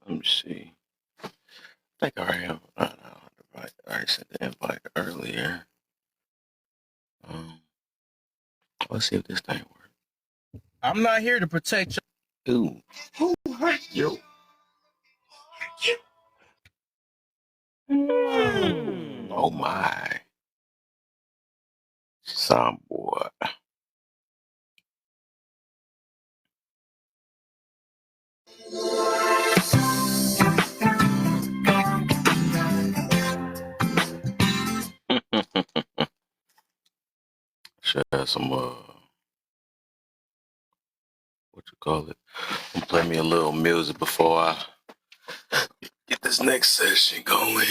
Let me see. I think I already have. No, I already sent the invite earlier. Let's see if this thing works. I'm not here to protect you. Ooh. Who hurt you? Oh my. Some boy. Share some what you call it? I'm play me a little music before I get this next session going.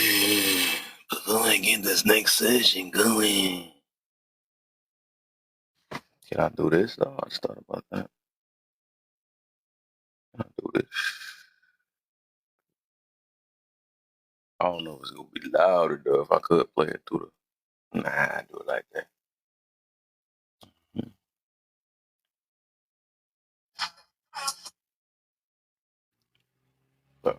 Before I get this next session going. Can I do this though? I just thought about that. Can I do this? I don't know if it's gonna be louder though. If I could play it through the I do it like that. So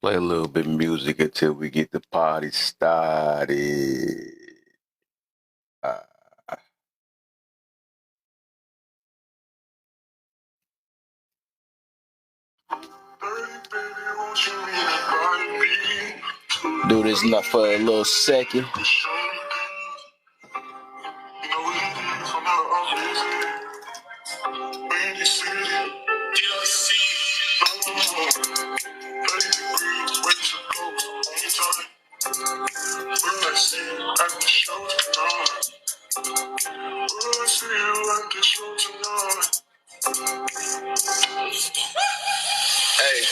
play a little bit of music until we get the party started. Do this enough for a little second. Hey.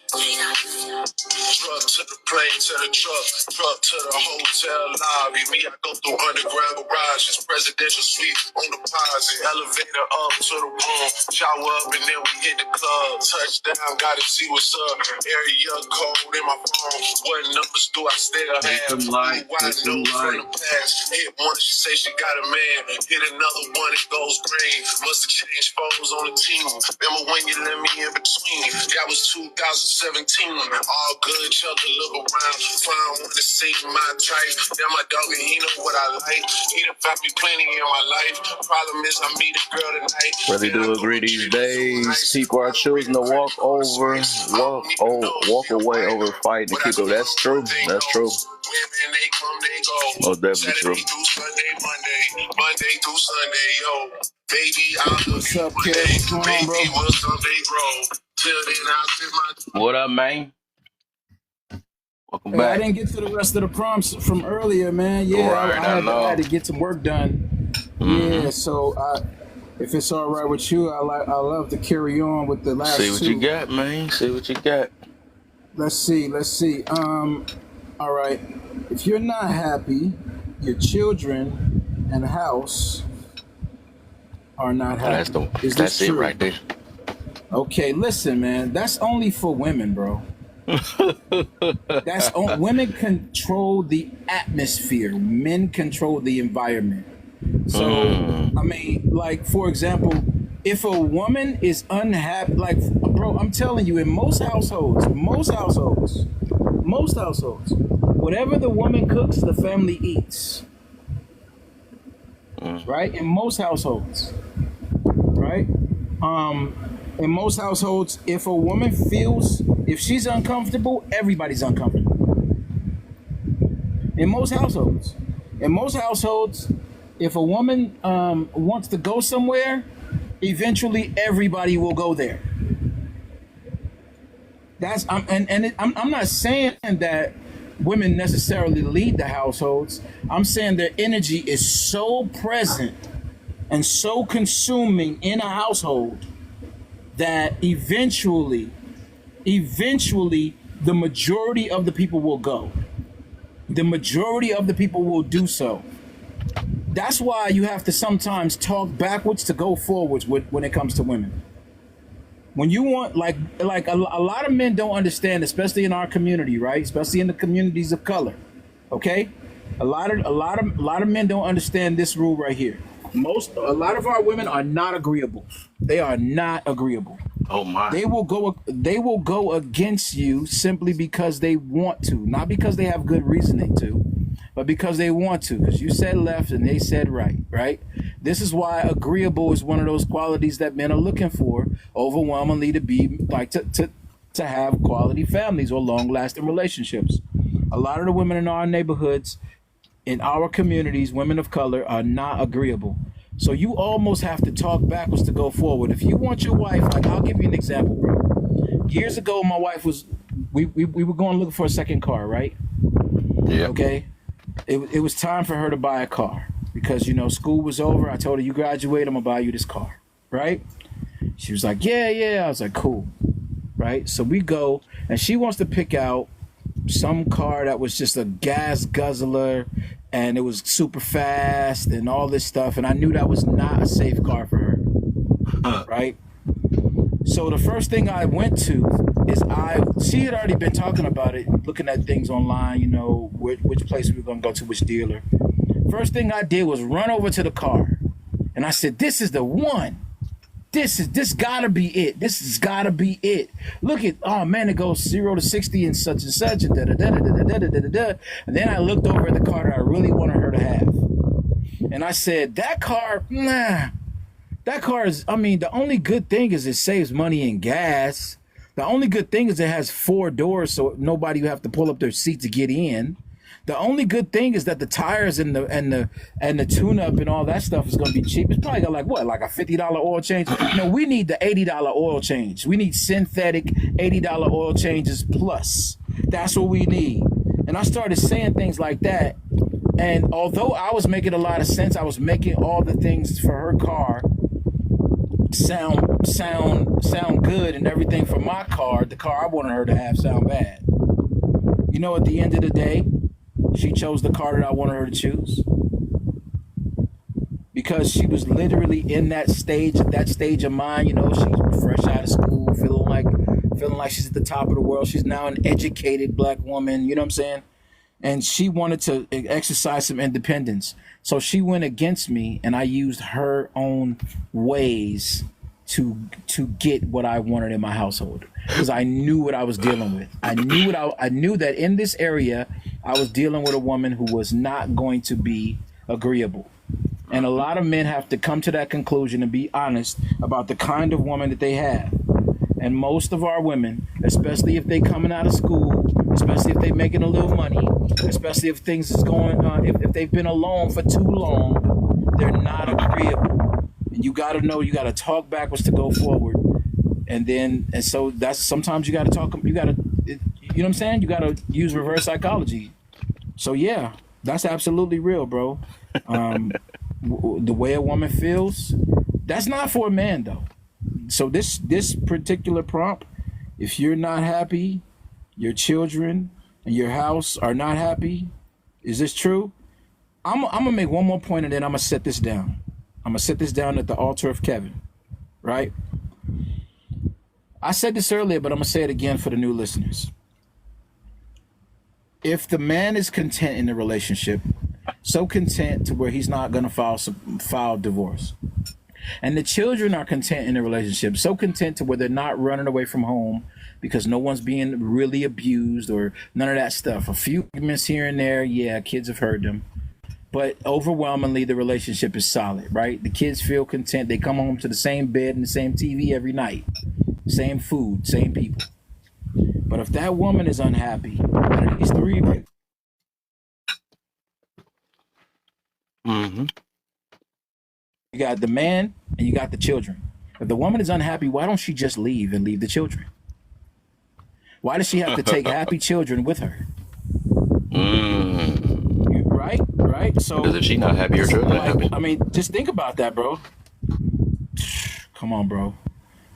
Truck to the plane, to the truck to the hotel lobby. Me, I go through underground garages, presidential suite on deposit, elevator up to the room, shower up and then we hit the club. Touchdown, gotta see what's up. Area code in my phone. What numbers do I still have? Wide notes from the past. Hit one, she say she got a man. Hit another one, it goes green. Must have changed photos on the team. Remember when you let me in between? That was 2017. All good, chuck a look around. Find one to see my type. Now my dog and he know what I like. He done found me plenty in my life. Problem is I meet a girl tonight. Really do agree these days. People are choosing to walk away over fighting to keep up. That's true. That's true. Most definitely true. Monday through Sunday, yo. Baby, what's up, kid? What's going on, bro? What up, man? Welcome back. I didn't get to the rest of the prompts from earlier, man. Yeah, right, I had to get some work done. Yeah, so if it's all right with you, I love to carry on with the last two. See what you got, man. See what you got. Let's see. All right. If you're not happy, your children and house are not happy. That's it right there. Okay, listen, man. That's only for women, bro. Women control the atmosphere. Men control the environment. So, I mean, like, for example, if a woman is unhappy, like, bro, I'm telling you, in most households, whatever the woman cooks, the family eats. Right? In most households. Right? In most households, if a woman feels, if she's uncomfortable, everybody's uncomfortable. In most households, if a woman wants to go somewhere, eventually everybody will go there. I'm not saying that women necessarily lead the households. I'm saying their energy is so present and so consuming in a household that eventually the majority of the people will go. The majority of the people will do so. That's why you have to sometimes talk backwards to go forwards when it comes to women. When you want, like a lot of men don't understand, especially in our community, right? Especially in the communities of color, okay? A lot of men don't understand this rule right here. A lot of our women are not agreeable. They are not agreeable. Oh my. They will go against you simply because they want to, not because they have good reasoning to, but because they want to, because you said left and they said right? This is why agreeable is one of those qualities that men are looking for overwhelmingly to be like to have quality families or long-lasting relationships. A lot of the women in our neighborhoods, in our communities, women of color, are not agreeable. So you almost have to talk backwards to go forward. If you want your wife, like, I'll give you an example, bro. Years ago, my wife we were going looking for a second car, right? Yeah. Okay. It was time for her to buy a car because, school was over. I told her, you graduate, I'm gonna buy you this car, right? She was like, yeah. I was like, cool, right? So we go, and she wants to pick out some car that was just a gas guzzler, and it was super fast and all this stuff, and I knew that was not a safe car for her, right? So the first thing I went to is she had already been talking about it, looking at things online, which place we were gonna go to, which dealer. First thing I did was run over to the car, and I said, "This is the one. This gotta be it. This has gotta be it. Look at, oh man, it goes 0 to 60 and such and such and da da da da da da da da da." And then I looked over at the car that I really wanted her to have, and I said, "That car, nah. That car is, the only good thing is it saves money in gas. The only good thing is it has 4 doors, so nobody will have to pull up their seat to get in. The only good thing is that the tires and the tune-up and all that stuff is going to be cheap. It's probably got like a $50 oil change. We need the $80 oil change. We need synthetic $80 oil changes plus. That's what we need." And I started saying things like that. And although I was making a lot of sense, I was making all the things for her car sound good, and everything for my car, the car I wanted her to have, sound bad. At the end of the day, she chose the car that I wanted her to choose because she was literally in that stage of mind. She's fresh out of school, feeling like she's at the top of the world. She's now an educated black woman. You know what I'm saying? And she wanted to exercise some independence. So she went against me, and I used her own ways to get what I wanted in my household, because I knew what I was dealing with. I knew that in this area I was dealing with a woman who was not going to be agreeable. And a lot of men have to come to that conclusion and be honest about the kind of woman that they have. And most of our women, especially if they coming out of school, especially if they making a little money, especially if things is going on, if they've been alone for too long, they're not agreeable. And you got to know, you got to talk backwards to go forward. And so that's, sometimes you got to talk, you know what I'm saying? You got to use reverse psychology. So yeah, that's absolutely real, bro. The way a woman feels, that's not for a man though. So this particular prompt, if you're not happy, your children and your house are not happy, is this true? I'm gonna make one more point, and then I'm gonna set this down. I'm gonna set this down at the altar of Kevin, right? I said this earlier, but I'm gonna say it again for the new listeners. If the man is content in the relationship, so content to where he's not gonna file divorce, and the children are content in the relationship, so content to where they're not running away from home because no one's being really abused or none of that stuff. A few arguments here and there, yeah, kids have heard them. But overwhelmingly, the relationship is solid, right? The kids feel content. They come home to the same bed and the same TV every night. Same food, same people. But if that woman is unhappy, out of these three people, you got the man and you got the children. If the woman is unhappy, why don't she just leave and leave the children? Why does she have to take happy children with her? Right? So, because if she's not happy, her children are happy. I mean, just think about that, bro. Come on, bro.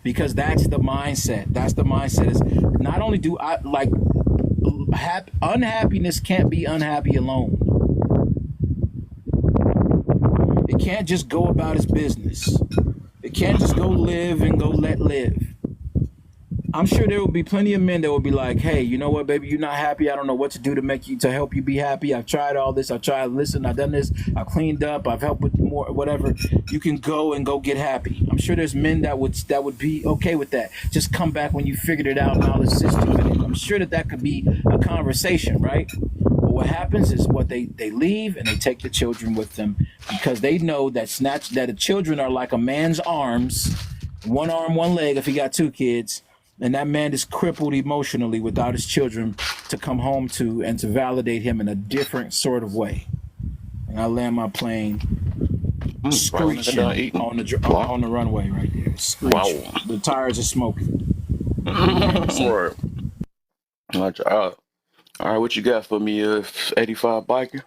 Because that's the mindset. That's the mindset. Is not only do I like unhappiness can't be unhappy alone. It can't just go about its business. It can't just go live and go let live. I'm sure there will be plenty of men that will be like, "Hey, you know what, baby? You're not happy. I don't know what to do to make you to help you be happy. I've tried all this. I've tried listen. I've done this. I've cleaned up. I've helped with more whatever. You can go and go get happy." I'm sure there's men that would be okay with that. Just come back when you figured it out, and I'll assist you with it. I'm sure that could be a conversation, right? But what happens is what they leave and they take the children with them because they know that the children are like a man's arms, one arm, one leg if he got two kids, and that man is crippled emotionally without his children to come home to and to validate him in a different sort of way. And I land my plane Right when I got done screeching eating. on Wow. the runway right there, Wow. screeching. The tires are smoking. You know what I'm saying? Right. All right, what you got for me, 85 biker?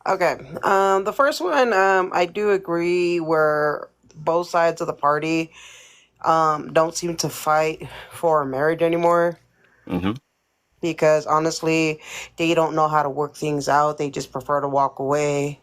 Okay. The first one, I do agree where both sides of the party don't seem to fight for marriage anymore Mm-hmm. because honestly, they don't know how to work things out. They just prefer to walk away.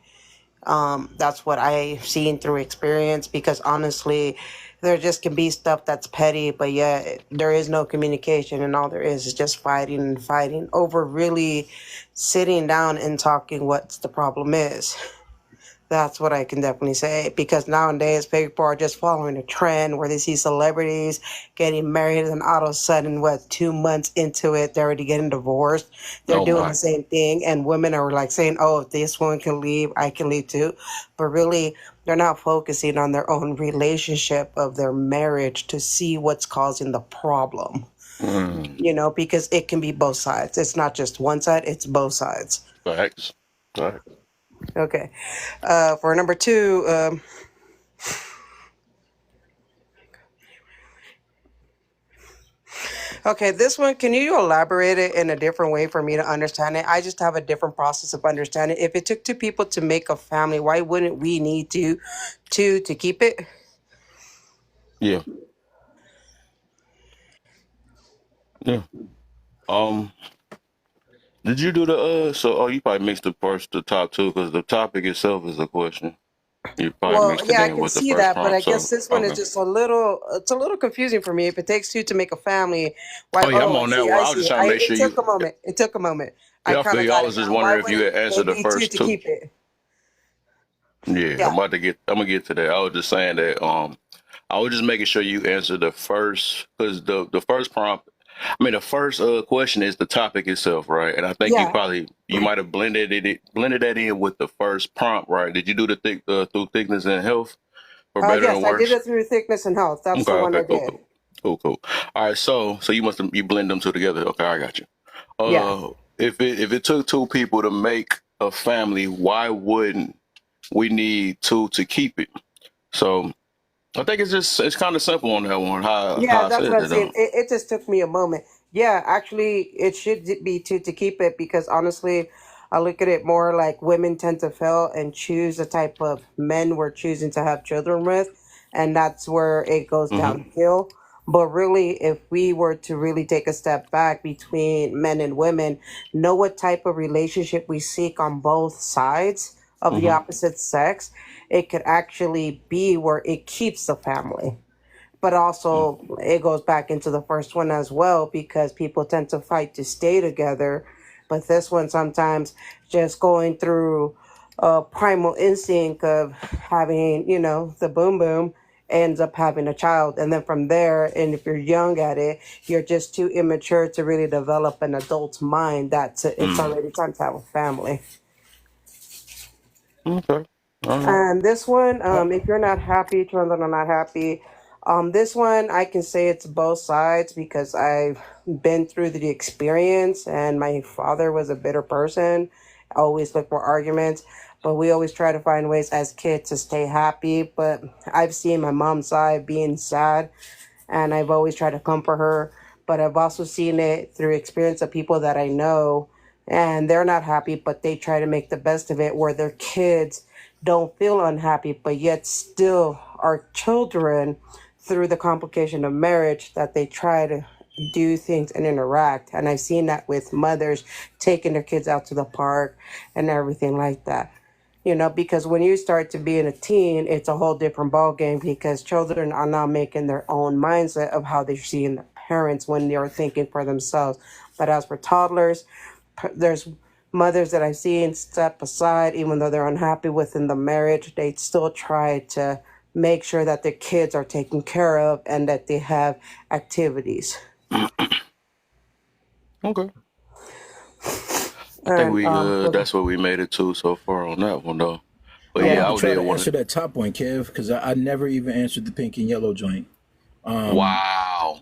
That's what I've seen through experience because honestly, there just can be stuff that's petty, but yet there is no communication, and all there is just fighting and fighting over really sitting down and talking what the problem is. That's what I can definitely say because nowadays people are just following a trend where they see celebrities getting married and all of a sudden, what, 2 months into it, they're already getting divorced. They're Oh doing the my. same thing, and women are like saying, oh, if this one can leave, I can leave too. But really, they're not focusing on their own relationship of their marriage to see what's causing the problem, Mm. because it can be both sides. It's not just one side, it's both sides. Facts. Facts. Okay. For number two, okay, this one, can you elaborate it in a different way for me to understand it? I just have a different process of understanding. If it took two people to make a family, why wouldn't we need two to keep it? Yeah. Yeah. Um, did you do the you probably mixed the top two because the topic itself is a question. You probably Well, mixed it yeah, I in can with the see first that, but I prompt, guess so this one is okay. just it's a little confusing for me. If it takes two to make a family, why? Oh yeah, I'm Oh, I on that see, one. I I was just see. trying to make It sure took you a moment. It took a moment. I yeah, I kind feel of you. I got was it just now. Why wondering if you wouldn't had they answered the need two first to two. keep it? Yeah, Yeah. I'm gonna get to that. I was just saying that I was just making sure you answered the first because the first prompt I mean the first question is the topic itself, right? And I think Yeah. you might have blended that in with the first prompt, right? Did you do the through thickness and health for better Yes, and I did worse? it through thickness and health. That's Okay, the one okay, I cool, did. cool. Cool. All right, so you blend them two together. Okay, I got you. Yeah. If it took two people to make a family, why wouldn't we need two to keep it? So I think it's kind of simple on that one. Yeah, How I that's what said I'm that. saying. It just took me a moment. Yeah, actually, it should be to keep it because honestly, I look at it more like women tend to fail and choose the type of men we're choosing to have children with, and that's where it goes Mm-hmm. downhill. But really, if we were to really take a step back between men and women, know what type of relationship we seek on both sides of the Mm-hmm. opposite sex, it could actually be where it keeps the family, but also it goes back into the first one as well because people tend to fight to stay together, but this one sometimes just going through a primal instinct of having the boom boom ends up having a child, and then from there, and if you're young at it, you're just too immature to really develop an adult's mind that it's Mm. already time to have a family. Okay. All right. And this one, Uh, if you're not happy, turns out I'm not happy. This one, I can say it's both sides because I've been through the experience, and my father was a bitter person. Always look for arguments, but we always try to find ways as kids to stay happy. But I've seen my mom's side being sad, and I've always tried to comfort her. But I've also seen it through experience of people that I know, and they're not happy, but they try to make the best of it, where their kids don't feel unhappy, but yet still are children through the complication of marriage that they try to do things and interact. And I've seen that with mothers taking their kids out to the park and everything like that. Because when you start to be in a teen, it's a whole different ball game because children are now making their own mindset of how they're seeing their parents when they're thinking for themselves. But as for toddlers, there's mothers that I've seen step aside, even though they're unhappy within the marriage, they still try to make sure that their kids are taken care of and that they have activities. Okay. I think And we that's what we made it to so far on that one though. But I yeah, I wanted to was try there to one. answer that top one, Kev, because I never even answered the pink and yellow joint. Wow.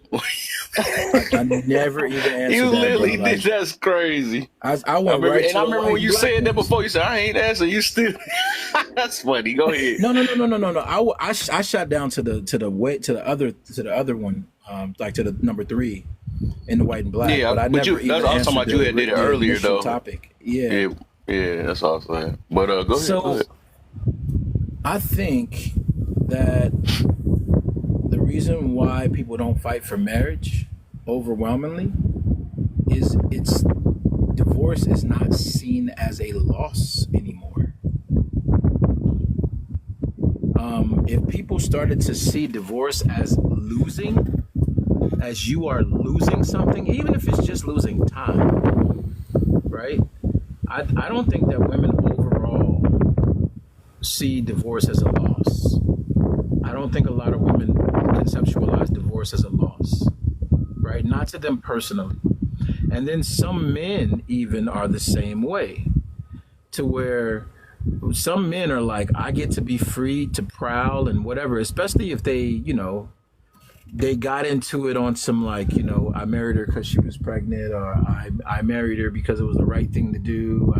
I never even answered You that, bro. literally Like, did. That's crazy. I I went remember, right and to I the remember when white you black said that ones. before. You said I ain't answering. You still. That's funny. Go ahead. No. I shot down to the other one, like to the number 3 in the white and black. Yeah, But I but never you. That's even what I was talking answered about. You had did it the earlier initial though. topic. Yeah. Yeah, yeah. That's all I'm saying. But go ahead. Go So ahead. I think that the reason why people don't fight for marriage overwhelmingly is it's divorce is not seen as a loss anymore. If people started to see divorce as losing, as you are losing something, even if it's just losing time, right? I don't think that women overall see divorce as a loss. I don't think a lot of women conceptualize divorce as a loss, right? Not to them personally. And then some men even are the same way, to where some men are like, I get to be free to prowl and whatever, especially if they, they got into it on some like, I married her because she was pregnant, or I married her because it was the right thing to do.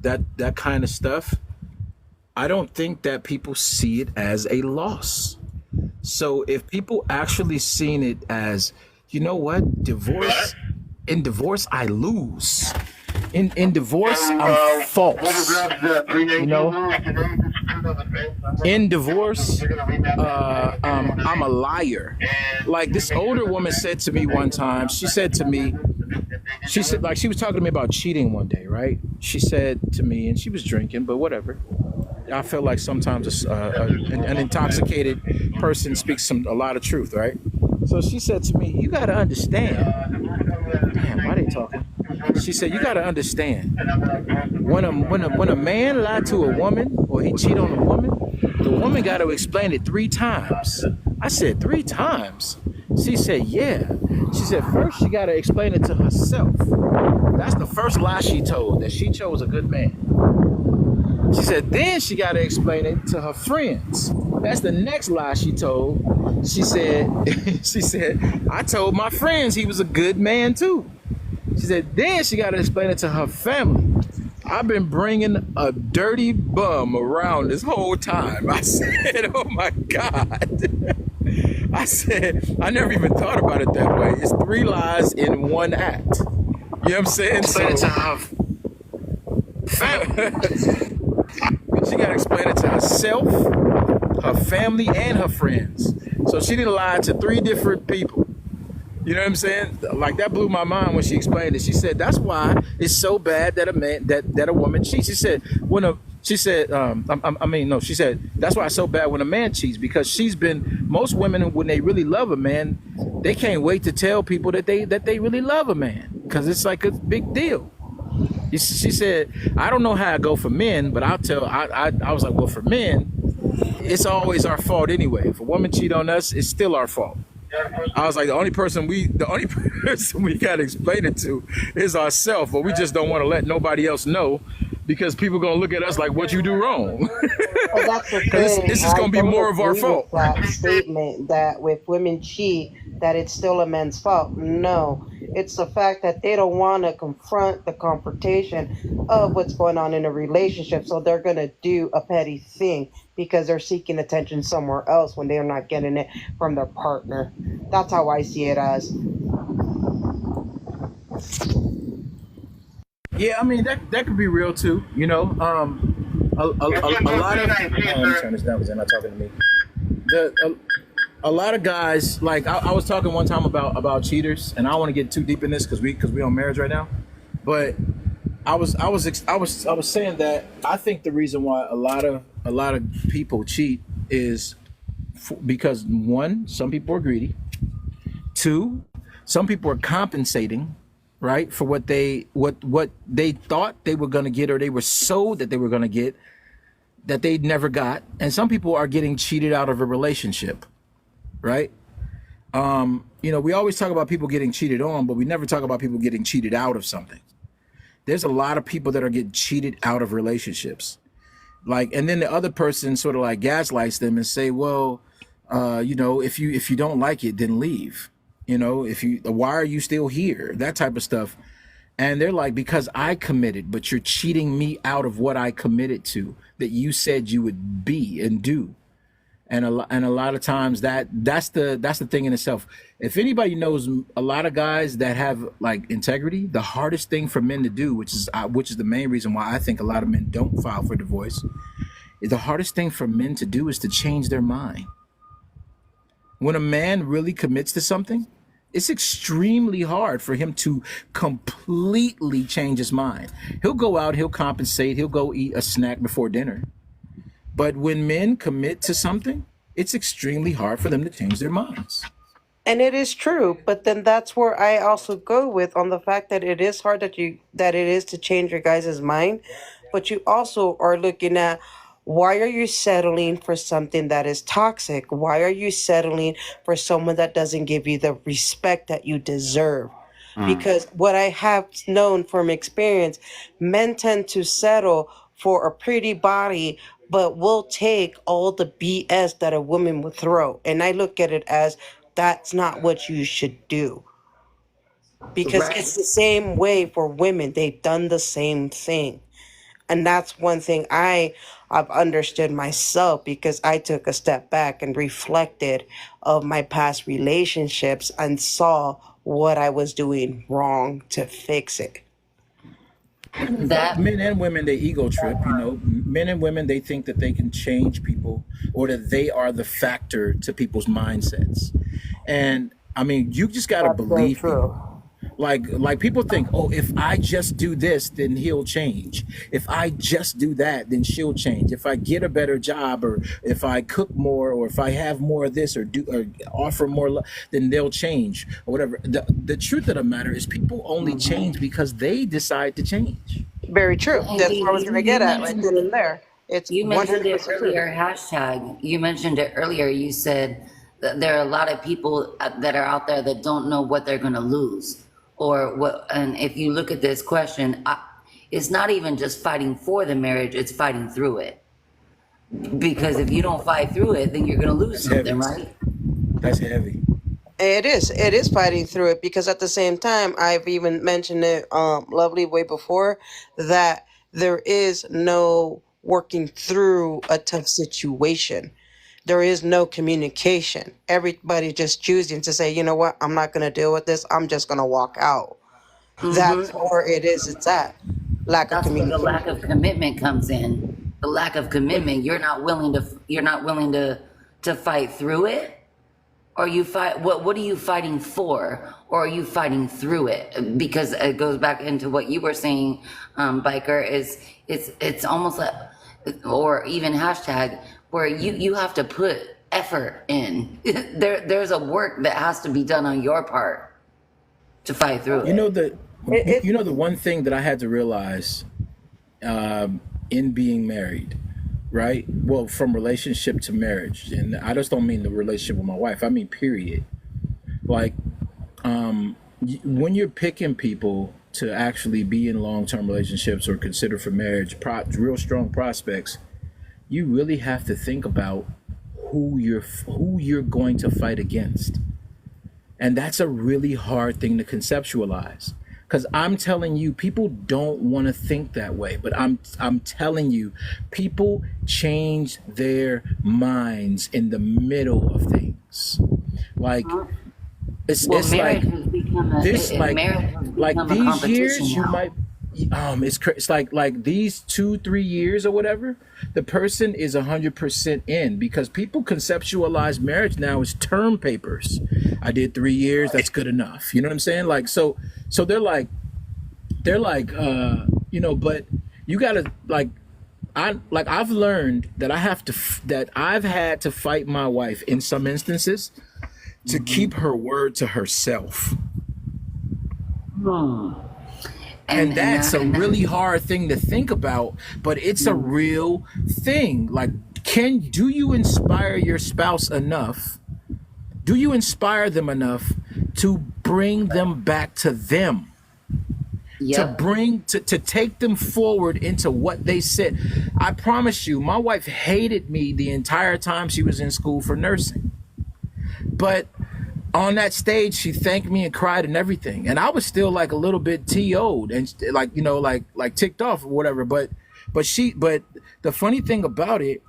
That kind of stuff. I don't think that people see it as a loss. So if people actually seen it as, you know what, divorce, in divorce I lose. In divorce I'm false. In divorce, I'm a liar. Like this older woman said to me one time, she said, like, she was talking to me about cheating one day, right? She said to me, and she was drinking, but whatever. I feel like sometimes an intoxicated person speaks a lot of truth, right? So she said to me, you got to understand. Damn, why they talking? She said, you got to understand. When a man lied to a woman or he cheated on a woman, the woman got to explain it 3 times. I said, 3 times? She said, yeah. She said, first she got to explain it to herself. That's the first lie she told, that she chose a good man. She said, then she got to explain it to her friends. That's the next lie she told. She said, I told my friends he was a good man too. She said, then she got to explain it to her family. I've been bringing a dirty bum around this whole time. I said, oh my God. I said, I never even thought about it that way. It's 3 lies in 1 act. You know what I'm saying? Explain it to her family. She got to explain it to herself, her family, and her friends. So she didn't lie to 3 different people. You know what I'm saying? Like, that blew my mind when she explained it. She said, that's why it's so bad that a woman cheats. She said, she said, that's why it's so bad when a man cheats, because most women, when they really love a man, they can't wait to tell people that they really love a man, because it's like a big deal. She said, I don't know how I go for men, but I was like, well, for men, it's always our fault anyway. If a woman cheat on us, it's still our fault. I was like, the only person we gotta explain it to is ourselves, but we just don't want to let nobody else know, because people gonna look at us like, what you do wrong? Well, that's the thing. This is gonna be more of our fault. That statement that if women cheat, that it's still a man's fault. No, it's the fact that they don't want to confront the confrontation of what's going on in a relationship, so they're gonna do a petty thing because they're seeking attention somewhere else when they're not getting it from their partner. That's how I see it as. Yeah, I mean that could be real too. A lot of let me turn this down because they're not talking to me. A lot of guys, like I was talking one time about cheaters, and I don't want to get too deep in this because we on marriage right now, but I was saying that I think the reason why a lot of people cheat is because, one, some people are greedy. Two, some people are compensating, right, for what they thought they were going to get, or they were sold that they were going to get, that they never got. And some people are getting cheated out of a relationship, right? We always talk about people getting cheated on, but we never talk about people getting cheated out of something. There's a lot of people that are getting cheated out of relationships. And then the other person sort of like gaslights them and say, well, if you don't like it, then leave. Why are you still here? That type of stuff. And they're like, because I committed, but you're cheating me out of what I committed to, that you said you would be and do. And a lot of times that's the thing in itself. If anybody knows a lot of guys that have like integrity, the hardest thing for men to do, which is the main reason why I think a lot of men don't file for divorce, is the hardest thing for men to do is to change their mind. When a man really commits to something, it's extremely hard for him to completely change his mind. He'll go out, he'll compensate, he'll go eat a snack before dinner. But when men commit to something, it's extremely hard for them to change their minds. And it is true, but then that's where I also go with on the fact that it is hard that it is to change your guys' mind, but you also are looking at why are you settling for something that is toxic? Why are you settling for someone that doesn't give you the respect that you deserve? Because what I have known from experience, men tend to settle for a pretty body, but will take all the BS that a woman would throw. And I look at it as that's not what you should do. Because Right. it's the same way for women. They've done the same thing. And that's one thing I've understood myself because I took a step back and reflected of my past relationships and saw what I was doing wrong to fix it. That Men and women, they ego trip. Men and women, they think that they can change people, or that they are the factor to people's mindsets. And I mean, you just got to That's very believe true. people. Like people think, oh, if I just do this, then he'll change. If I just do that, then she'll change. If I get a better job, or if I cook more, or if I have more of this, or offer more, then they'll change, or whatever. The truth of the matter is, people only change because they decide to change. Very true. and That's what I was going to you get at right mentioned then and it. there. It's You mentioned it 100% true. earlier. Hashtag. You mentioned it earlier. You said that there are a lot of people that are out there that don't know what they're going to lose, or what. And if you look at this question, it's not even just fighting for the marriage; it's fighting through it. Because if you don't fight through it, then you're going to lose That's heavy. something, right? That's heavy. It is. It is fighting through it because at the same time, I've even mentioned it, lovely way before that there is no working through a tough situation. There is no communication. Everybody just choosing to say, you know what, I'm not going to deal with this. I'm just going to walk out. That's where it is. It's at lack of That's where the lack communication. of commitment comes in. The lack of commitment. You're not willing to. You're not willing to fight through it. Or you fight. What are you fighting for? Or are you fighting through it? Because it goes back into what you were saying, biker. It's almost like, or even hashtag, where you have to put effort in. There's a work that has to be done on your part to fight through You know it. the It, you know the one thing that I had to realize in being married, right? Well, from relationship to marriage, and I just don't mean the relationship with my wife. I mean period. Like when you're picking people to actually be in long-term relationships or consider for marriage, real strong prospects, you really have to think about who you're going to fight against. And that's a really hard thing to conceptualize. Because I'm telling you, people don't want to think that way. But I'm telling you, people change their minds in the middle of things. Like Well, it's like marriage has become a this, marriage has like become a these competition years you now. might it's like these 2-3 years or whatever, the person is 100% in, because people conceptualize marriage now as term papers. I did 3 years, that's good enough, you know what I'm saying? Like so they're like but you gotta I've learned that I've had to fight my wife in some instances to keep her word to herself. And that's a really hard thing to think about, but it's a real thing. Like, do you inspire your spouse enough? Do you inspire them enough to bring them back to them? Yep. To take them forward into what they said. I promise you, my wife hated me the entire time she was in school for nursing. But on that stage, she thanked me and cried and everything. And I was still like a little bit TO'd and like, you know, like ticked off or whatever. But the funny thing about it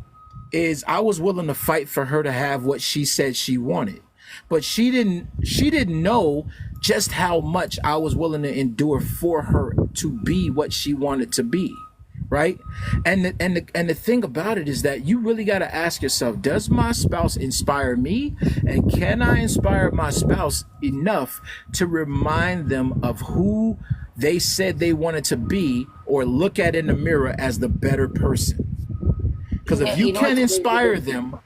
is I was willing to fight for her to have what she said she wanted. But she didn't know just how much I was willing to endure for her to be what she wanted to be, right? And the thing about it is that you really got to ask yourself, does my spouse inspire me? And can I inspire my spouse enough to remind them of who they said they wanted to be, or look at in the mirror as the better person? Because if you can't inspire them,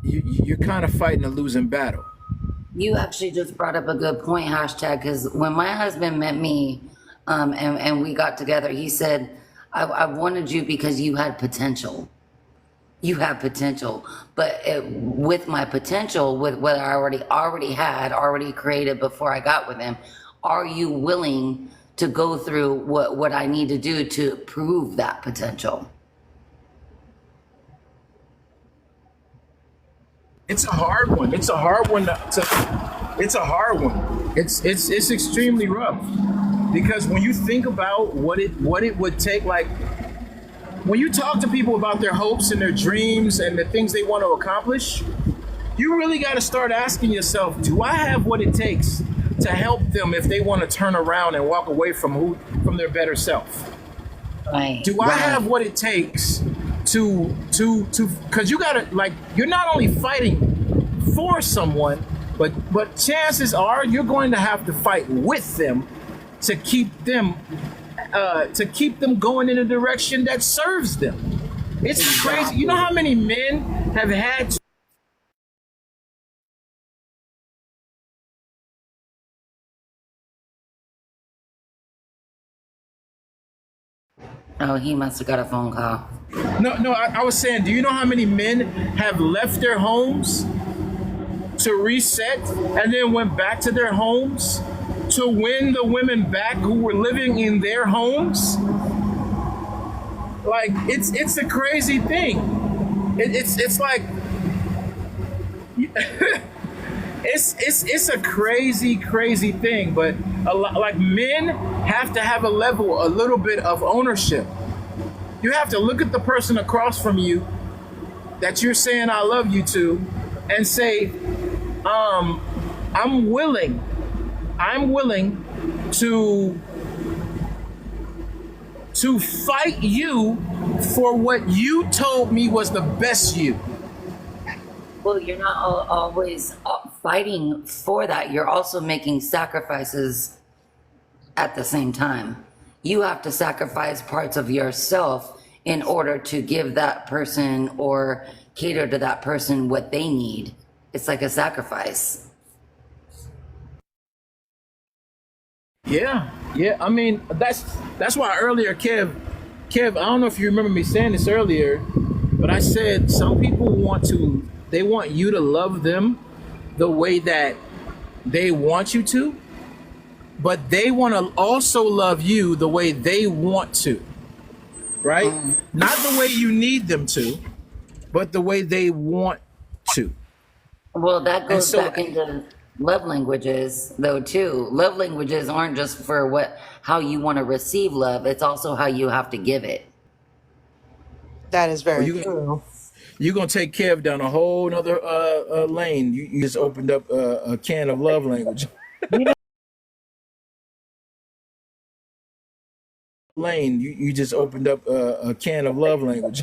you're kind of fighting a losing battle. You actually just brought up a good point, hashtag, because when my husband met me and we got together, he said, I wanted you because you had potential. You have potential. But with my potential, with what I already created before I got with him, are you willing to go through what I need to do to prove that potential? It's a hard one. It's a hard one it's a hard one. It's extremely rough, because when you think about what it would take, like when you talk to people about their hopes and their dreams and the things they want to accomplish, you really got to start asking yourself, do I have what it takes to help them if they want to turn around and walk away from their better self? Right. Do I have what it takes to because you gotta, like, you're not only fighting for someone, but chances are you're going to have to fight with them to keep them going in a direction that serves them. It's crazy. You know how many men have had to Oh, he must have got a phone call. No, I was saying, do you know how many men have left their homes to reset and then went back to their homes to win the women back who were living in their homes? Like, it's a crazy thing. It's like it's a crazy thing, but like, men have to have a little bit of ownership. You have to look at the person across from you that you're saying I love you to and say, I'm willing to fight you for what you told me was the best you. Well, you're not always fighting for that. You're also making sacrifices at the same time. You have to sacrifice parts of yourself in order to give that person or cater to that person what they need. It's like a sacrifice. Yeah. I mean, that's why earlier, Kev, I don't know if you remember me saying this earlier, but I said some people want you to love them the way that they want you to, but they want to also love you the way they want to, right? Not the way you need them to, but the way they want to. Well, that goes back into love languages, though, too. Love languages aren't just for how you want to receive love. It's also how you have to give it. That is very true. You're going to take Kev down a whole nother lane. You just opened up a can of love language. You just opened up a can of love language.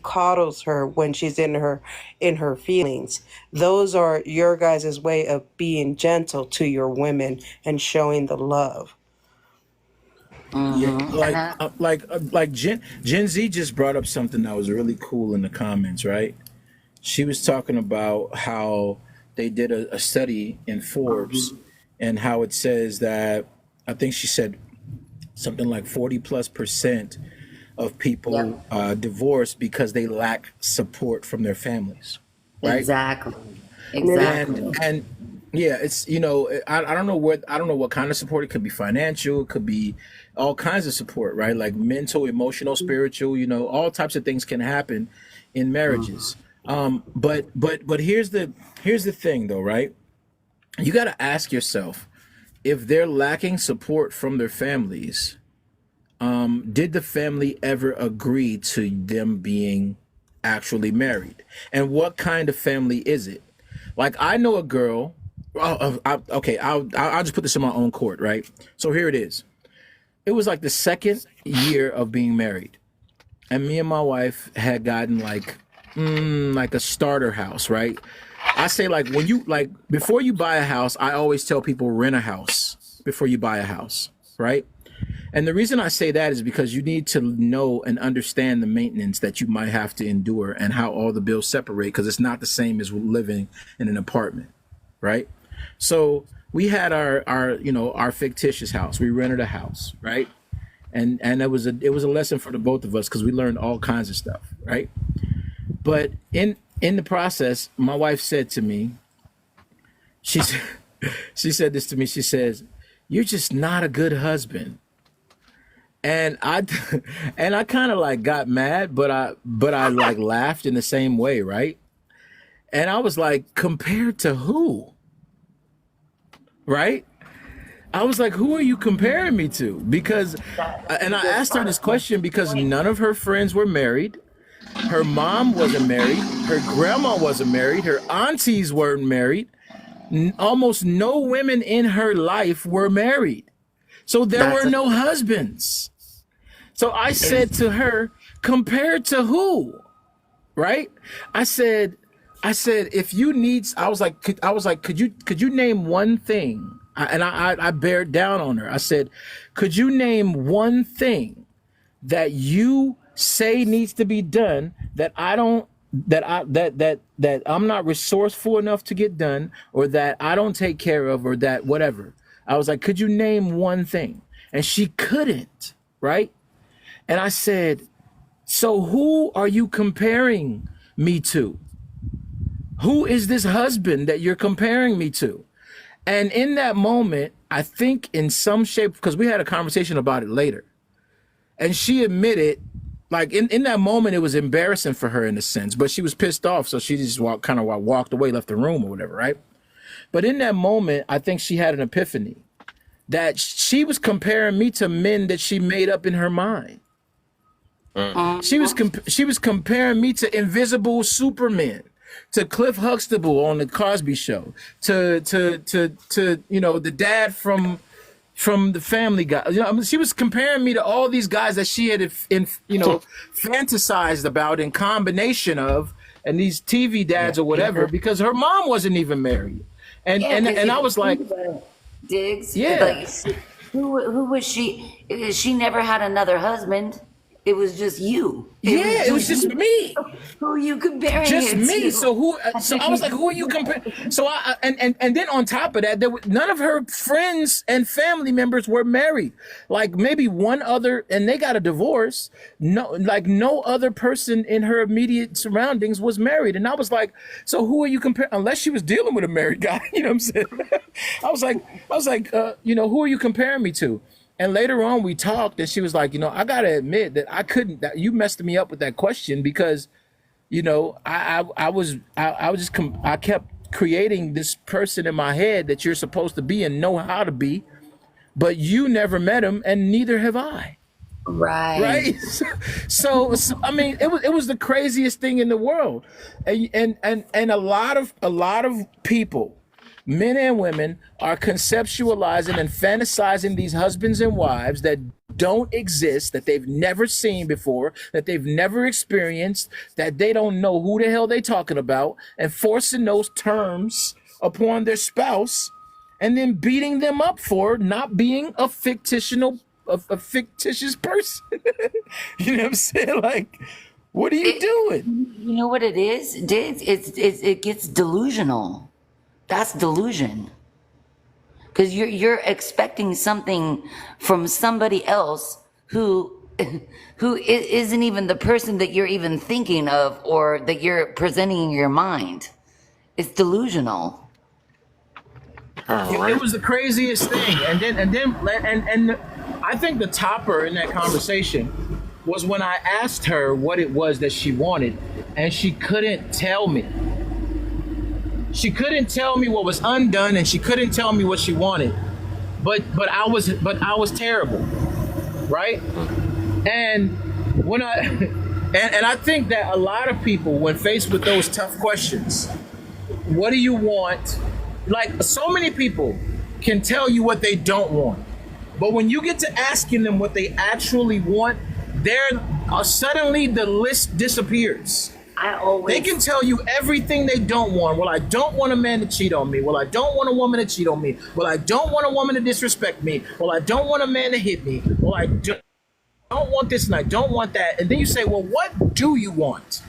Coddles her when she's in her feelings. Those are your guys' way of being gentle to your women and showing the love. Yeah, And I, like Gen Z just brought up something that was really cool in the comments, right? She was talking about how they did a study in Forbes and how it says that I think she said something like 40+% of yep, people divorce because they lack support from their families, right? exactly, Yeah. And yeah, it's I don't know what kind of support. It could be financial, it could be all kinds of support, right? Like mental, emotional, spiritual, all types of things can happen in marriages. But here's the thing though, right? You got to ask yourself, if they're lacking support from their families, did the family ever agree to them being actually married? And what kind of family is it? Like I know a girl. Okay, I'll just put this in my own court, right? So here it is. It was like the second year of being married, and me and my wife had gotten like a starter house, right? I say like when you like before you buy a house, I always tell people rent a house before you buy a house, right? And the reason I say that is because you need to know and understand the maintenance that you might have to endure and how all the bills separate, because it's not the same as living in an apartment, right? So we had our fictitious house. We rented a house, right? And it was a lesson for the both of us because we learned all kinds of stuff, right? But in the process, my wife said to me, she s- she said this to me. She says, "You're just not a good husband." And I and I kind of like got mad, but I like laughed in the same way, right? And I was like, compared to who? Right? I was like, who are you comparing me to? Because and I asked her this question because none of her friends were married. Her mom wasn't married. Her grandma wasn't married. Her aunties weren't married. Almost no women in her life were married. So there were that's a, no husbands. So I said to her, compared to who? Right? I said, if you need, could you name one thing? And I bared down on her. I said, could you name one thing that you say needs to be done that I don't that I'm not resourceful enough to get done, or that I don't take care of, or that whatever. I was like, could you name one thing? And she couldn't, right? And I said, so who are you comparing me to? Who is this husband that you're comparing me to? And in that moment, I think in some shape, because we had a conversation about it later, and she admitted, like in that moment, it was embarrassing for her in a sense, but she was pissed off, so she just walked away, left the room or whatever, right? But in that moment, I think she had an epiphany that she was comparing me to men that she made up in her mind. She was comparing me to invisible supermen, to Cliff Huxtable on the Cosby Show, to the dad from the Family Guy. I mean, she was comparing me to all these guys that she had fantasized about in combination of, and these TV dads or whatever, because her mom wasn't even married. And yeah, and because and if I you was like, think about it, Diggs, yeah. like who was she? She never had another husband. It was just you. It was Yeah, it was just just you. me. Who are you comparing Just it me. to? So who? So I was like, who are you comparing? So and then on top of that, none of her friends and family members were married. Like maybe one other, and they got a divorce. No other person in her immediate surroundings was married. And I was like, so who are you comparing? Unless she was dealing with a married guy, you know what I'm saying? Who are you comparing me to? And later on, we talked, and she was like, I gotta admit that I couldn't. That you messed me up with that question because I kept creating this person in my head that you're supposed to be and know how to be, but you never met him and neither have I. Right. Right? So I mean, it was the craziest thing in the world. And a lot of people, men and women, are conceptualizing and fantasizing these husbands and wives that don't exist, that they've never seen before, that they've never experienced, that they don't know who the hell they talking about, and forcing those terms upon their spouse, and then beating them up for not being a fictional a fictitious person. You know what I'm saying? Like, what are you doing? You know what it is? It gets delusional. That's delusion. Because you're expecting something from somebody else who isn't even the person that you're even thinking of or that you're presenting in your mind. It's delusional. It, Alright. it was the craziest thing, and I think the topper in that conversation was when I asked her what it was that she wanted, and she couldn't tell me. She couldn't tell me what was undone, and she couldn't tell me what she wanted. But I was terrible, right? And when I and I think that a lot of people, when faced with those tough questions, what do you want? Like, so many people can tell you what they don't want, but when you get to asking them what they actually want, there suddenly the list disappears. They can tell you everything they don't want. Well, I don't want a man to cheat on me. Well, I don't want a woman to cheat on me. Well, I don't want a woman to disrespect me. Well, I don't want a man to hit me. Well, I don't want this and I don't want that. And then you say, well, what do you want?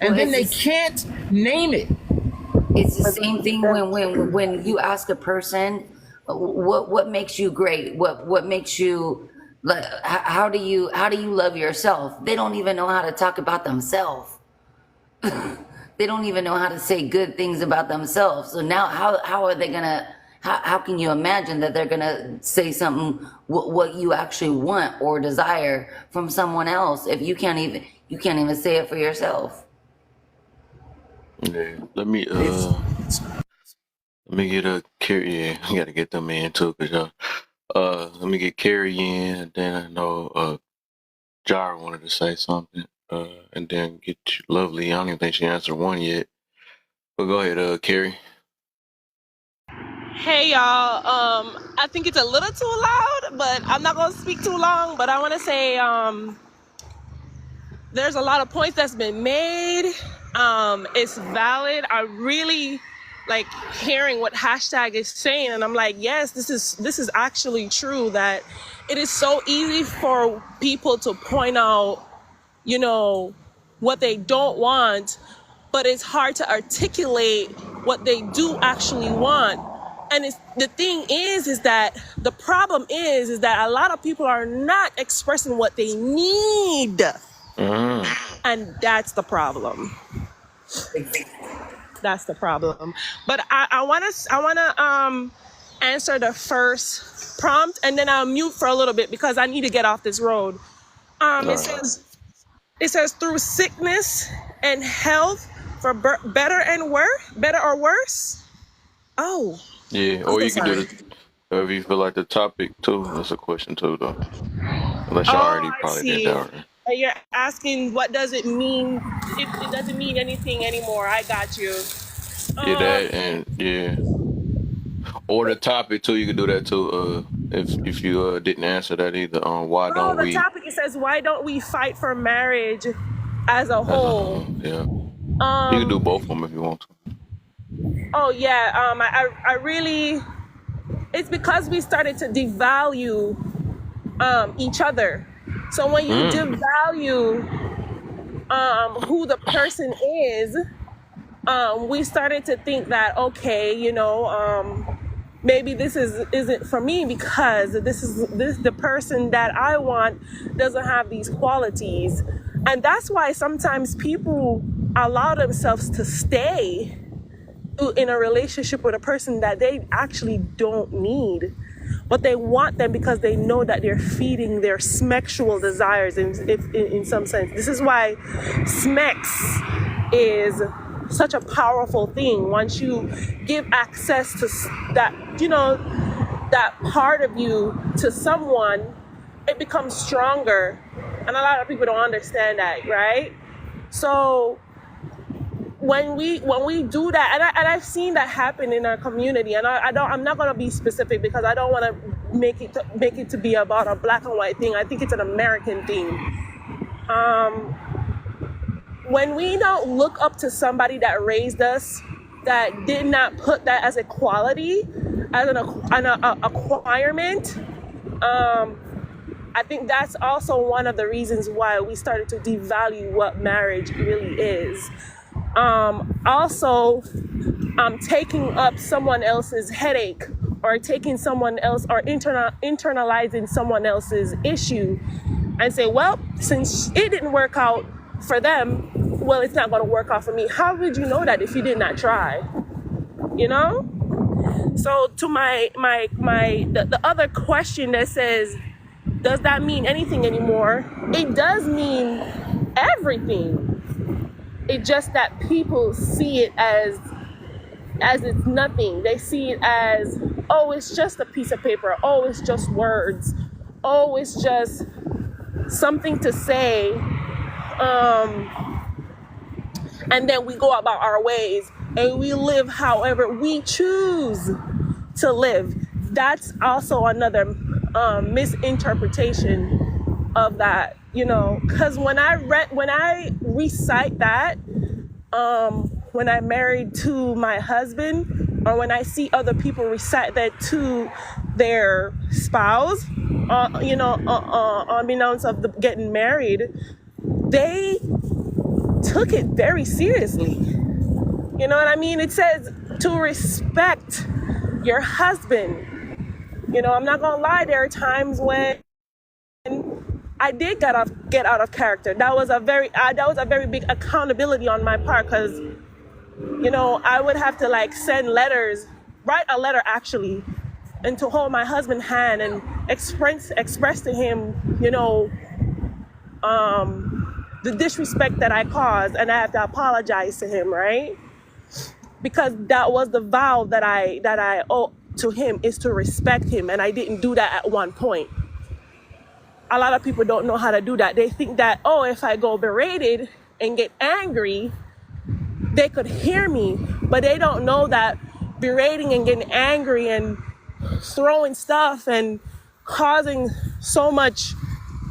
And then they can't name it. It's the same thing when you ask a person what makes you great, what makes you, like, how do you love yourself? They don't even know how to talk about themselves. They don't even know how to say good things about themselves. So now how are they gonna, how can you imagine that they're gonna say something what you actually want or desire from someone else if you can't even say it for yourself? Yeah. Let me get a Carrie. Yeah, I gotta get them in too, cause y'all. Let me get Carrie in, and then I know Jar wanted to say something. And then get Lovely. I don't even think she answered one yet. But go ahead, Carrie. Hey y'all, I think it's a little too loud, but I'm not gonna speak too long. But I want to say, there's a lot of points that's been made. It's valid. I really like hearing what hashtag is saying, and I'm like, yes, this is actually true. That it is so easy for people to point out, you know, what they don't want, but it's hard to articulate what they do actually want. And the thing is that the problem is that a lot of people are not expressing what they need. And that's the problem. That's the problem. But I wanna answer the first prompt, and then I'll mute for a little bit because I need to get off this road. It says through sickness and health for better or worse. Oh. Yeah, or you can do it whatever you feel like the topic too. That's a question too, though. Unless y'all already I probably did see. that already. You're asking what does it mean if it doesn't mean anything anymore. I got you. Yeah, that and yeah. Or the topic too, you can do that too. If you didn't answer that either. Why don't The we topic, it says, why don't we fight for marriage as a as a whole? yeah. You can do both of them if you want to. Oh yeah. I really, it's because we started to devalue each other. So when you devalue who the person is, we started to think that, okay, you know, maybe this isn't for me because the person that I want doesn't have these qualities. And that's why sometimes people allow themselves to stay in a relationship with a person that they actually don't need, but they want them because they know that they're feeding their sexual desires in some sense. This is why sex is such a powerful thing. Once you give access to that, you know, that part of you to someone, it becomes stronger. And a lot of people don't understand that, right? So when we do that, and I've seen that happen in our community, and I'm not gonna be specific because I don't want to make it to be about a black and white thing. I think it's an American thing. When we don't look up to somebody that raised us, that did not put that as a quality, as an acquirement, I think that's also one of the reasons why we started to devalue what marriage really is. Also, taking up someone else's headache, or taking someone else, or internalizing someone else's issue, and say, well, since it didn't work out for them, well, it's not going to work out for me. How would you know that if you did not try? You know? So to the other question that says, does that mean anything anymore? It does mean everything. It's just that people see it as it's nothing. They see it as, oh, it's just a piece of paper. Oh, it's just words. Oh, it's just something to say. And then we go about our ways and we live however we choose to live. That's also another misinterpretation of that, you know, because when I recite that, when I'm married to my husband, or when I see other people recite that to their spouse, unbeknownst of getting married, they took it very seriously. You know what I mean? It says to respect your husband. You know, I'm not gonna lie, there are times when I did get out of character. That was a very big accountability on my part, because, you know, I would have to like write a letter actually, and to hold my husband's hand and express to him, you know, the disrespect that I caused, and I have to apologize to him, right? Because that was the vow that I owe to him, is to respect him, and I didn't do that at one point. A lot of people don't know how to do that. They think that, oh, if I go berated and get angry, they could hear me, but they don't know that berating and getting angry and throwing stuff and causing so much,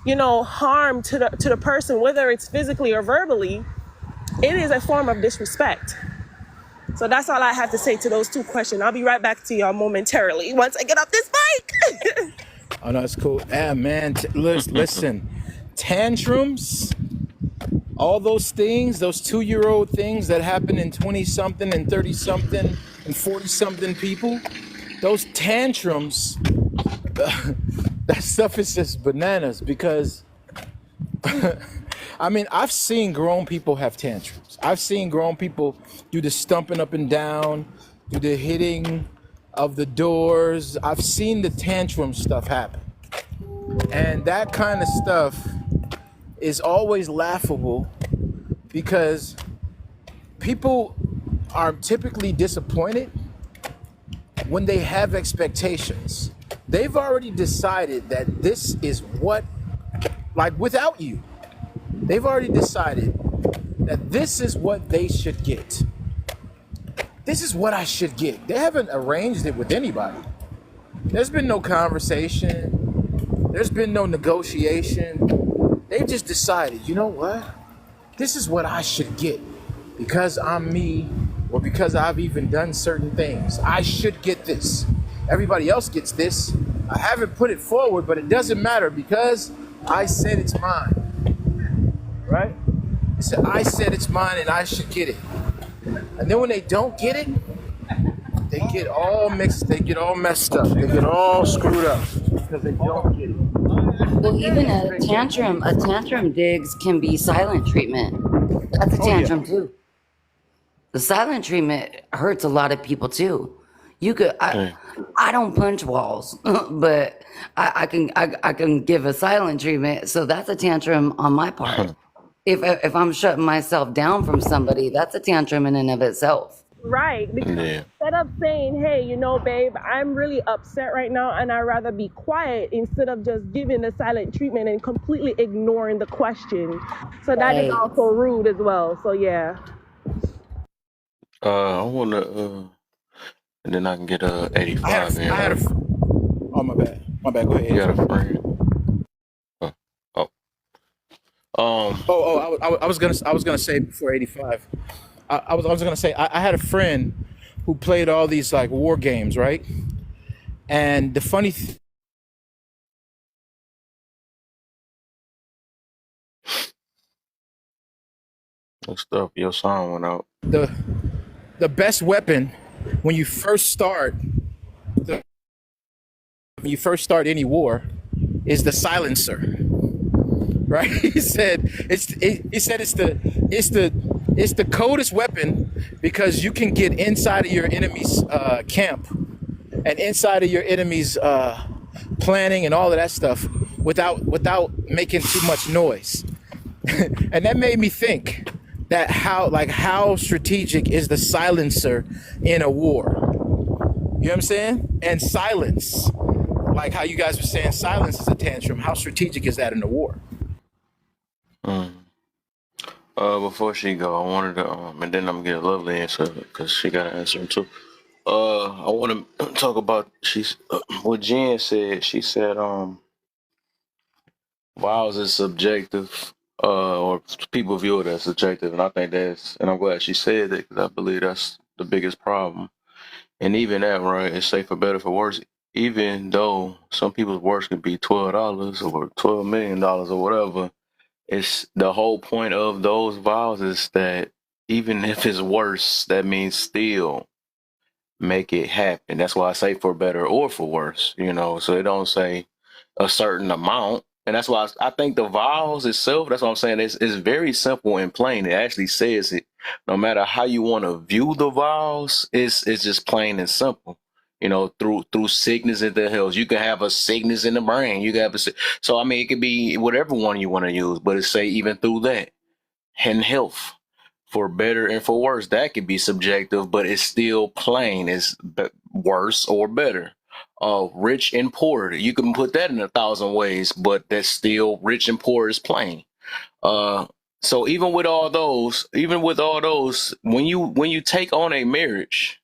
you know, harm to the person, whether it's physically or verbally, it is a form of disrespect. So that's all I have to say to those two questions. I'll be right back to y'all momentarily once I get off this mic. Oh no, it's cool. Yeah, man. Listen, tantrums, all those things, those 2-year-old things that happen in 20-something and 30-something and 40-something people, those tantrums, that stuff is just bananas, because I mean, I've seen grown people have tantrums. I've seen grown people do the stumping up and down, do the hitting of the doors. I've seen the tantrum stuff happen. And that kind of stuff is always laughable, because people are typically disappointed when they have expectations. They've already decided that this is what, like without you, they've already decided that this is what they should get. This is what I should get. They haven't arranged it with anybody. There's been no conversation. There's been no negotiation. They've just decided, you know what? This is what I should get because I'm me, or because I've even done certain things. I should get this. Everybody else gets this. I haven't put it forward, but it doesn't matter because I said it's mine. Right? I said it's mine and I should get it. And then when they don't get it, they get all mixed, they get all messed up, they get all screwed up because they don't get it. Well, even a tantrum digs can be silent treatment. That's a tantrum too. The silent treatment hurts a lot of people too. You could, I don't punch walls, but I can give a silent treatment. So that's a tantrum on my part. If I'm shutting myself down from somebody, that's a tantrum in and of itself. Right, because instead of saying, hey, you know, babe, I'm really upset right now and I'd rather be quiet, instead of just giving the silent treatment and completely ignoring the question. So that is also rude as well. So yeah. I want to, and then I can get 85 in. Oh, my bad. My bad, go ahead. You got a friend? I was gonna say before 85. I was gonna say I had a friend who played all these like war games, right? And the funny stuff. Your sound went out. The best weapon when you first start any war is the silencer, right? He said it's the coldest weapon because you can get inside of your enemy's camp and inside of your enemy's planning and all of that stuff without making too much noise. And that made me think that how strategic is the silencer in a war? You know what I'm saying? And silence, like how you guys were saying, silence is a tantrum. How strategic is that in a war? Mm. Before she go, I wanted to and then I'm gonna get a lovely answer because she got an answer too. I want to talk about what Jen said. She said vows is subjective, or people view it as subjective, and I think and I'm glad she said that because I believe that's the biggest problem. And even that, right? It's say for better for worse. Even though some people's worst could be $12 or $12 million or whatever, it's the whole point of those vows is that even if it's worse, that means still make it happen. That's why I say for better or for worse, so they don't say a certain amount. And that's why I think the vows itself, that's what I'm saying, it's very simple and plain. It actually says it. No matter how you want to view the vows, it's just plain and simple. Through sickness and the health. You can have a sickness in the brain. You can have so I mean it could be whatever one you want to use, but it say even through that and health. For better and for worse, that could be subjective, but it's still plain. It's worse or better. Rich and poor, you can put that in 1,000 ways, but that's still rich and poor is plain. So even with all those, when you take on a marriage,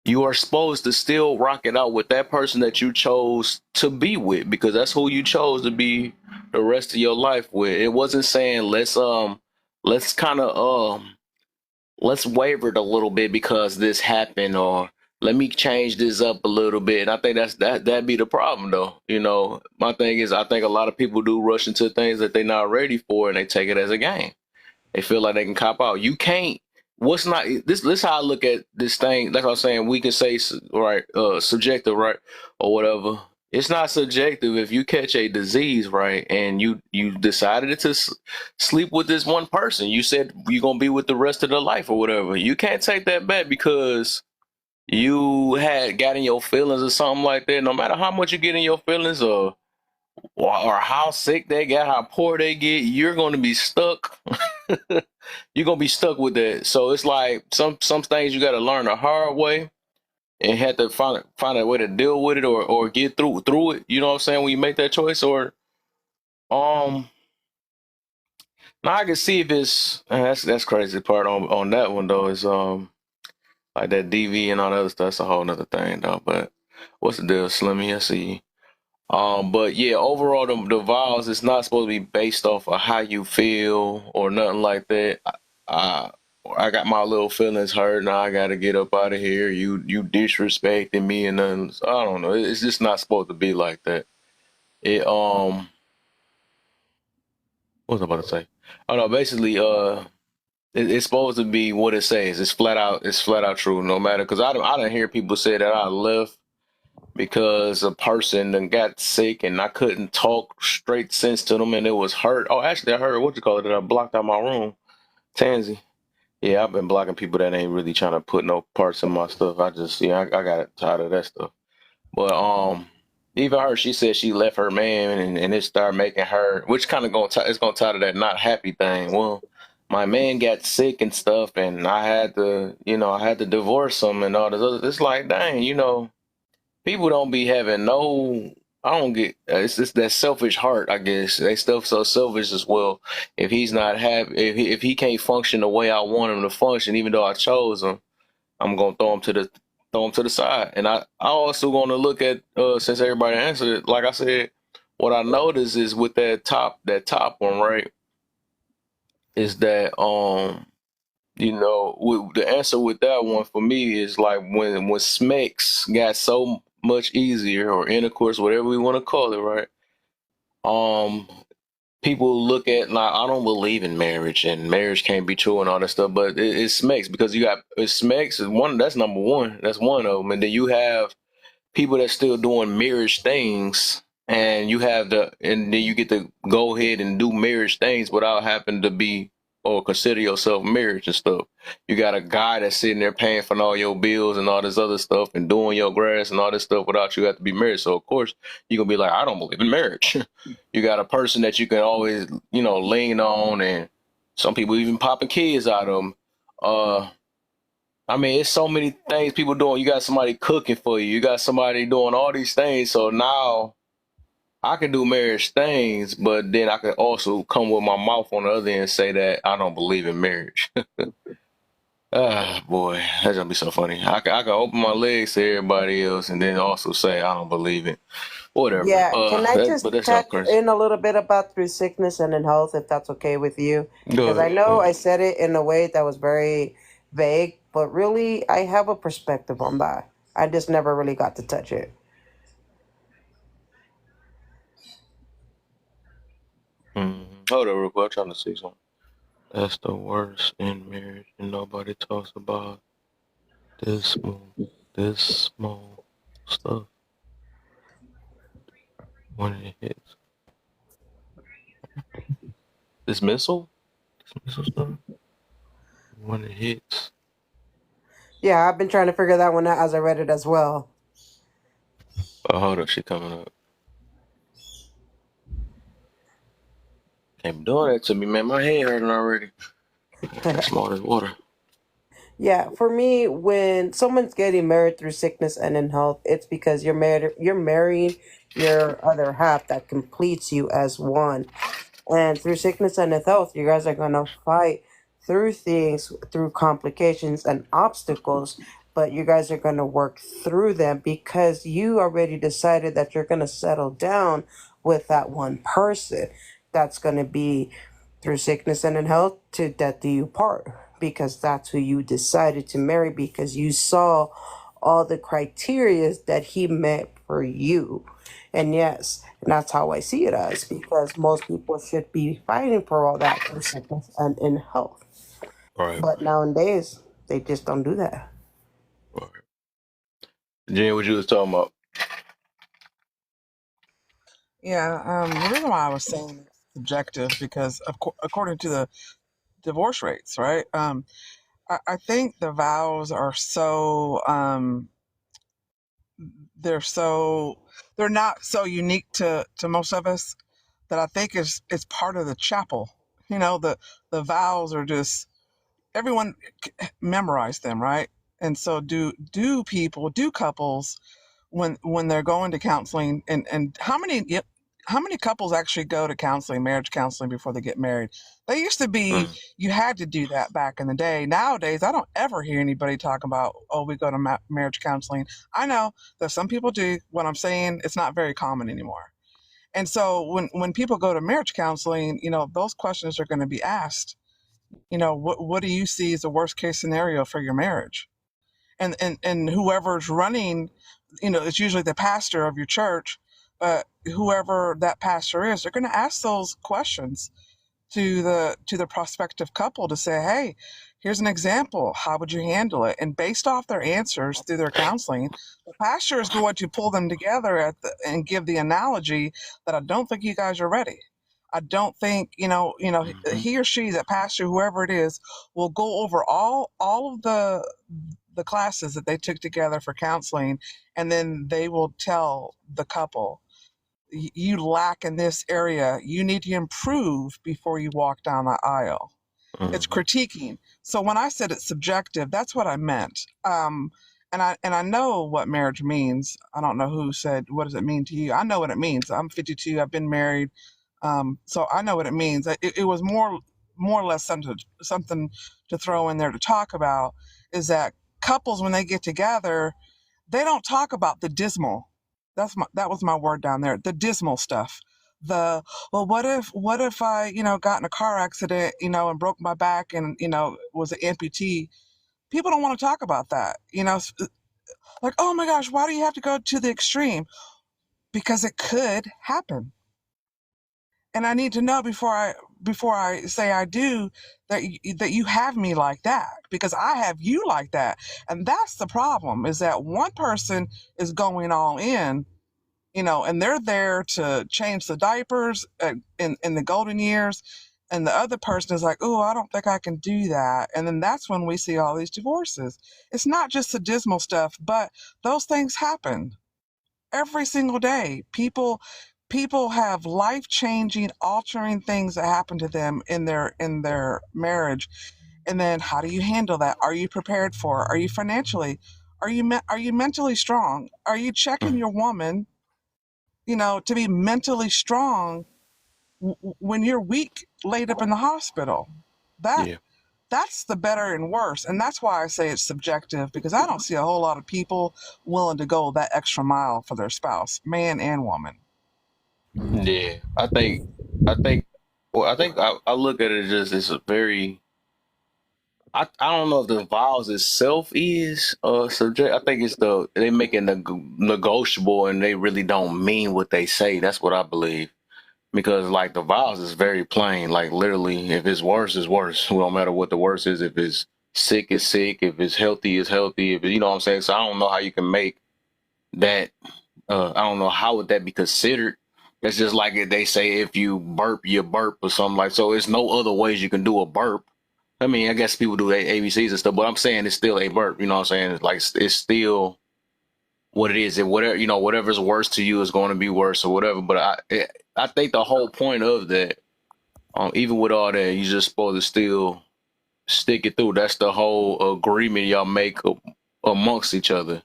you are supposed to still rock it out with that person that you chose to be with, because that's who you chose to be the rest of your life with. It wasn't saying let's kind of let's waver it a little bit because this happened, or let me change this up a little bit. And I think that'd be the problem though. My thing is I think a lot of people do rush into things that they're not ready for and they take it as a game. They feel like they can cop out. You can't. What's not this? This how I look at this thing. That's what I'm saying. We can say right, subjective, right, or whatever. It's not subjective if you catch a disease, right, and you decided to sleep with this one person. You said you're gonna be with the rest of the life or whatever. You can't take that back because you had got in your feelings or something like that. No matter how much you get in your feelings or how sick they get, how poor they get, you're going to be stuck. You're going to be stuck with that. So it's like some things you got to learn the hard way and have to find a way to deal with it or get through it. You know what I'm saying? When you make that choice, or now I can see if it's that's crazy part on that one though is like that DV and all that other stuff. That's a whole nother thing though. But what's the deal, Slimmy? I see. But yeah, overall, the vows is not supposed to be based off of how you feel or nothing like that. I I got my little feelings hurt. Now I got to get up out of here. You disrespecting me and nothing. So I don't know. It's just not supposed to be like that. It what was I about to say? Oh no, basically it's supposed to be what it says. It's flat out. It's flat out true. No matter, because I didn't hear people say that I left because a person done got sick and I couldn't talk straight sense to them and it was hurt. Oh, actually, I heard what you call it. That I blocked out my room. Tansy. Yeah, I've been blocking people that ain't really trying to put no parts in my stuff. I just, I got tired of that stuff. But even her, she said she left her man and it started making her, which kind of it's gonna tie to that not happy thing. Well, my man got sick and stuff, and I had to, I had to divorce him and all this other. It's like, dang, people don't be having no. I don't get. It's just that selfish heart, I guess. They stuff so selfish as well. If he's not happy, if he can't function the way I want him to function, even though I chose him, I'm gonna throw him to the side. And I also gonna look at since everybody answered it, like I said, what I noticed is with that top one, right, is that the answer with that one for me is like when Smecks got so much easier, or intercourse, whatever we want to call it, right? Um, people look at like I don't believe in marriage and marriage can't be true and all that stuff, but it smacks because you got it smacks is one that's number one. That's one of them, and then you have people that's still doing marriage things, and and then you get to go ahead and do marriage things without having to be or consider yourself marriage and stuff. You got a guy that's sitting there paying for all your bills and all this other stuff and doing your grass and all this stuff without you have to be married. So of course you're gonna be like, I don't believe in marriage. You got a person that you can always, lean on, and some people even popping kids out of them. I mean, it's so many things people doing. You got somebody cooking for you. You got somebody doing all these things. So now I can do marriage things, but then I can also come with my mouth on the other end and say that I don't believe in marriage. Ah, boy, that's gonna be so funny. I can open my legs to everybody else and then also say I don't believe it. Whatever. Yeah, can I But just that's all touch crazy. in a little bit about through sickness and in health, if that's okay with you? Go Because I ahead. know I said it in a way that was very vague, but really I have a perspective on that. I just never really got to touch it. Hold on, real quick. I'm trying to see something. That's the worst in marriage, and nobody talks about this small, this small stuff when it hits. Dismissal? Dismissal stuff? When it hits. Yeah, I've been trying to figure that one out as I read it as well. Oh, hold up, she coming up. Can't be doing that to me, man. My head hurting already. Smart as water. Yeah, for me, when someone's getting married through sickness and in health, it's because you're marrying your other half that completes you as one. And through sickness and health, you guys are gonna fight through things, through complications and obstacles, but you guys are gonna work through them because you already decided that you're gonna settle down with that one person. That's gonna be through sickness and in health to death do you part, because that's who you decided to marry because you saw all the criterias that he met for you. And yes, and that's how I see it as, because most people should be fighting for all that for sickness and in health. Right. But nowadays, they just don't do that. Right. Jen, what you was talking about? Yeah, the reason why I was saying it's subjective because, according to the divorce rates, right? I think the vows are so they're so they're not so unique to most of us that I think it's part of the chapel. You know, the vows are just everyone memorize them, right? And so do couples when they're going to counseling, and how many couples actually go to counseling, marriage counseling, before they get married? They used to be, Mm. you had to do that back in the day. Nowadays I don't ever hear anybody talk about, oh, we go to marriage counseling. I know that some people do. What I'm saying, it's not very common anymore. And so when people go to marriage counseling, those questions are going to be asked. What do you see as the worst case scenario for your marriage? And whoever's running, it's usually the pastor of your church, but whoever that pastor is, they're going to ask those questions to the prospective couple to say, hey, here's an example, how would you handle it? And based off their answers through their counseling, the pastor is going to pull them together and give the analogy that I don't think you guys are ready. I don't think Mm-hmm. he or she, that pastor, whoever it is, will go over all of the classes that they took together for counseling, and then they will tell the couple, you lack in this area. You need to improve before you walk down the aisle. It's Mm-hmm. critiquing. So when I said it's subjective, that's what I meant. And I know what marriage means. I don't know who said, what does it mean to you? I know what it means. I'm 52. I've been married. So I know what it means. It was more or less something to throw in there to talk about, is that couples, when they get together, they don't talk about the dismal. That was my word down there. The dismal stuff. The, well, what if I, got in a car accident, and broke my back and, was an amputee. People don't want to talk about that. Like, oh my gosh, why do you have to go to the extreme? Because it could happen. and I need to know before I say I do that you have me like that, because I have you like that. And that's the problem, is that one person is going all in, and they're there to change the diapers in the golden years, and the other person is like, oh, I don't think I can do that. And then that's when we see all these divorces. It's not just the dismal stuff, but those things happen every single day. People have life-changing, altering things that happen to them in their marriage. And then how do you handle that? Are you prepared for it? Are you financially? Are you mentally strong? Are you checking your woman, to be mentally strong when you're weak, laid up in the hospital? That Yeah. that's the better and worse. And that's why I say it's subjective, because I don't see a whole lot of people willing to go that extra mile for their spouse, man and woman. Yeah. I look at it just it's a very I don't know if the vows itself is subject. I think it's they make it negotiable and they really don't mean what they say. That's what I believe. Because like the vows is very plain. Like literally, if it's worse, it's worse. No matter what the worst is. If it's sick, it's sick. If it's healthy, it's healthy. If you know what I'm saying. So I don't know how you can make that. I don't know how would that be considered. It's just like if they say if you burp, you burp or something like. So it's no other ways you can do a burp. I mean, I guess people do ABCs and stuff, but I'm saying it's still a burp. You know what I'm saying? It's like it's still what it is. Whatever's worse to you is going to be worse or whatever. But I think the whole point of that, even with all that, you just supposed to still stick it through. That's the whole agreement y'all make amongst each other.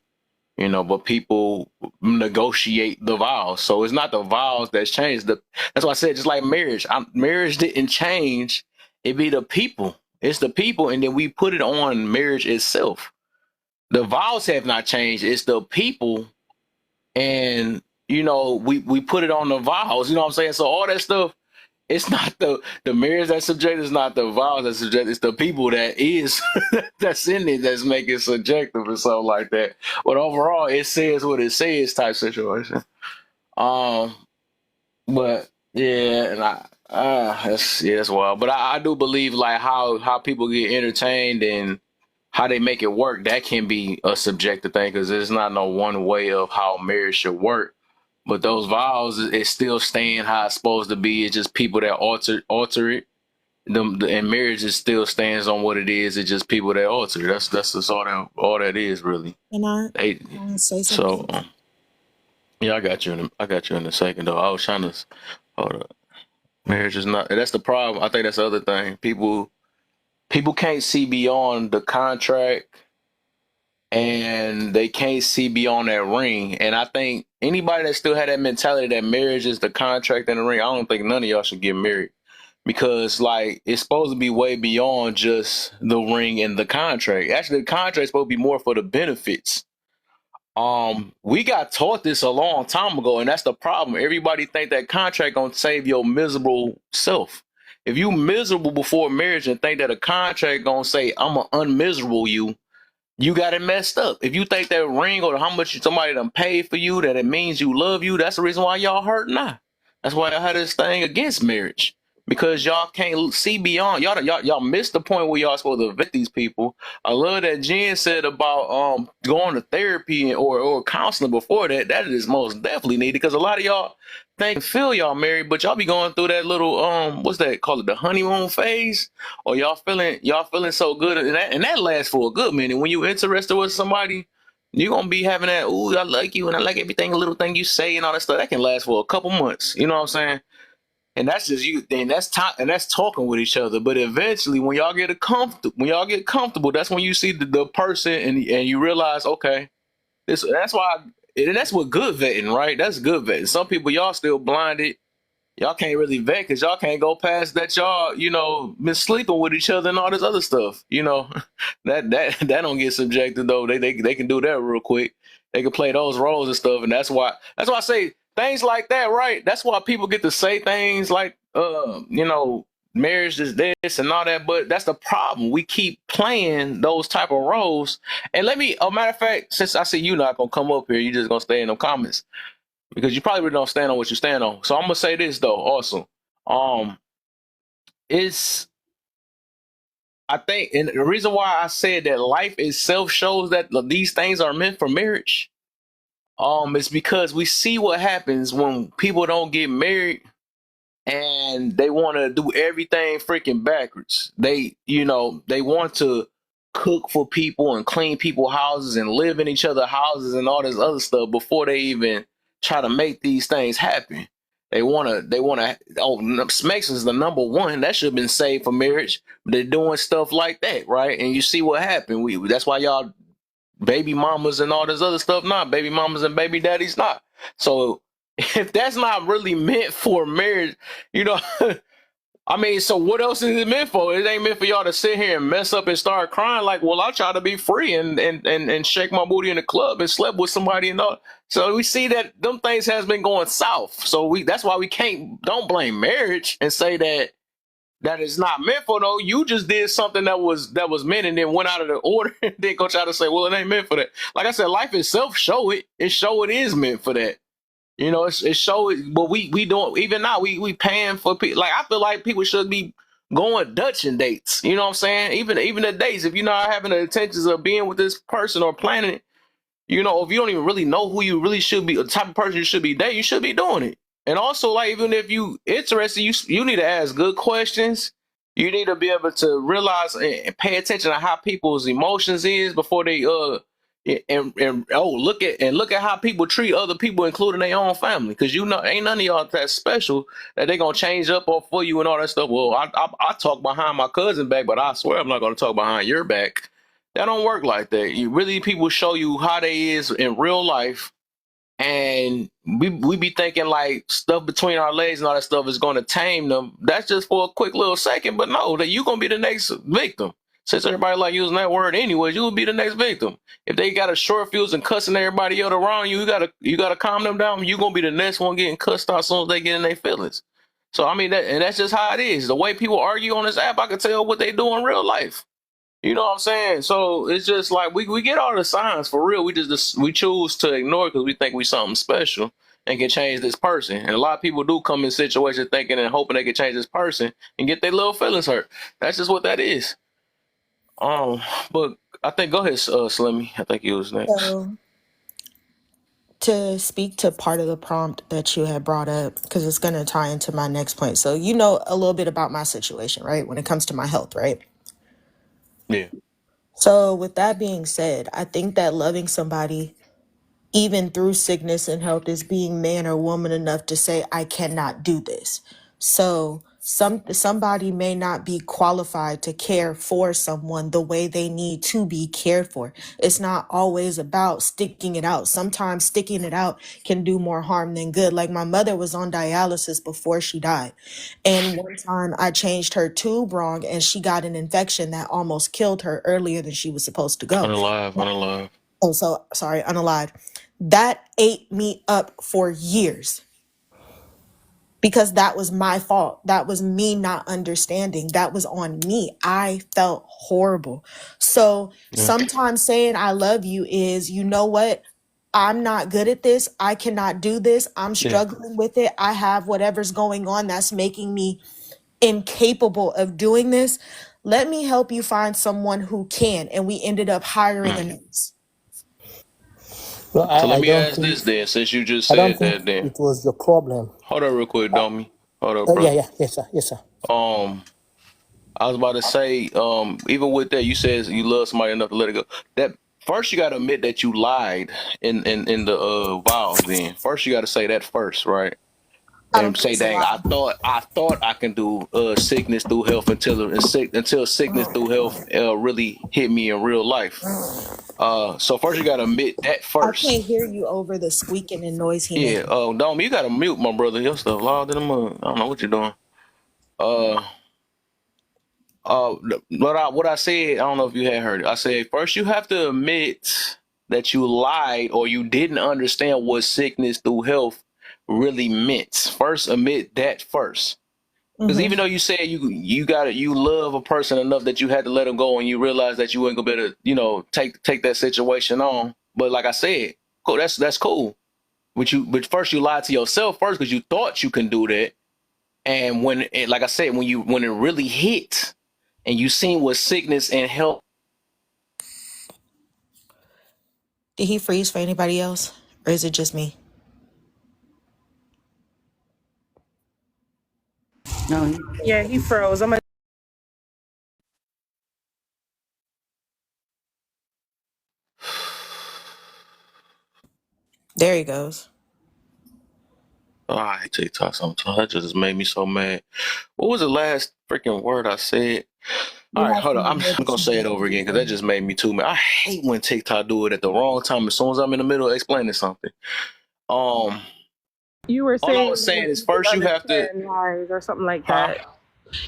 But people negotiate the vows. So it's not the vows that's changed. That's why I said, just like marriage, marriage didn't change. It be the people. It's the people, and then we put it on marriage itself. The vows have not changed. It's the people, and we put it on the vows. You know what I'm saying? So all that stuff, it's not the marriage that's subjective. It's not the vows that's subjective. It's the people that is that's in it that's making it subjective or something like that. But overall, it says what it says type situation. But yeah, and that's wild. But I do believe like how people get entertained and how they make it work. That can be a subjective thing because there's not no one way of how marriage should work. But those vows, it's still staying how it's supposed to be. It's just people that alter it. And marriage is still stands on what it is. It's just people that alter it. That's just all that is really. Can I say something? So yeah, I got you in a second though. I was trying to hold up. Marriage is not. That's the problem. I think that's the other thing. People can't see beyond the contract. And they can't see beyond that ring. And I think anybody that still had that mentality that marriage is the contract and the ring, I don't think none of y'all should get married. Because like it's supposed to be way beyond just the ring and the contract. Actually, the contract is supposed to be more for the benefits. We got taught this a long time ago, and that's the problem. Everybody think that contract gonna save your miserable self. If you miserable before marriage and think that a contract gonna say I'm gonna unmiserable you got it messed up. If you think that ring or how much somebody done paid for you, that it means you love you, that's the reason why y'all hurt now. That's why I had this thing against marriage. Because y'all can't see beyond. Y'all missed the point where y'all supposed to vet these people. I love that Jen said about going to therapy or counseling before that. That is most definitely needed because a lot of y'all feel y'all married, but y'all be going through that little what's that called, the honeymoon phase, or y'all feeling so good, and that lasts for a good minute. When you interested with somebody, you're gonna be having that, ooh, I like you and I like everything, a little thing you say and all that stuff. That can last for a couple months. You know what I'm saying? And that's just you. Then that's time, and that's talking with each other. But eventually, when y'all get comfortable, that's when you see the person, and you realize, okay, that's why. And that's what good vetting, right? That's good vetting. Some people y'all still blinded. Y'all can't really vet because y'all can't go past that. Y'all, been sleeping with each other and all this other stuff. That don't get subjected though. They can do that real quick. They can play those roles and stuff, and that's why I say things like that, right? That's why people get to say things like, marriage is this and all that. But that's the problem. We keep playing those type of roles. And a matter of fact, since I see you not gonna come up here, you just gonna stay in the comments because you probably really don't stand on what you stand on. So I'm gonna say this though, also. Um, it's I think, and the reason why I said that life itself shows that these things are meant for marriage. Is because we see what happens when people don't get married and they want to do everything freaking backwards. They want to cook for people and clean people houses and live in each other houses and all this other stuff before they even try to make these things happen. Smacks is the number one that should have been saved for marriage, but they're doing stuff like that, right? And you see what happened. That's why y'all baby mamas and all this other stuff not baby mamas and baby daddies not. So if that's not really meant for marriage, you know, I mean, so what else is it meant for? It ain't meant for y'all to sit here and mess up and start crying like, well, I try to be free and shake my booty in the club and slept with somebody and all. So we see that them things has been going south. So that's why we don't blame marriage and say that is not meant for. No, you just did something that was meant and then went out of the order and then go try to say, well, it ain't meant for that. Like I said, life itself show it. It show it is meant for that. You know, it show it, but we don't even now we paying for people. Like I feel like people should be going Dutch and dates. You know what I'm saying? Even the dates, if you're not having the intentions of being with this person or planning it, you know, if you don't even really know who you really should be, the type of person you should be dating, you should be doing it. And also, like, even if you interested, you need to ask good questions. You need to be able to realize and pay attention to how people's emotions is before they look at how people treat other people, including their own family. Because you know, ain't none of y'all that special that they gonna change up or for you and all that stuff. Well, I talk behind my cousin back, but I swear I'm not gonna talk behind your back. That don't work like that. You really people show you how they is in real life, and we be thinking like stuff between our legs and all that stuff is going to tame them. That's just for a quick little second, but no, that you gonna be the next victim. Since everybody like using that word anyways, you will be the next victim. If they got a short fuse and cussing everybody else around you, you gotta calm them down. You gonna be the next one getting cussed out as soon as they get in their feelings. So I mean that's just how it is. The way people argue on this app, I can tell what they do in real life. You know what I'm saying? So it's just like we get all the signs for real. We choose to ignore it because we think we something special and can change this person. And a lot of people do come in situations thinking and hoping they can change this person and get their little feelings hurt. That's just what that is. But I think go ahead, Slimmy. I think you was next. So, to speak to part of the prompt that you had brought up, because it's going to tie into my next point. So, you know a little bit about my situation, right? When it comes to my health, right? Yeah. So, with that being said, I think that loving somebody, even through sickness and health, is being man or woman enough to say, I cannot do this. So somebody may not be qualified to care for someone the way they need to be cared for. It's not always about sticking it out. Sometimes sticking it out can do more harm than good. Like my mother was on dialysis before she died. And one time I changed her tube wrong and she got an infection that almost killed her earlier than she was supposed to go. Unalive. Oh, so sorry, unalive. That ate me up for years because that was my fault. That was me not understanding. That was on me. I felt horrible. So sometimes saying I love you is, you know what? I'm not good at this. I cannot do this. I'm struggling with it. I have whatever's going on that's making me incapable of doing this. Let me help you find someone who can. And we ended up hiring a nurse. No, So let I me don't ask think this then, since you just I don't said think that then. it was your problem. Hold up real quick, Domi. Hold up, Yeah, brother. yeah, yes, sir. I was about to say, even with that, you said you love somebody enough to let it go. That first you gotta admit that you lied in the vows then. First you gotta say that first, right? I don't And think say, it's a dang, lie. I thought I can do sickness through health until sickness through health really hit me in real life. So first you gotta admit that I first. can't hear you over the squeaking and noise he Yeah, making. Dom, you gotta mute my brother. Your stuff loud in the mud. I don't know what you're doing. Uh what I said, I don't know if you had heard it. I said first you have to admit that you lied or you didn't understand what sickness through health really meant. First, admit that first. Because even though you said you love a person enough that you had to let them go and you realize that you weren't gonna be able to, take that situation on. But like I said, cool, that's cool. But first you lied to yourself first because you thought you can do that. And like I said, when it really hit, and you seen what sickness and health. Did he freeze for anybody else? Or is it just me? No, Yeah, he froze. I'm gonna. There he goes. Oh, I hate TikTok sometimes. That just made me so mad. What was the last freaking word I said? All You right, have hold to on. I'm admit gonna that you say it did over again because that everything. just made me too mad. I hate when TikTok do it at the wrong time. As soon as I'm in the middle of explaining something. Um, You were all I saying was saying you is didn't first you have to, understand lies or something like huh? that.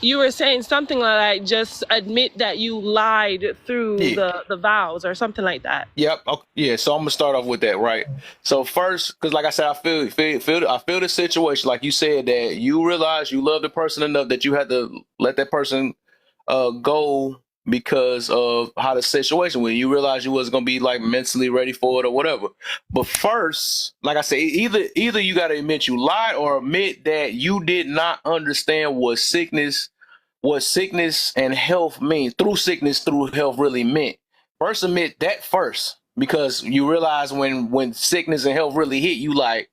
You were saying something like just admit that you lied through Yeah. the vows or something like that. Yep. Okay. Yeah. So I'm gonna start off with that, right? So first, because like I said, I feel the situation. Like you said, that you realize you love the person enough that you had to let that person go because of how the situation went. You realize you wasn't gonna be like mentally ready for it or whatever. But first, like I said, either you got to admit you lied or admit that you did not understand what sickness and health mean through sickness through health really meant. First admit that first, because you realize when sickness and health really hit you, like,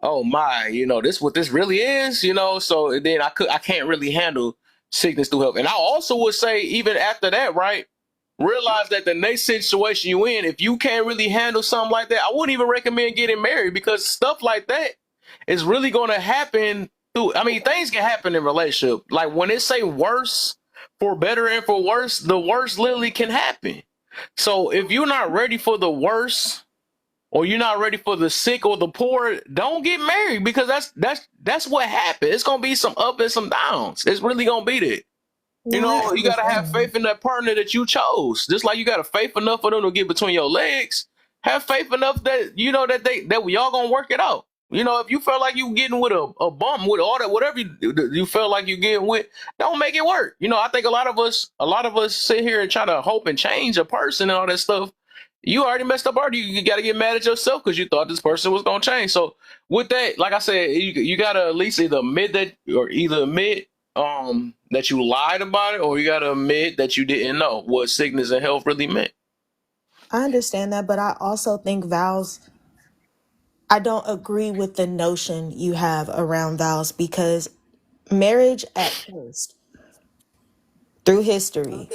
oh my, this what this really is, so then I can't really handle sickness through health. And I also would say, even after that, right, realize that the next situation you in, if you can't really handle something like that, I wouldn't even recommend getting married, because stuff like that is really going to happen through. I mean, things can happen in relationship. Like when it say worse, for better and for worse, the worst literally can happen. So if you're not ready for the worst, or you're not ready for the sick or the poor, don't get married, because that's what happened. It's gonna be some up and some downs. It's really gonna be that. No, I You gotta have understand. faith in that partner that you chose. Just like you got to faith enough for them to get between your legs. Have faith enough that that we all gonna work it out. If you feel like you getting with a bum with all that, whatever you feel like you getting with, don't make it work. I think a lot of us sit here and try to hope and change a person and all that stuff. You already messed up already. You got to get mad at yourself because you thought this person was gonna change. So with that, like I said, you gotta at least either admit that, or either admit that you lied about it, or you gotta admit that you didn't know what sickness and health really meant. I understand that, but I also think vows, I don't agree with the notion you have around vows because marriage at first, through history,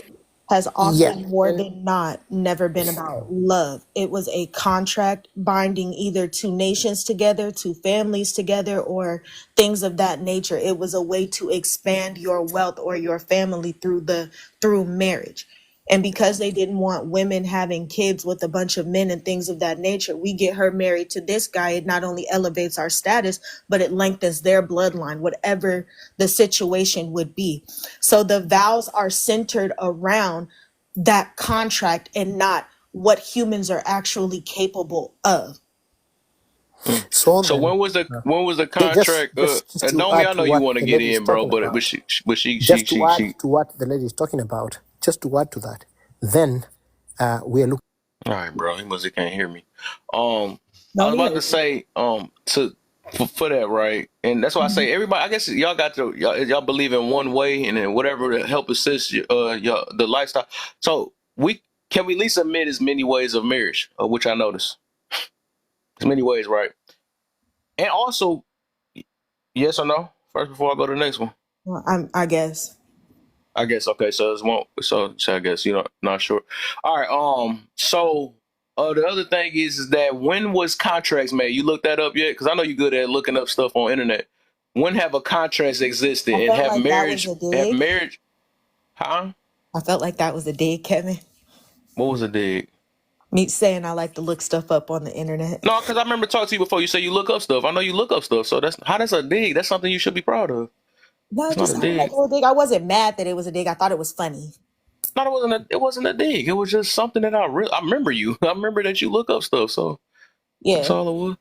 has Yeah. often more than not never been about love. It was a contract binding either two nations together, two families together, or things of that nature. It was a way to expand your wealth or your family through marriage. And because they didn't want women having kids with a bunch of men and things of that nature, we get her married to this guy. It not only elevates our status, but it lengthens their bloodline, whatever the situation would be. So the vows are centered around that contract and not what humans are actually capable of. Mm. So So then, when was the just contract? just to Naomi, add I to know you what want to the get lady is in, bro, talking but about, she just to add she. to what the lady is talking about, just to add to that, then we are looking. All right, bro. He must have can't hear me. Um, I No, was he about to heard you. say for that, right, and that's why I Mhm. say everybody. I guess y'all believe in one way, and then whatever to help assist the lifestyle. So we at least admit as many ways of marriage, which I notice. There's many ways, right? And also, yes or no? First, before I go to the next one. Well, I guess. I guess okay. So it's one. So I guess not sure. All right. So the other thing is that when was contracts made? You looked that up yet? Because I know you're good at looking up stuff on internet. When have a contracts existed, I and felt like that was a have dig. marriage? Huh? I felt like that was a dig, Kevin. What was the dig? Me saying I like to look stuff up on the internet. No, because I remember talking to you before. You say you look up stuff. I know you look up stuff. So that's a dig. That's something you should be proud of. No, it It's not just a sounded like dig. a little dig. I wasn't mad that it was a dig. I thought it was funny. No, it wasn't a dig. It was just something that I remember you. I remember that you look up stuff. So that's Yeah. all it was.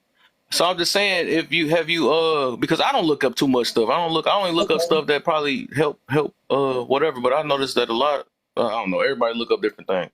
So I'm just saying, if you have you because I don't look up too much stuff. I only look up Okay. stuff that probably help whatever. But I noticed that a lot. I don't know. Everybody look up different things.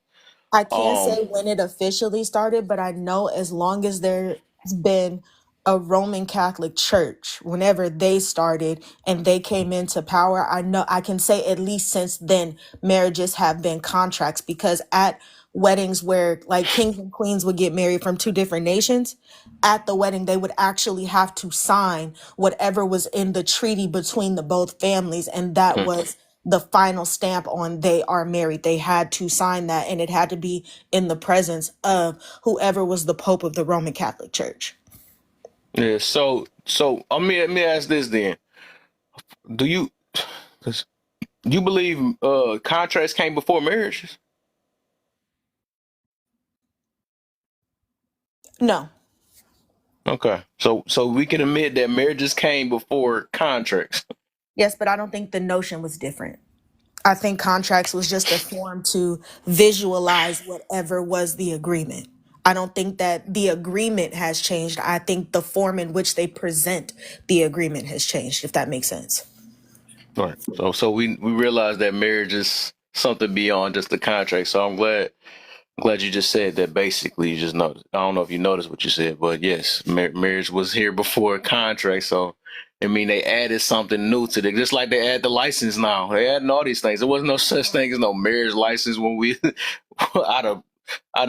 I can't Um. say when it officially started, but I know as long as there's been a Roman Catholic church, whenever they started and they came into power, I know I can say at least since then, marriages have been contracts, because at weddings where like kings and queens would get married from two different nations, at the wedding, they would actually have to sign whatever was in the treaty between the both families. And that was the final stamp on they are married. They had to sign that, and it had to be in the presence of whoever was the Pope of the Roman Catholic Church. Yeah. So let me ask this then. Do you you believe contracts came before marriages? No. Okay. So we can admit that marriages came before contracts. Yes, but I don't think the notion was different. I think contracts was just a form to visualize whatever was the agreement. I don't think that the agreement has changed. I think the form in which they present the agreement has changed, if that makes sense. Right. So we realize that marriage is something beyond just the contract. So I'm glad you just said that. Basically, you just noticed. I don't know if you noticed what you said, but yes, marriage was here before contract. So I mean, they added something new to it, just like they add the license now. They adding all these things. There wasn't no such thing as no marriage license when we out of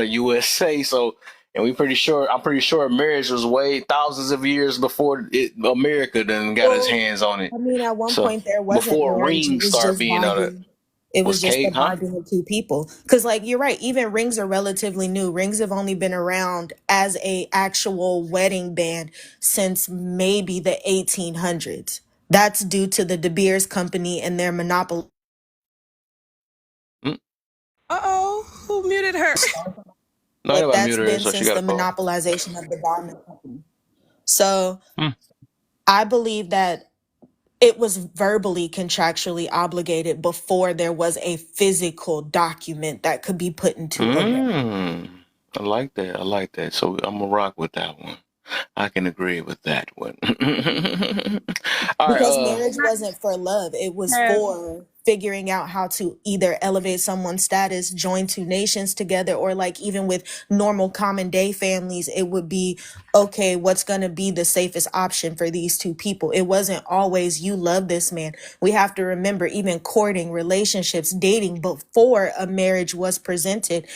USA. So, and I'm pretty sure marriage was way thousands of years before America then got its Well, hands on it. I mean, at one So point there wasn't before marriage. It rings was start just being on it, bonding. It was was just the Kate, huh? bonding of two people. Because, like, you're right. Even rings are relatively new. Rings have only been around as a actual wedding band since maybe the 1800s. That's due to the De Beers Company and their monopoly. Mm. Uh-oh, who muted her? No, But anybody that's muted her, been so she since got a the call. monopolization of the diamond company. So Mm. I believe that it was verbally contractually obligated before there was a physical document that could be put into a record. I like that. I like that. So I'm gonna rock with that one. I can agree with that one. All right. Because marriage wasn't for love, it was Yeah. for figuring out how to either elevate someone's status, join two nations together, or like even with normal common day families, it would be okay, what's going to be the safest option for these two people? It wasn't always you love this man. We have to remember, even courting, relationships, dating before a marriage was presented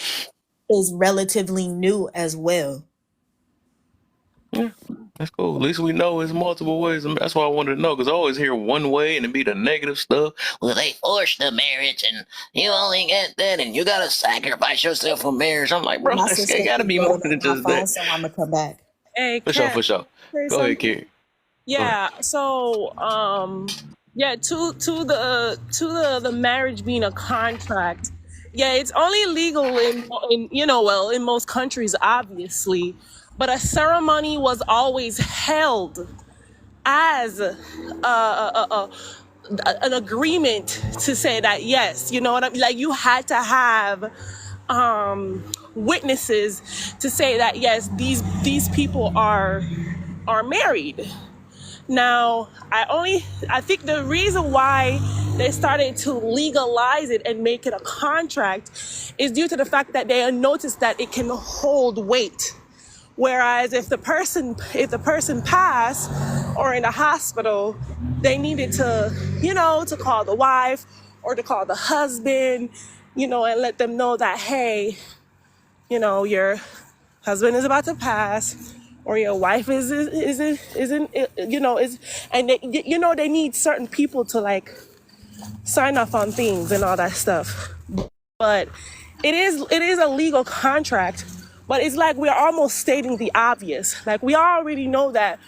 is relatively new as well. Yeah, that's cool. At least we know it's multiple ways. And that's why I wanted to know, because I always hear one way and it be the negative stuff. Well, they forced the marriage and you only get that and you got to sacrifice yourself for marriage. I'm like, bro, My it sister got to keep be more blowing than up my just phone, that. so I'm gonna come back. Hey, For sure, Kat, for sure. say Go ahead, something. Kid. Go ahead. Yeah. So, yeah, to the marriage being a contract. Yeah, it's only legal in well, in most countries, obviously, but a ceremony was always held as an agreement to say that yes, you know what I mean. Like you had to have witnesses to say that yes, these people are married. Now, I think the reason why they started to legalize it and make it a contract is due to the fact that they noticed that it can hold weight. Whereas if the person passed or in the hospital, they needed to call the wife or to call the husband, and let them know that, hey, your husband is about to pass, or your wife isn't, and they need certain people to like sign off on things and all that stuff. But it is a legal contract, but it's like we're almost stating the obvious. Like we already know that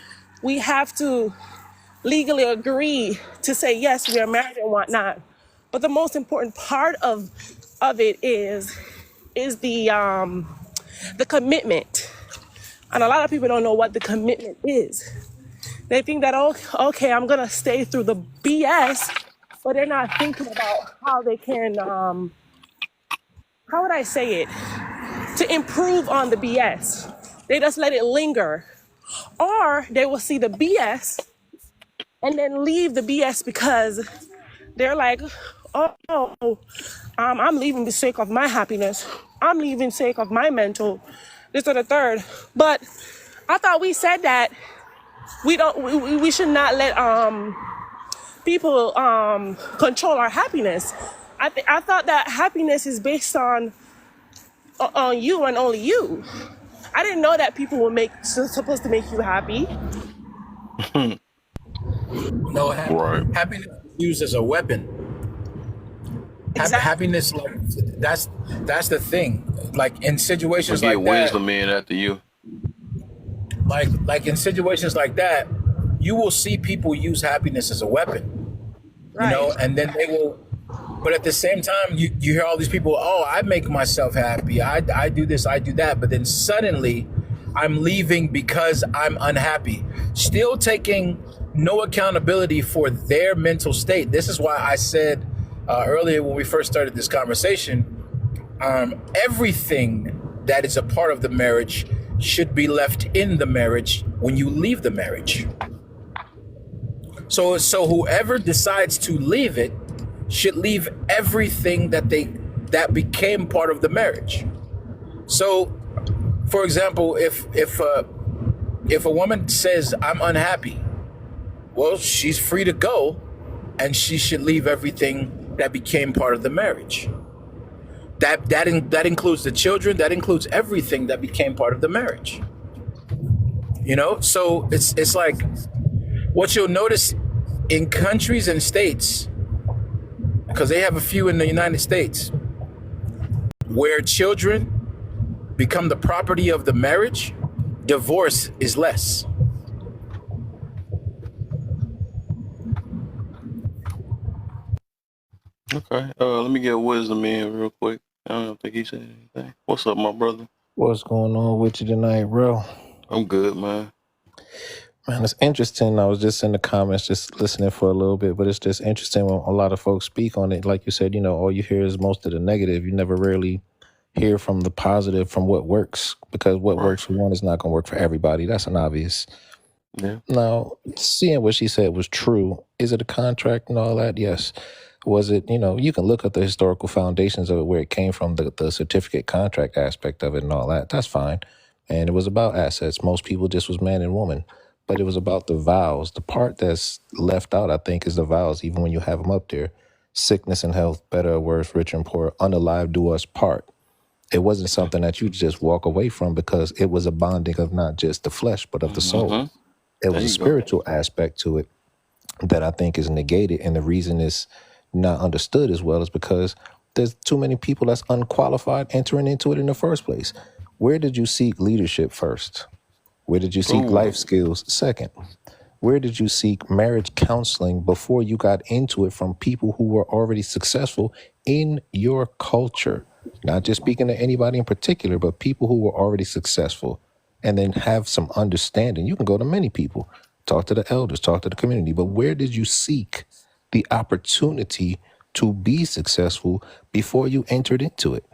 we have to legally agree to say yes, we are married and whatnot. But the most important part of it is the commitment. And a lot of people don't know what the commitment is. They think that, oh, okay, I'm gonna stay through the BS, but they're not thinking about how they can, how would I say it, to improve on the BS. They just let it linger. Or they will see the BS and then leave the BS because they're like, oh, I'm leaving the sake of my happiness. I'm leaving sake of my mental, this or the third. But I thought we said that we should not let people control our happiness. I thought that happiness is based on you and only you. I didn't know that people were supposed to make you happy. No, Right. happiness is used as a weapon. Exactly. Happiness, like that's the thing. Like in I'm gonna situations get like that, wisdom in after you. like in situations like that, you will see people use happiness as a weapon, Right. and then they will. But at the same time, you hear all these people, oh, I make myself happy. I do this, I do that. But then suddenly I'm leaving because I'm unhappy. Still taking no accountability for their mental state. This is why I said earlier when we first started this conversation, everything that is a part of the marriage should be left in the marriage when you leave the marriage. So whoever decides to leave it should leave everything that became part of the marriage. So, for example, if a woman says I'm unhappy, well, she's free to go, and she should leave everything that became part of the marriage. That includes the children. That includes everything that became part of the marriage. So it's like what you'll notice in countries and states, because they have a few in the United States, where children become the property of the marriage, divorce is less. Okay. Let me get wisdom in real quick. I don't think he said anything. What's up, my brother? What's going on with you tonight, bro? I'm good, man. Man, it's interesting. I was just in the comments, just listening for a little bit, but it's just interesting when a lot of folks speak on it. Like you said, all you hear is most of the negative. You never really hear from the positive, from what works, because what Right. works for one is not going to work for everybody. That's an obvious. Yeah. Now, seeing what she said was true. Is it a contract and all that? Yes. Was it, you can look at the historical foundations of it, where it came from, the certificate contract aspect of it and all that. That's fine. And it was about assets. Most people just was man and woman. But it was about the vows. The part that's left out, I think, is the vows, even when you have them up there. Sickness and health, better or worse, rich and poor, unalive do us part. It wasn't something that you just walk away from, because it was a bonding of not just the flesh, but of the soul. Mm-hmm. It There was a you go. spiritual aspect to it that I think is negated. And the reason it's not understood as well is because there's too many people that's unqualified entering into it in the first place. Where did you seek leadership first? Where did you seek Ooh. life skills second? Where did you seek marriage counseling before you got into it, from people who were already successful in your culture? Not just speaking to anybody in particular, but people who were already successful, and then have some understanding. You can go to many people, talk to the elders, talk to the community, but where did you seek the opportunity to be successful before you entered into it,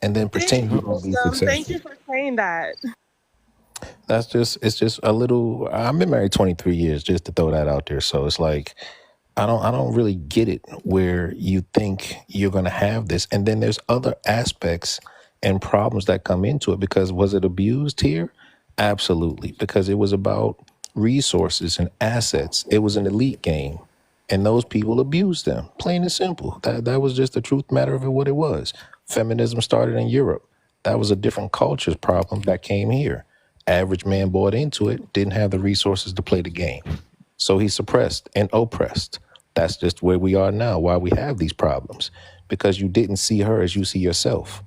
and then Thank pretend you, you're going to be wisdom. Thank successful? you for saying that. It's just a little. I've been married 23 years, just to throw that out there. So it's like, I don't really get it, where you think you're going to have this, and then there's other aspects and problems that come into it. Because was it abused here? Absolutely, because it was about resources and assets. It was an elite game, and those people abused them. Plain and simple. That was just the truth matter of it. What it was. Feminism started in Europe. That was a different culture's problem that came here. Average man bought into it, didn't have the resources to play the game. So he's suppressed and oppressed. That's just where we are now, why we have these problems. Because you didn't see her as you see yourself.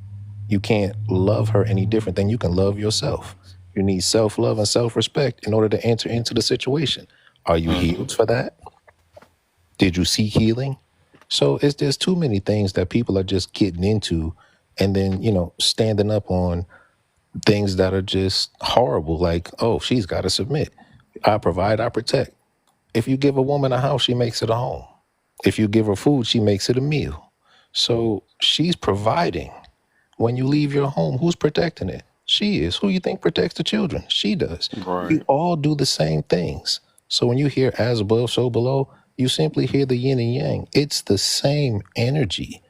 You can't love her any different than you can love yourself. You need self-love and self-respect in order to enter into the situation. Are you Mm-hmm. healed for that? Did you seek healing? So there's too many things that people are just getting into, and then, standing up on things that are just horrible. Like, oh, she's got to submit. I provide, I protect. If you give a woman a house, she makes it a home. If you give her food, she makes it a meal. So she's providing. When you leave your home, who's protecting it? She is. Who you think protects the children? She does. We Right. all do the same things. So when you hear as above, so below, you simply hear the yin and yang. It's the same energy.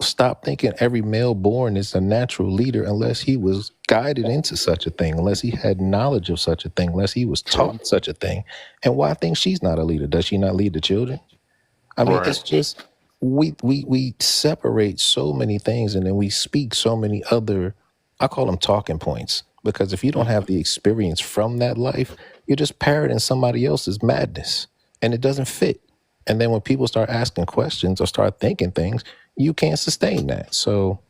Stop thinking every male born is a natural leader unless he was guided into such a thing, unless he had knowledge of such a thing, unless he was True. taught such a thing. And why think she's not a leader? Does she not lead the children? I mean, Right. it's just we separate so many things, and then we speak so many other, I call them talking points, because if you don't have the experience from that life, you're just parroting somebody else's madness, and it doesn't fit. And then when people start asking questions or start thinking things, you can't sustain that. So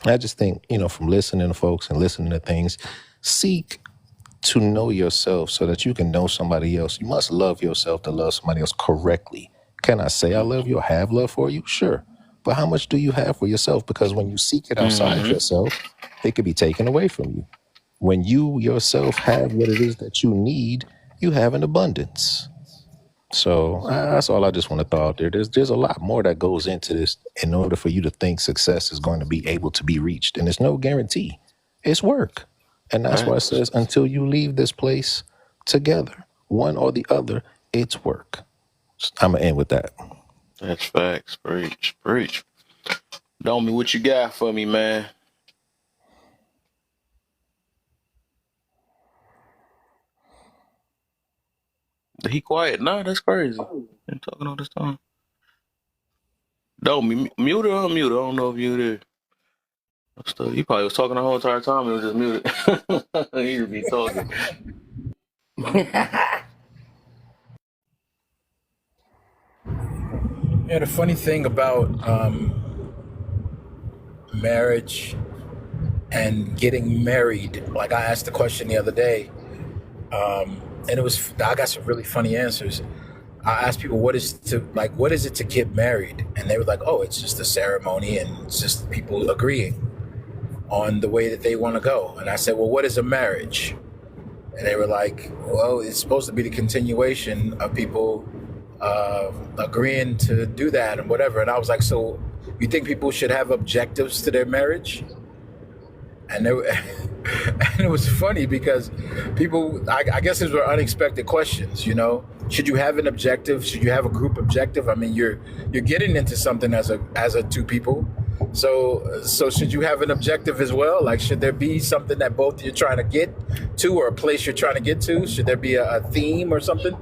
I just think, from listening to folks and listening to things, seek to know yourself so that you can know somebody else. You must love yourself to love somebody else correctly. Can I say I love you or have love for you? Sure. But how much do you have for yourself? Because when you seek it outside Mm-hmm. yourself, it could be taken away from you. When you yourself have what it is that you need, you have an abundance. So that's all I just want to throw out there. There's a lot more that goes into this in order for you to think success is going to be able to be reached. And there's no guarantee. It's work. And that's why it Facts. says until you leave this place together, one or the other, it's work. I'm going to end with that. That's facts. Preach. Preach. Domi, what you got for me, man? He quiet? No, that's crazy. Been talking all this time. Domi, mute or unmute? I don't know if you there. He probably was talking the whole entire time. He was just muted. He would be talking. Yeah, the funny thing about marriage and getting married, like I asked the question the other day, and I got some really funny answers. I asked people, what is it to get married? And they were like, oh, it's just a ceremony and it's just people agreeing on the way that they want to go. And I said, well, what is a marriage? And they were like, well, it's supposed to be the continuation of people agreeing to do that and whatever. And I was like, so you think people should have objectives to their marriage? And they were, and it was funny because people, I guess these were unexpected questions, Should you have an objective? Should you have a group objective? I mean, you're getting into something as a two people. So should you have an objective as well? Like, should there be something that both you're trying to get to, or a place you're trying to get to? Should there be a theme or something?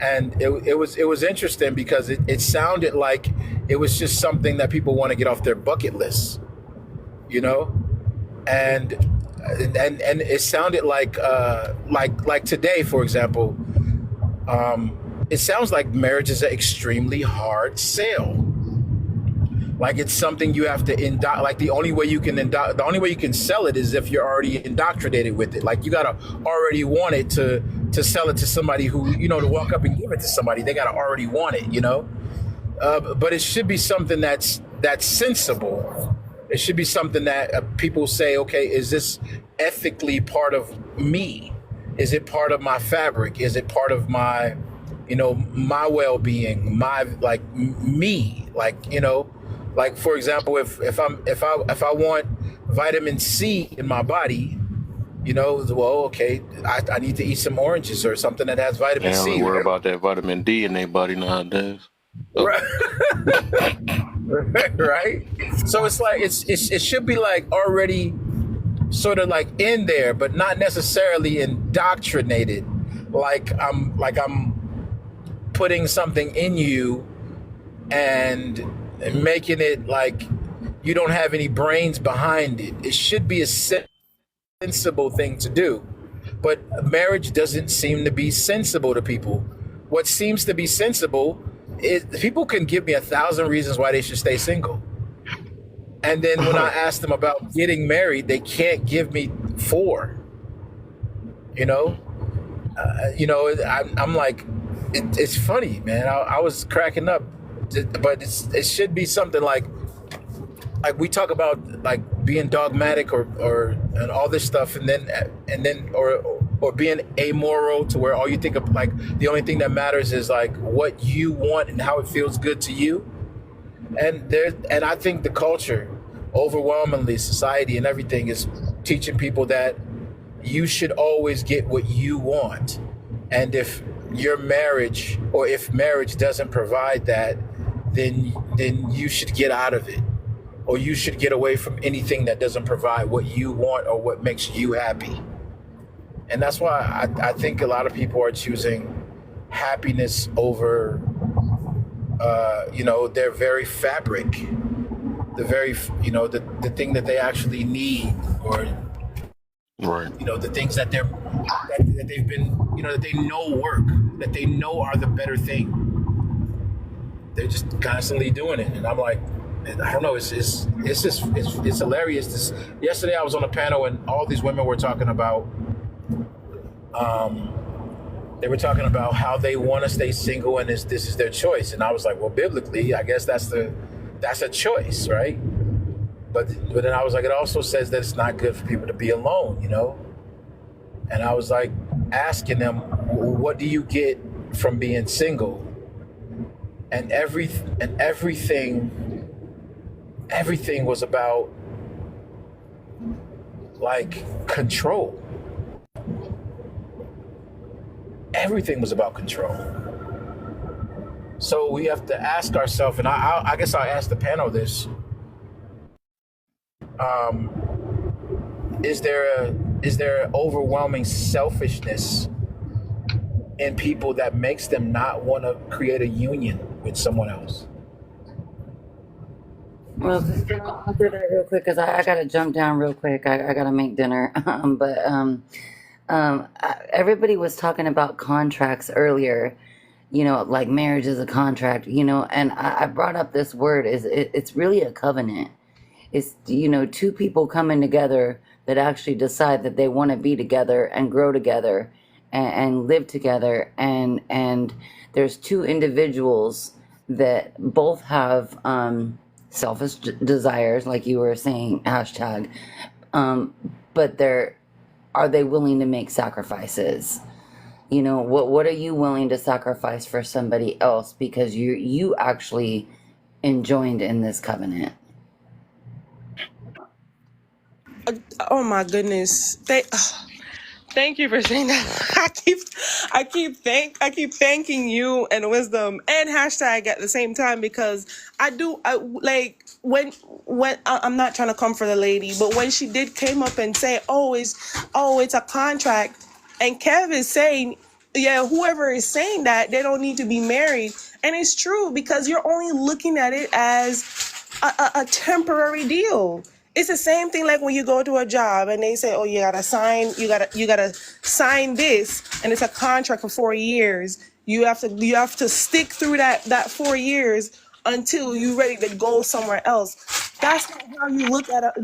And it was interesting because it sounded like it was just something that people want to get off their bucket list, and it sounded like today, for example, it sounds like marriage is an extremely hard sell. Like it's something you have to like the only way you can sell it is if you're already indoctrinated with it. Like you gotta already want it to sell it to somebody who, to walk up and give it to somebody. They gotta already want it, But it should be something that's sensible. It should be something that people say, okay, is this ethically part of me? Is it part of my fabric? Is it part of my, my well-being, me, like for example, if I want vitamin C in my body, well, okay, I need to eat some oranges or something that has vitamin They only C. worry about that vitamin D in their body nowadays. Right. Right. So it's like it should be like already sort of like in there, but not necessarily indoctrinated. Like I'm putting something in you and making it like you don't have any brains behind it. It should be a sensible thing to do. But marriage doesn't seem to be sensible to people. What seems to be sensible is people can give me 1,000 reasons why they should stay single. And then when I ask them about getting married, they can't give me 4. I'm like, it's funny, man. I was cracking up, but it should be something like we talk about like being dogmatic or and all this stuff, and then or being amoral to where all you think of, like the only thing that matters is like what you want and how it feels good to you. And I think the culture, overwhelmingly society and everything, is teaching people that you should always get what you want. And if your marriage or if marriage doesn't provide that, then you should get out of it, or you should get away from anything that doesn't provide what you want or what makes you happy. And that's why I think a lot of people are choosing happiness over, their very fabric, the very, the thing that they actually need, or Right. the things that that they've been, that they know work, that they know are the better thing. They're just constantly doing it, and I'm like, I don't know. It's just it's hilarious. Yesterday I was on a panel and all these women were talking about, they were talking about how they want to stay single and this is their choice, and I was like, well, biblically, I guess that's a choice, right? But then I was like, it also says that it's not good for people to be alone, And I was like asking them, what do you get from being single? And everything was about like control. Everything was about control. So we have to ask ourselves, and I guess I'll ask the panel this: is there overwhelming selfishness in people that makes them not want to create a union with someone else? Well, I'll do that real quick because I got to jump down real quick. I got to make dinner. Everybody was talking about contracts earlier, like marriage is a contract, and I brought up this word it's really a covenant. It's, two people coming together that actually decide that they want to be together and grow together and live together. And there's two individuals that both have selfish desires, like you were saying, hashtag. But are they willing to make sacrifices? What are you willing to sacrifice for somebody else because you actually joined in this covenant? Oh my goodness. Thank you for saying that. I keep thanking you and wisdom and hashtag at the same time, because I like when I'm not trying to come for the lady, but when she came up and say, it's a contract, and Kev is saying, yeah, whoever is saying that, they don't need to be married. And it's true, because you're only looking at it as a temporary deal. It's the same thing like when you go to a job and they say, you gotta sign this, and it's a contract for 4 years. You have to stick through that 4 years until you're ready to go somewhere else. That's not how you look at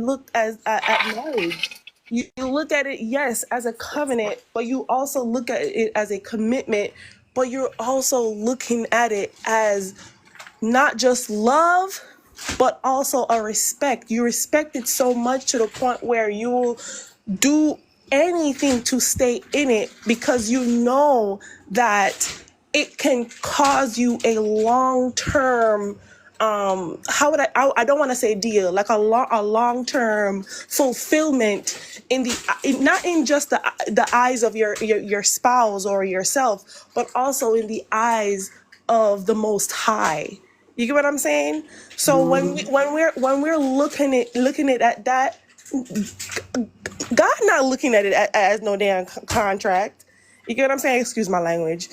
marriage. You look at it, yes, as a covenant, but you also look at it as a commitment, but you're also looking at it as not just love, but also a respect. You respect it so much to the point where you will do anything to stay in it, because you know that it can cause you a long-term, I don't want to say deal, like a long-term fulfillment not in just the eyes of your spouse or yourself, but also in the eyes of the Most High. You get what I'm saying? So when we're looking at that, God not looking at it as no damn contract. You get what I'm saying? Excuse my language.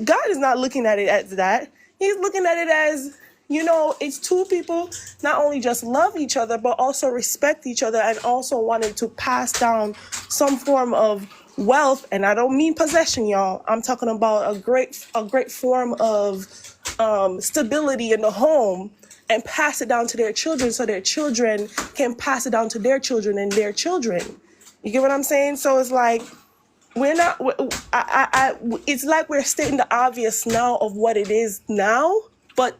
God is not looking at it as that. He's looking at it as, it's two people not only just love each other, but also respect each other, and also wanted to pass down some form of wealth. And I don't mean possession, y'all. I'm talking about a great form of stability in the home, and pass it down to their children, so their children can pass it down to their children and their children. You get what I'm saying? So it's like, it's like we're stating the obvious now of what it is now, but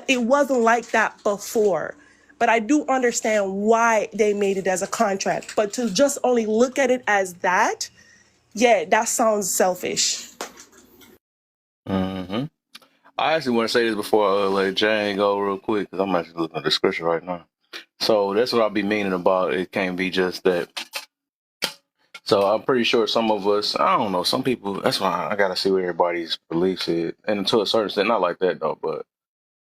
it wasn't like that before. But I do understand why they made it as a contract. But to just only look at it as that, yeah, that sounds selfish. Mm-hmm. I actually want to say this before I let Jane go real quick, because I'm actually looking at the scripture right now. So that's what I'll be meaning about. It can't be just that. So I'm pretty sure some of us, I don't know, some people, that's why I got to see where everybody's beliefs is. And to a certain extent, not like that though, but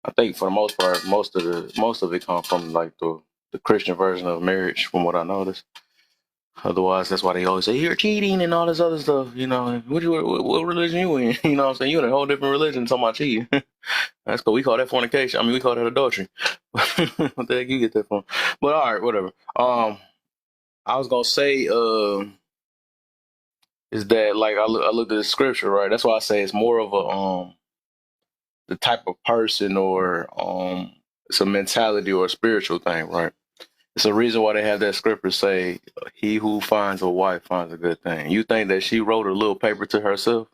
I think for the most part, most of it comes from like the Christian version of marriage, from what I noticed. Otherwise, that's why they always say you're cheating and all this other stuff. You know, what religion you in? You know what I'm saying? You in a whole different religion talking about cheating. That's cool. We call that fornication. I mean, we call that adultery. What the heck you get that from? But all right, whatever. I was gonna say, is that like I looked at the scripture, right? That's why I say it's more of a the type of person, or it's a mentality or a spiritual thing, right? It's a reason why they have that scripture say, "He who finds a wife finds a good thing." You think that she wrote a little paper to herself,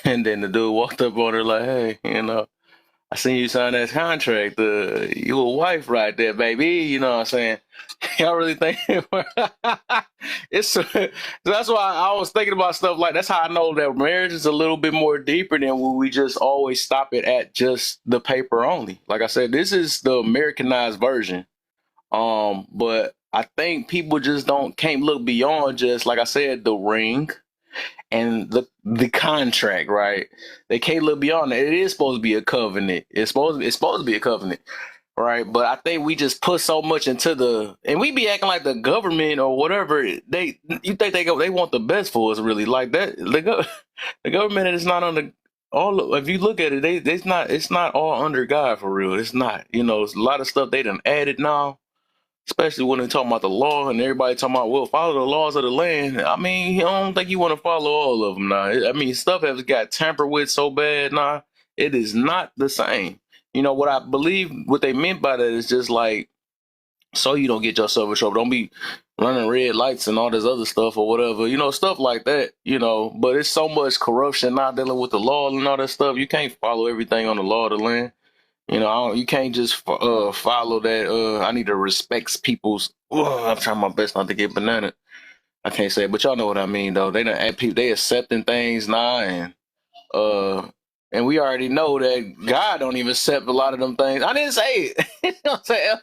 and then the dude walked up on her like, "Hey, I seen you sign that contract. You a wife right there, baby." You know what I'm saying? Y'all really think it's that's why I was thinking about stuff like that's how I know that marriage is a little bit more deeper than when we just always stop it at just the paper only. Like I said, this is the Americanized version. But I think people just can't look beyond just like I said, the ring and the contract, right? They can't look beyond that. It is supposed to be a covenant. It's supposed to be a covenant, right? But I think we just put so much into and we be acting like the government or whatever. You think they want the best for us, really? Like that, the government is not under all. If you look at it, it's not all under God for real. It's not. It's a lot of stuff they done added now, especially when they're talking about the law and everybody talking about, well, follow the laws of the land. I mean, I don't think you want to follow all of them now. I mean, stuff has got tampered with so bad now. It is not the same. What I believe, what they meant by that is just like, so you don't get yourself in trouble. Don't be running red lights and all this other stuff or whatever, stuff like that, but it's so much corruption now dealing with the law and all that stuff. You can't follow everything on the law of the land. You can't just follow that. I need to respect people's. I'm trying my best not to get banana. I can't say it, but y'all know what I mean, though. They don't add people. They accepting things now, uh, and we already know that God don't even accept a lot of them things. I didn't say it. You know what I'm saying?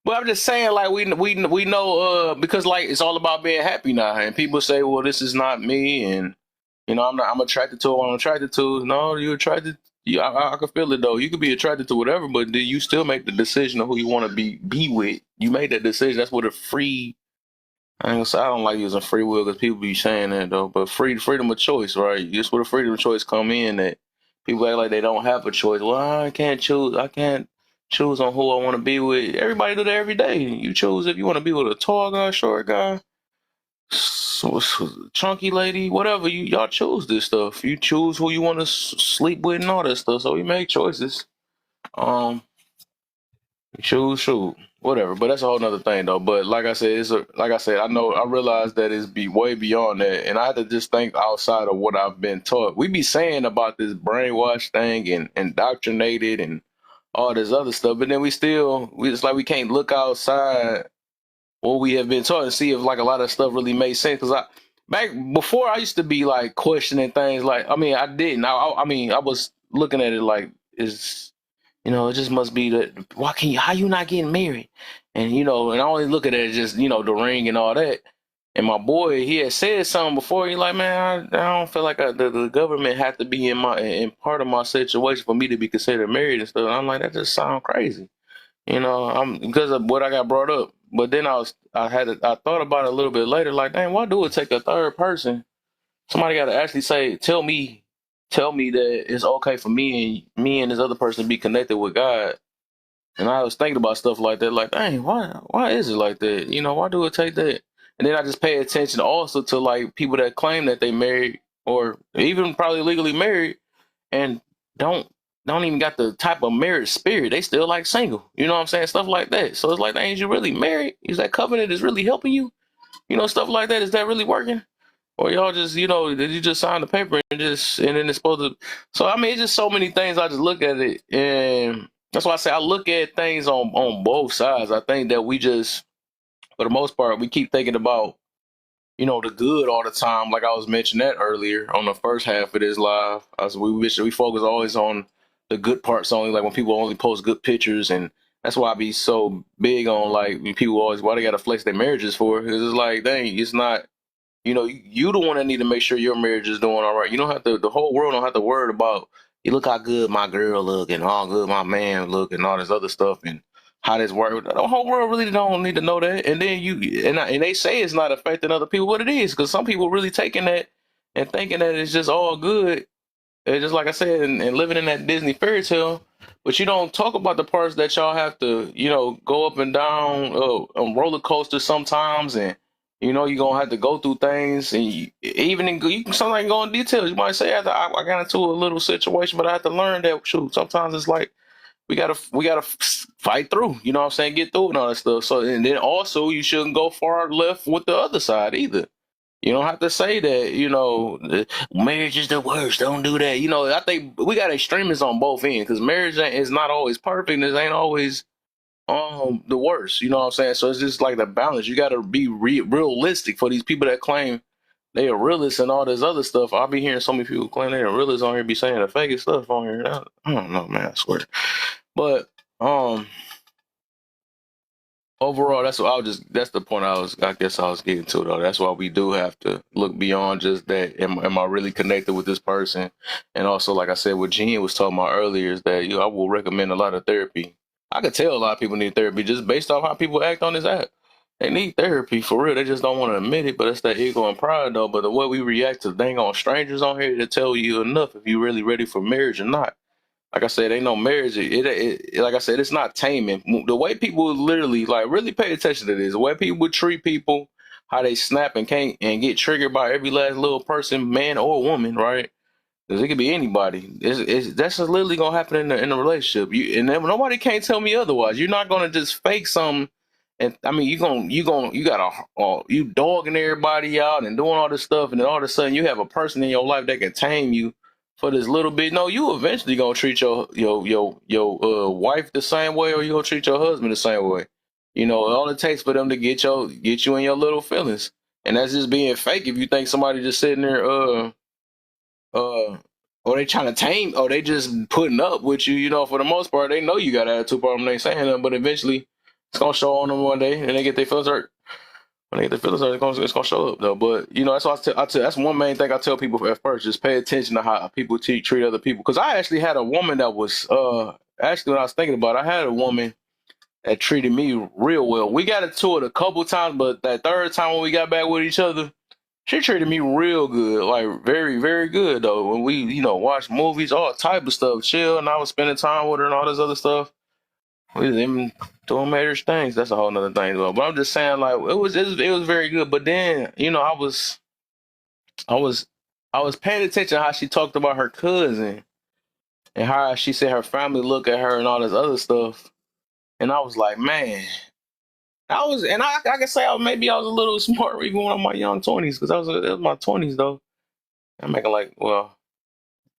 But I'm just saying, like we know, because like it's all about being happy now, and people say, well, this is not me, and I'm attracted to what I'm attracted to. No, you're attracted. I can feel it though. You could be attracted to whatever, but do you still make the decision of who you want to be with? You made that decision. That's what a free. I ain't gonna say I don't like using free will because people be saying that though. But freedom of choice, right? Just where the freedom of choice come in, that people act like they don't have a choice. Well, I can't choose. I can't choose on who I want to be with. Everybody do that every day. You choose if you want to be with a tall guy, short guy, chunky lady, whatever. Y'all choose this stuff. You choose who you want to sleep with and all that stuff. So we make choices. Um, shoot, whatever. But that's a whole nother thing, though. But like I said, like I said, I realize that it's way beyond that, and I had to just think outside of what I've been taught. We be saying about this brainwash thing and indoctrinated and all this other stuff, but then it's like we can't look outside what we have been taught and see if like a lot of stuff really makes sense. Because back before I used to be like questioning things. Like I didn't. I mean I was looking at it like is. It just must be that. How you not getting married? And and I only look at it as just the ring and all that. And my boy, he had said something before. He like, man, I don't feel like the government had to be in part of my situation for me to be considered married and stuff. And I'm like, that just sounds crazy. I'm because of what I got brought up. But then I thought about it a little bit later. Like, dang, why do it take a third person? Somebody got to actually tell me that it's okay for me and this other person to be connected with God. And I was thinking about stuff like that, like, dang, why is it like that? Why do it take that? And then I just pay attention also to like people that claim that they married or even probably legally married and don't even got the type of marriage spirit. They still like single. You know what I'm saying? Stuff like that. So it's like, dang, is you really married? Is that covenant is really helping you? Stuff like that. Is that really working? Or y'all just, did you just sign the paper and then it's supposed to? So I mean, it's just so many things. I just look at it, and that's why I say I look at things on both sides. I think that we just, for the most part, we keep thinking about, the good all the time. Like I was mentioning that earlier on the first half of this live. We focus always on the good parts only. Like when people only post good pictures, and that's why I be so big on like when people always why they gotta flex their marriages for. Because it's like, dang, it's not. You the one that need to make sure your marriage is doing all right. You don't have to. The whole world don't have to worry about you look how good my girl look and how good my man look and all this other stuff and how this work. The whole world really don't need to know that. And then and they say it's not affecting other people, but it is, because some people really taking that and thinking that it's just all good. It's just like I said, and living in that Disney fairy tale. But you don't talk about the parts that y'all have to, go up and down on roller coasters sometimes, and you're gonna have to go through things, and even you can sometimes go in details. You might say, I got into a little situation, but I had to learn that, shoot, sometimes it's like we gotta fight through. You know what I'm saying? Get through and all that stuff. So, and then also you shouldn't go far left with the other side either. You don't have to say that, marriage is the worst. Don't do that. I think we got extremists on both ends, because marriage is not always perfect. It ain't always the worst. You know what I'm saying? So it's just like the balance. You got to be realistic for these people that claim they are realists and all this other stuff. I'll be hearing so many people claim they are realists on here, be saying the fakest stuff on here. I don't know, man. I swear. But overall, that's the point I guess I was getting to, though. That's why we do have to look beyond just that. Am I really connected with this person? And also, like I said, what Jen was talking about earlier is that, I will recommend a lot of therapy. I could tell a lot of people need therapy just based off how people act on this app. They need therapy for real. They just don't want to admit it, but it's that ego and pride, though. But the way we react to dang on strangers on here to tell you enough if you really ready for marriage or not. Like I said, ain't no marriage. Like I said, it's not taming. The way people literally, like, really pay attention to this, the way people treat people, how they snap and can't and get triggered by every last little person, man or woman, right? Because it could be anybody. That's just literally gonna happen in a relationship. And then nobody can't tell me otherwise. You're not gonna just fake something. And I mean, you dogging everybody out and doing all this stuff, and then all of a sudden you have a person in your life that can tame you for this little bit. No, you eventually gonna treat your wife the same way, or you gonna treat your husband the same way. All it takes for them to get you in your little feelings, and that's just being fake. If you think somebody just sitting there, or they trying to tame, or they just putting up with you, for the most part, they know you got an attitude problem. They ain't saying nothing, but eventually it's gonna show on them one day, and they get their feelings hurt. When they get their feelings hurt, it's gonna show up though. But that's why that's one main thing I tell people at first: just pay attention to how people treat other people. Because I actually had a woman that was actually, when I was thinking about it, I had a woman that treated me real well. We got into it a couple times, but that third time when we got back with each other, she treated me real good, like very, very good though. When we, watched movies, all type of stuff, chill, and I was spending time with her and all this other stuff. We was even doing marriage things. That's a whole nother thing though. But I'm just saying, like, it was very good. But then, I was paying attention to how she talked about her cousin and how she said her family look at her and all this other stuff. And I was like, man, I can say maybe I was a little smart even when I'm in my young 20s, because it was my 20s though. I'm acting like, well,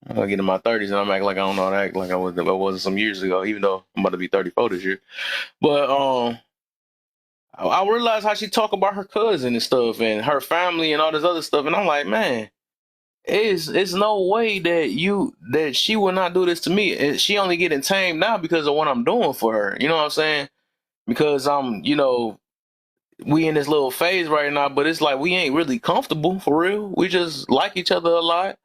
I'm gonna get in my 30s and I'm acting like I don't know how to act like I wasn't some years ago, even though I'm about to be 34 this year. But I realized how she talk about her cousin and stuff and her family and all this other stuff, and I'm like, man, it's no way that she would not do this to me. And she only getting tamed now because of what I'm doing for her. You know what I'm saying? Because we in this little phase right now, but it's like we ain't really comfortable for real. We just like each other a lot.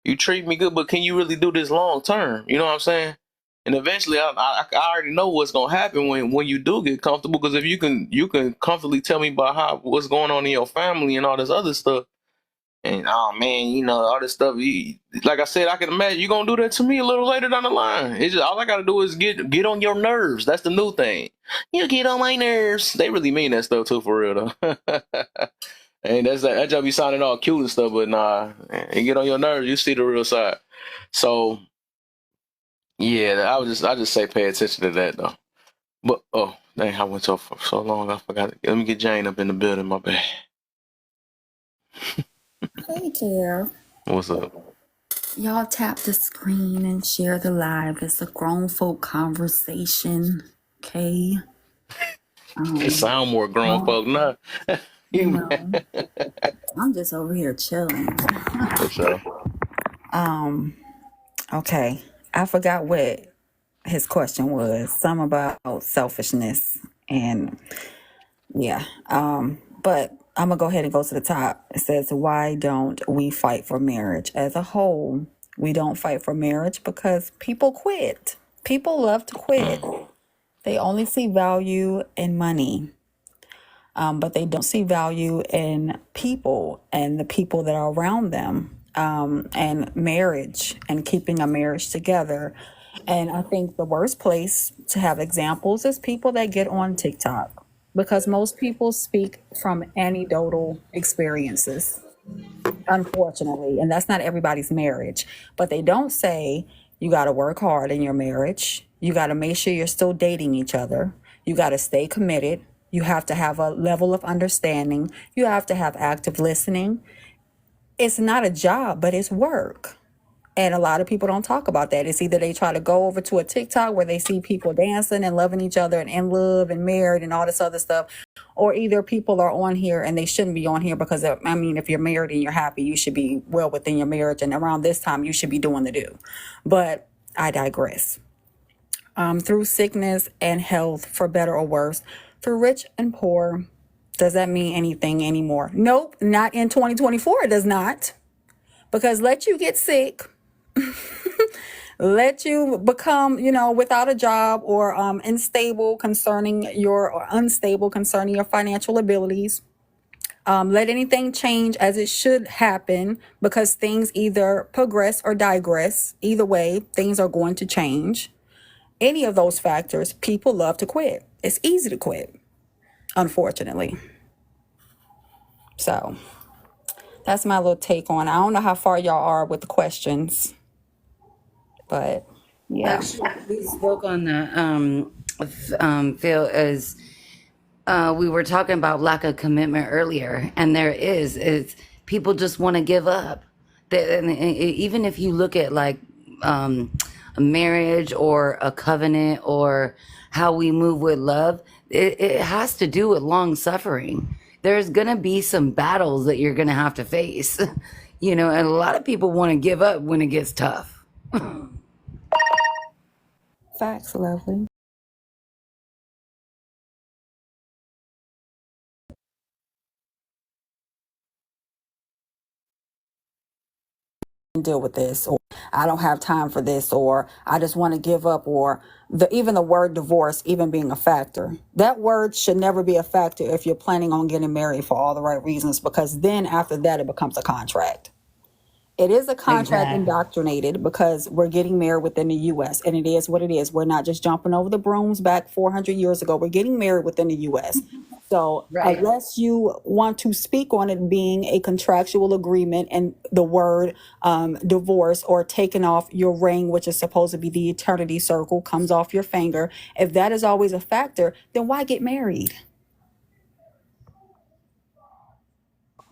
You treat me good, but can you really do this long term? You know what I'm saying? And eventually, I already know what's gonna happen when you do get comfortable. Because if you can comfortably tell me about what's going on in your family and all this other stuff, and oh man, all this stuff. Like I said, I can imagine you gonna do that to me a little later down the line. It's just all I gotta do is get on your nerves. That's the new thing. You get on my nerves. They really mean that stuff too, for real though. And that job be sounding all cute and stuff, but nah, and get on your nerves, you see the real side. So yeah, I just say pay attention to that though. But oh dang, I went for so long I forgot. Let me get Jane up in the building, my bad. Hey there. What's up? Y'all tap the screen and share the live. It's a grown folk conversation. Okay. It sound more grown folk now. You know, I'm just over here chilling. For sure. Okay. I forgot what his question was. Some about selfishness and yeah. But I'm gonna go ahead and go to the top. It says, why don't we fight for marriage? As a whole, We don't fight for marriage because people quit. People love to quit. They only see value in money, but they don't see value in people and the people that are around them, and marriage and keeping a marriage together. And I think the worst place to have examples is people that get on TikTok, because most people speak from anecdotal experiences, unfortunately. And that's not everybody's marriage. But they don't say you got to work hard in your marriage. You got to make sure you're still dating each other. You got to stay committed. You have to have a level of understanding. You have to have active listening. It's not a job, but it's work. And a lot of people don't talk about that. It's either they try to go over to a TikTok where they see people dancing and loving each other and in love and married and all this other stuff, or either people are on here and they shouldn't be on here because, I mean, if you're married and you're happy, you should be well within your marriage. And around this time, you should be doing the do. But I digress. Through sickness and health, for better or worse, through rich and poor, does that mean anything anymore? Nope, not in 2024. It does not. Because let you get sick, let you become, without a job, or unstable concerning or unstable concerning your financial abilities. Let anything change as it should happen, because things either progress or digress. Either way, things are going to change. Any of those factors, people love to quit. It's easy to quit, unfortunately. So that's my little take on it. I don't know how far y'all are with the questions, but yeah. Actually, we spoke on the Phil, as we were talking about lack of commitment earlier, and it's people just want to give up. And even if you look at like a marriage or a covenant or how we move with love, it has to do with long suffering. There's gonna be some battles that you're gonna have to face, and a lot of people want to give up when it gets tough. Facts, lovely. Deal with this, or I don't have time for this, or I just want to give up, or even the word divorce even being a factor. That word should never be a factor if you're planning on getting married for all the right reasons, because then after that it becomes a contract. It is a contract Exactly. indoctrinated because we're getting married within the U.S. and it is what it is. We're not just jumping over the brooms back 400 years ago. We're getting married within the U.S. So Right. unless you want to speak on it being a contractual agreement and the word divorce or taking off your ring, which is supposed to be the eternity circle, comes off your finger, if that is always a factor, then why get married?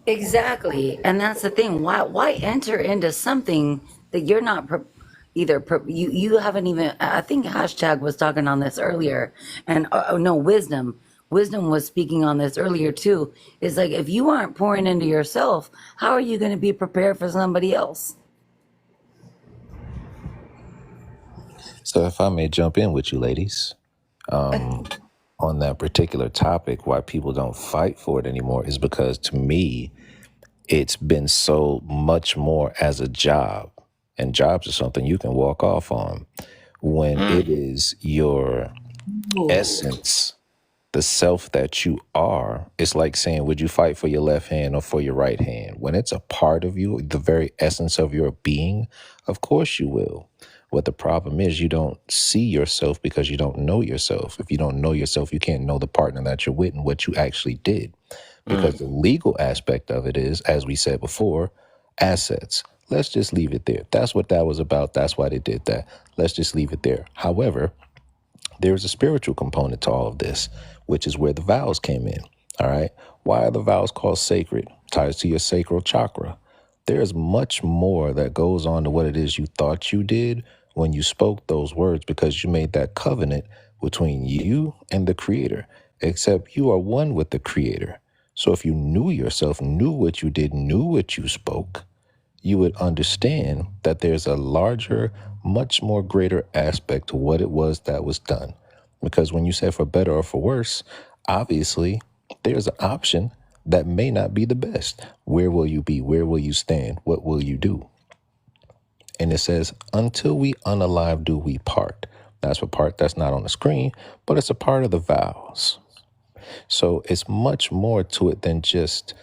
Exactly. And that's the thing. Why enter into something that you're not you haven't even, I think hashtag was talking on this earlier, and no, wisdom was speaking on this earlier too. It's like, if you aren't pouring into yourself, how are you going to be prepared for somebody else? So if I may jump in with you ladies, on that particular topic, why people don't fight for it anymore is because, to me, it's been so much more as a job. And jobs are something you can walk off on. When it is your essence, the self that you are, it's like saying, would you fight for your left hand or for your right hand? When it's a part of you, the very essence of your being, of course you will. What the problem is, you don't see yourself because you don't know yourself. If you don't know yourself, you can't know the partner that you're with and what you actually did. Because the legal aspect of it is, as we said before, assets. Let's just leave it there. That's what that was about. That's why they did that. Let's just leave it there. However, there's a spiritual component to all of this, which is where the vows came in. All right. Why are the vows called sacred? Ties to your sacral chakra. There's much more that goes on to what it is you thought you did when you spoke those words, because you made that covenant between you and the Creator, except you are one with the Creator. So if you knew yourself, knew what you did, knew what you spoke, you would understand that there's a larger, much more greater aspect to what it was that was done. Because when you say for better or for worse, obviously there's an option that may not be the best. Where will you be? Where will you stand? What will you do? And it says, until we unalive do we part. That's a part that's not on the screen, but it's a part of the vows. So it's much more to it than just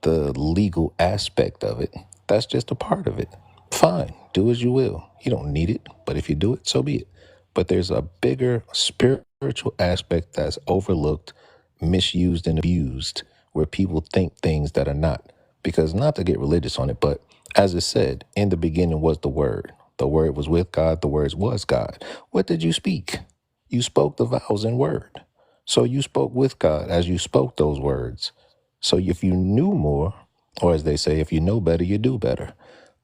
the legal aspect of it. That's just a part of it. Fine, do as you will. You don't need it, but if you do it, so be it. But there's a bigger spiritual aspect that's overlooked, misused, and abused, where people think things that are not. Because not to get religious on it, but as it said, in the beginning was the Word. The Word was with God, the Word was God. What did you speak? You spoke the vows in word. So you spoke with God as you spoke those words. So if you knew more, or as they say, if you know better, you do better.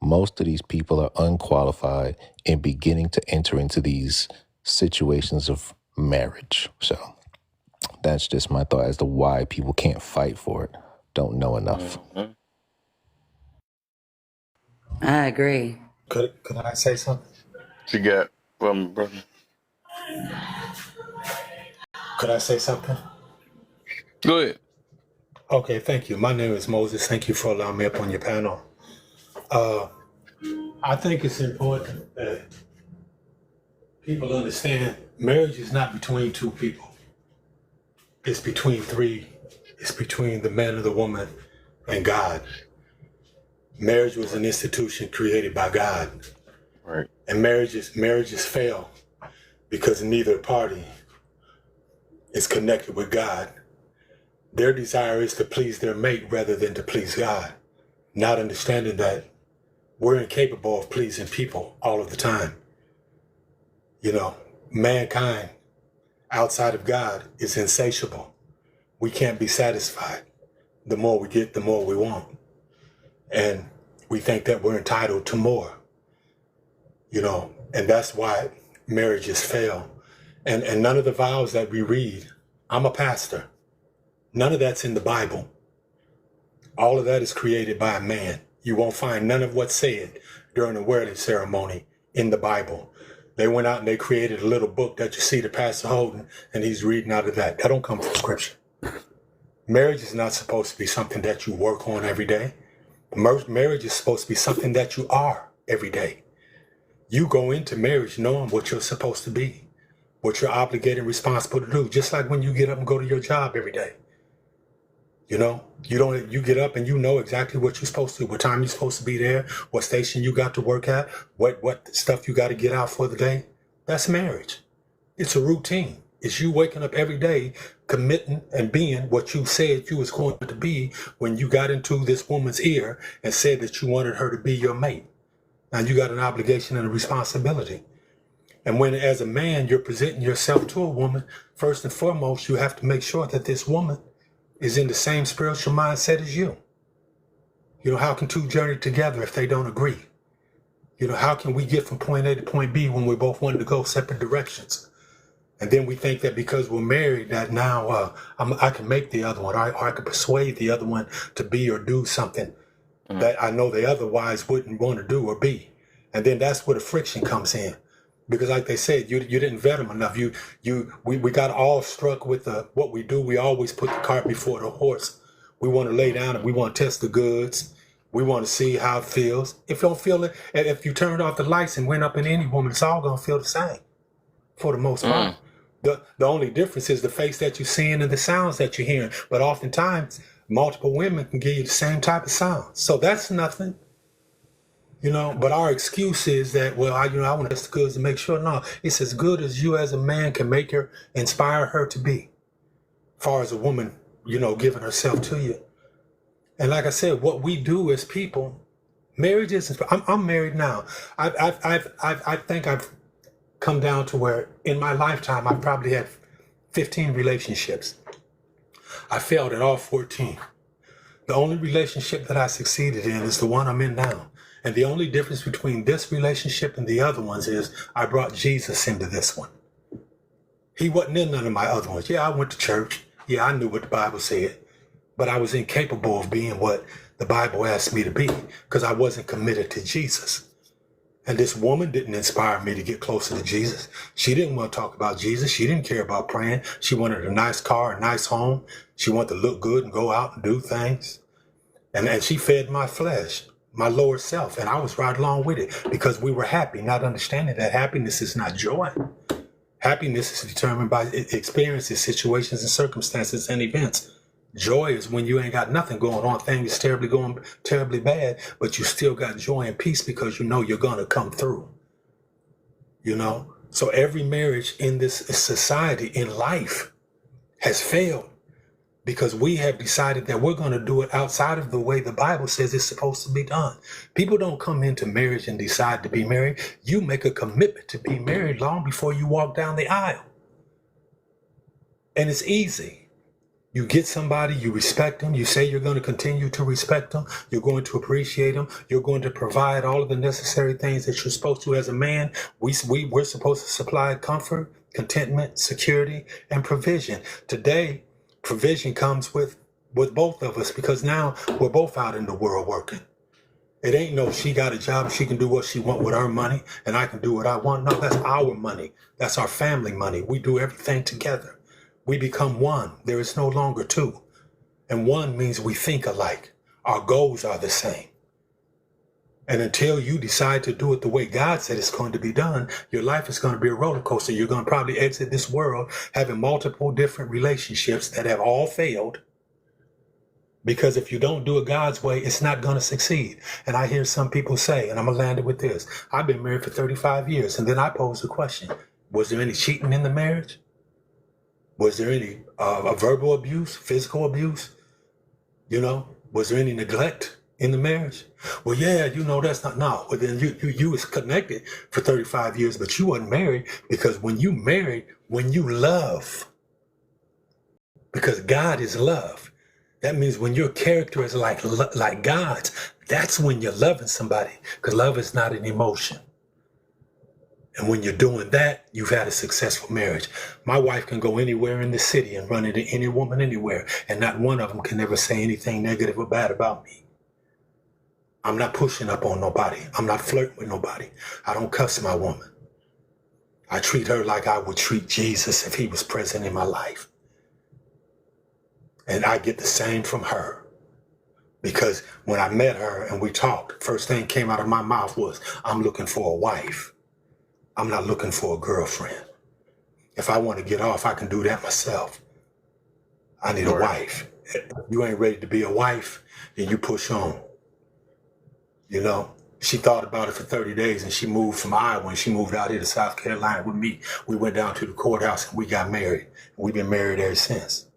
Most of these people are unqualified in beginning to enter into these situations of marriage. So that's just my thought as to why people can't fight for it. Don't know enough. I agree. Could I say something? You got brother. Could I say something? Go ahead. Okay, thank you. My name is Moses. Thank you for allowing me up on your panel. I think it's important that people understand marriage is not between two people. It's between three. It's between the man and the woman and God. Marriage was an institution created by God. Right. And marriages fail because neither party is connected with God. Their desire is to please their mate rather than to please God, not understanding that we're incapable of pleasing people all of the time. You know, mankind outside of God is insatiable. We can't be satisfied. The more we get, the more we want. And we think that we're entitled to more, you know, and that's why marriages fail. And none of the vows that we read, I'm a pastor, none of that's in the Bible. All of that is created by a man. You won't find none of what's said during the wedding ceremony in the Bible. They went out and they created a little book that you see the pastor holding, and he's reading out of that. That don't come from scripture. Marriage is not supposed to be something that you work on every day. Marriage is supposed to be something that you are every day. You go into marriage knowing what you're supposed to be, what you're obligated and responsible to do, just like when you get up and go to your job every day. You know, you get up and you know exactly what you're supposed to do, what time you're supposed to be there, what station you got to work at, what stuff you got to get out for the day. That's marriage. It's a routine. It's you waking up every day, committing and being what you said you was going to be when you got into this woman's ear and said that you wanted her to be your mate. Now you got an obligation and a responsibility. And when, as a man, you're presenting yourself to a woman, first and foremost, you have to make sure that this woman is in the same spiritual mindset as you. You know, how can two journey together if they don't agree? You know, how can we get from point A to point B when we both wanted to go separate directions? And then we think that because we're married that now I can make the other one, or I can persuade the other one to be or do something that I know they otherwise wouldn't want to do or be. And then that's where the friction comes in. Because like they said, you didn't vet them enough. We got all struck with what we do. We always put the cart before the horse. We want to lay down and we want to test the goods. We want to see how it feels. If you don't feel it, and if you turned off the lights and went up in any woman, it's all going to feel the same for the most part. The only difference is the face that you're seeing and the sounds that you're hearing. But oftentimes, multiple women can give you the same type of sound. So that's nothing. You know, but our excuse is that, well, I want to test the goods to make sure. No, it's as good as you as a man can make her, inspire her to be, as far as a woman, you know, giving herself to you. And like I said, what we do as people, marriage is. I'm married now. I think I've come down to where in my lifetime I probably had 15 relationships. I failed at all 14. The only relationship that I succeeded in is the one I'm in now. And the only difference between this relationship and the other ones is I brought Jesus into this one. He wasn't in none of my other ones. Yeah, I went to church. Yeah, I knew what the Bible said. But I was incapable of being what the Bible asked me to be because I wasn't committed to Jesus. And this woman didn't inspire me to get closer to Jesus. She didn't want to talk about Jesus. She didn't care about praying. She wanted a nice car, a nice home. She wanted to look good and go out and do things. And she fed my flesh. my lower self, and I was right along with it because we were happy, not understanding that happiness is not joy. Happiness is determined by experiences, situations, and circumstances and events. Joy is when you ain't got nothing going on, things going terribly bad, but you still got joy and peace because you know you're gonna come through. You know? So every marriage in this society, in life, has failed because we have decided that we're going to do it outside of the way the Bible says it's supposed to be done. People don't come into marriage and decide to be married. You make a commitment to be married long before you walk down the aisle. And it's easy. You get somebody, you respect them, you say you're going to continue to respect them, you're going to appreciate them, you're going to provide all of the necessary things that you're supposed to as a man. We're supposed to supply comfort, contentment, security, and provision. Today, provision comes with both of us because now we're both out in the world working. It ain't no she got a job, she can do what she want with her money, and I can do what I want. No, that's our money. That's our family money. We do everything together. We become one. There is no longer two. And one means we think alike. Our goals are the same. And until you decide to do it the way God said it's going to be done, your life is going to be a roller coaster. You're going to probably exit this world having multiple different relationships that have all failed. Because if you don't do it God's way, it's not going to succeed. And I hear some people say, and I'm going to land it with this, I've been married for 35 years. And then I pose the question, was there any cheating in the marriage? Was there any verbal abuse, physical abuse? You know, was there any neglect in the marriage? Well, yeah, you know, that's not, no. Well, then you was connected for 35 years, but you wasn't married because when you married, when you love, because God is love. That means when your character is like God's, that's when you're loving somebody because love is not an emotion. And when you're doing that, you've had a successful marriage. My wife can go anywhere in the city and run into any woman anywhere, and not one of them can ever say anything negative or bad about me. I'm not pushing up on nobody. I'm not flirting with nobody. I don't cuss my woman. I treat her like I would treat Jesus if he was present in my life. And I get the same from her. Because when I met her and we talked, first thing came out of my mouth was, I'm looking for a wife. I'm not looking for a girlfriend. If I want to get off, I can do that myself. I need a wife. If you ain't ready to be a wife, then you push on. You know, she thought about it for 30 days and she moved from Iowa and she moved out here to South Carolina with me. We went down to the courthouse and we got married. We've been married ever since.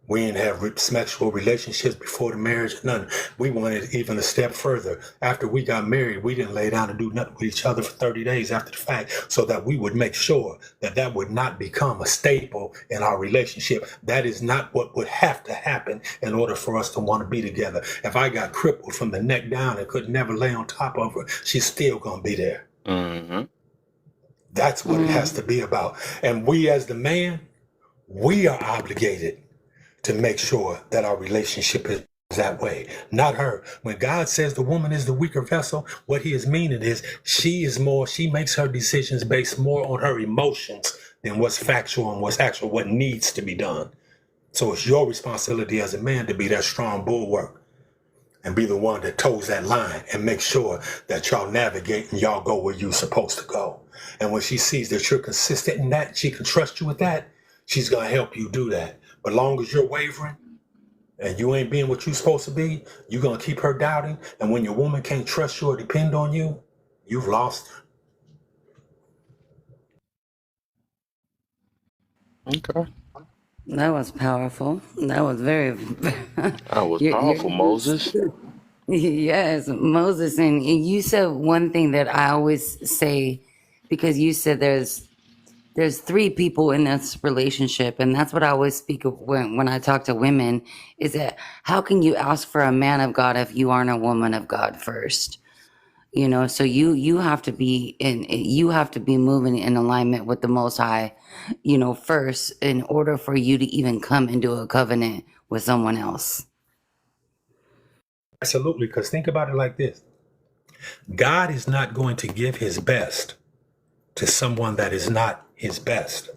We didn't have sexual relationships before the marriage, nothing. We wanted even a step further. After we got married, we didn't lay down and do nothing with each other for 30 days after the fact so that we would make sure that that would not become a staple in our relationship. That is not what would have to happen in order for us to want to be together. If I got crippled from the neck down and could never lay on top of her, she's still going to be there. Mm-hmm. That's what it has to be about. And we as the man, we are obligated to make sure that our relationship is that way, not her. When God says the woman is the weaker vessel, what he is meaning is she makes her decisions based more on her emotions than what's factual and what's actual, what needs to be done. So it's your responsibility as a man to be that strong bulwark and be the one that toes that line and make sure that y'all navigate and y'all go where you're supposed to go. And when she sees that you're consistent in that, she can trust you with that, she's going to help you do that. But long as you're wavering and you ain't being what you're supposed to be, you're going to keep her doubting. And when your woman can't trust you or depend on you, you've lost her. Okay. That was powerful. That was very. That was powerful, Moses. Yes, Moses, and you said one thing that I always say, because you said there's three people in this relationship, and that's what I always speak of when I talk to women, is that how can you ask for a man of God if you aren't a woman of God first? You know, so you have to be moving in alignment with the Most High, you know, first in order for you to even come into a covenant with someone else. Absolutely, because think about it like this. God is not going to give his best to someone that is not his best.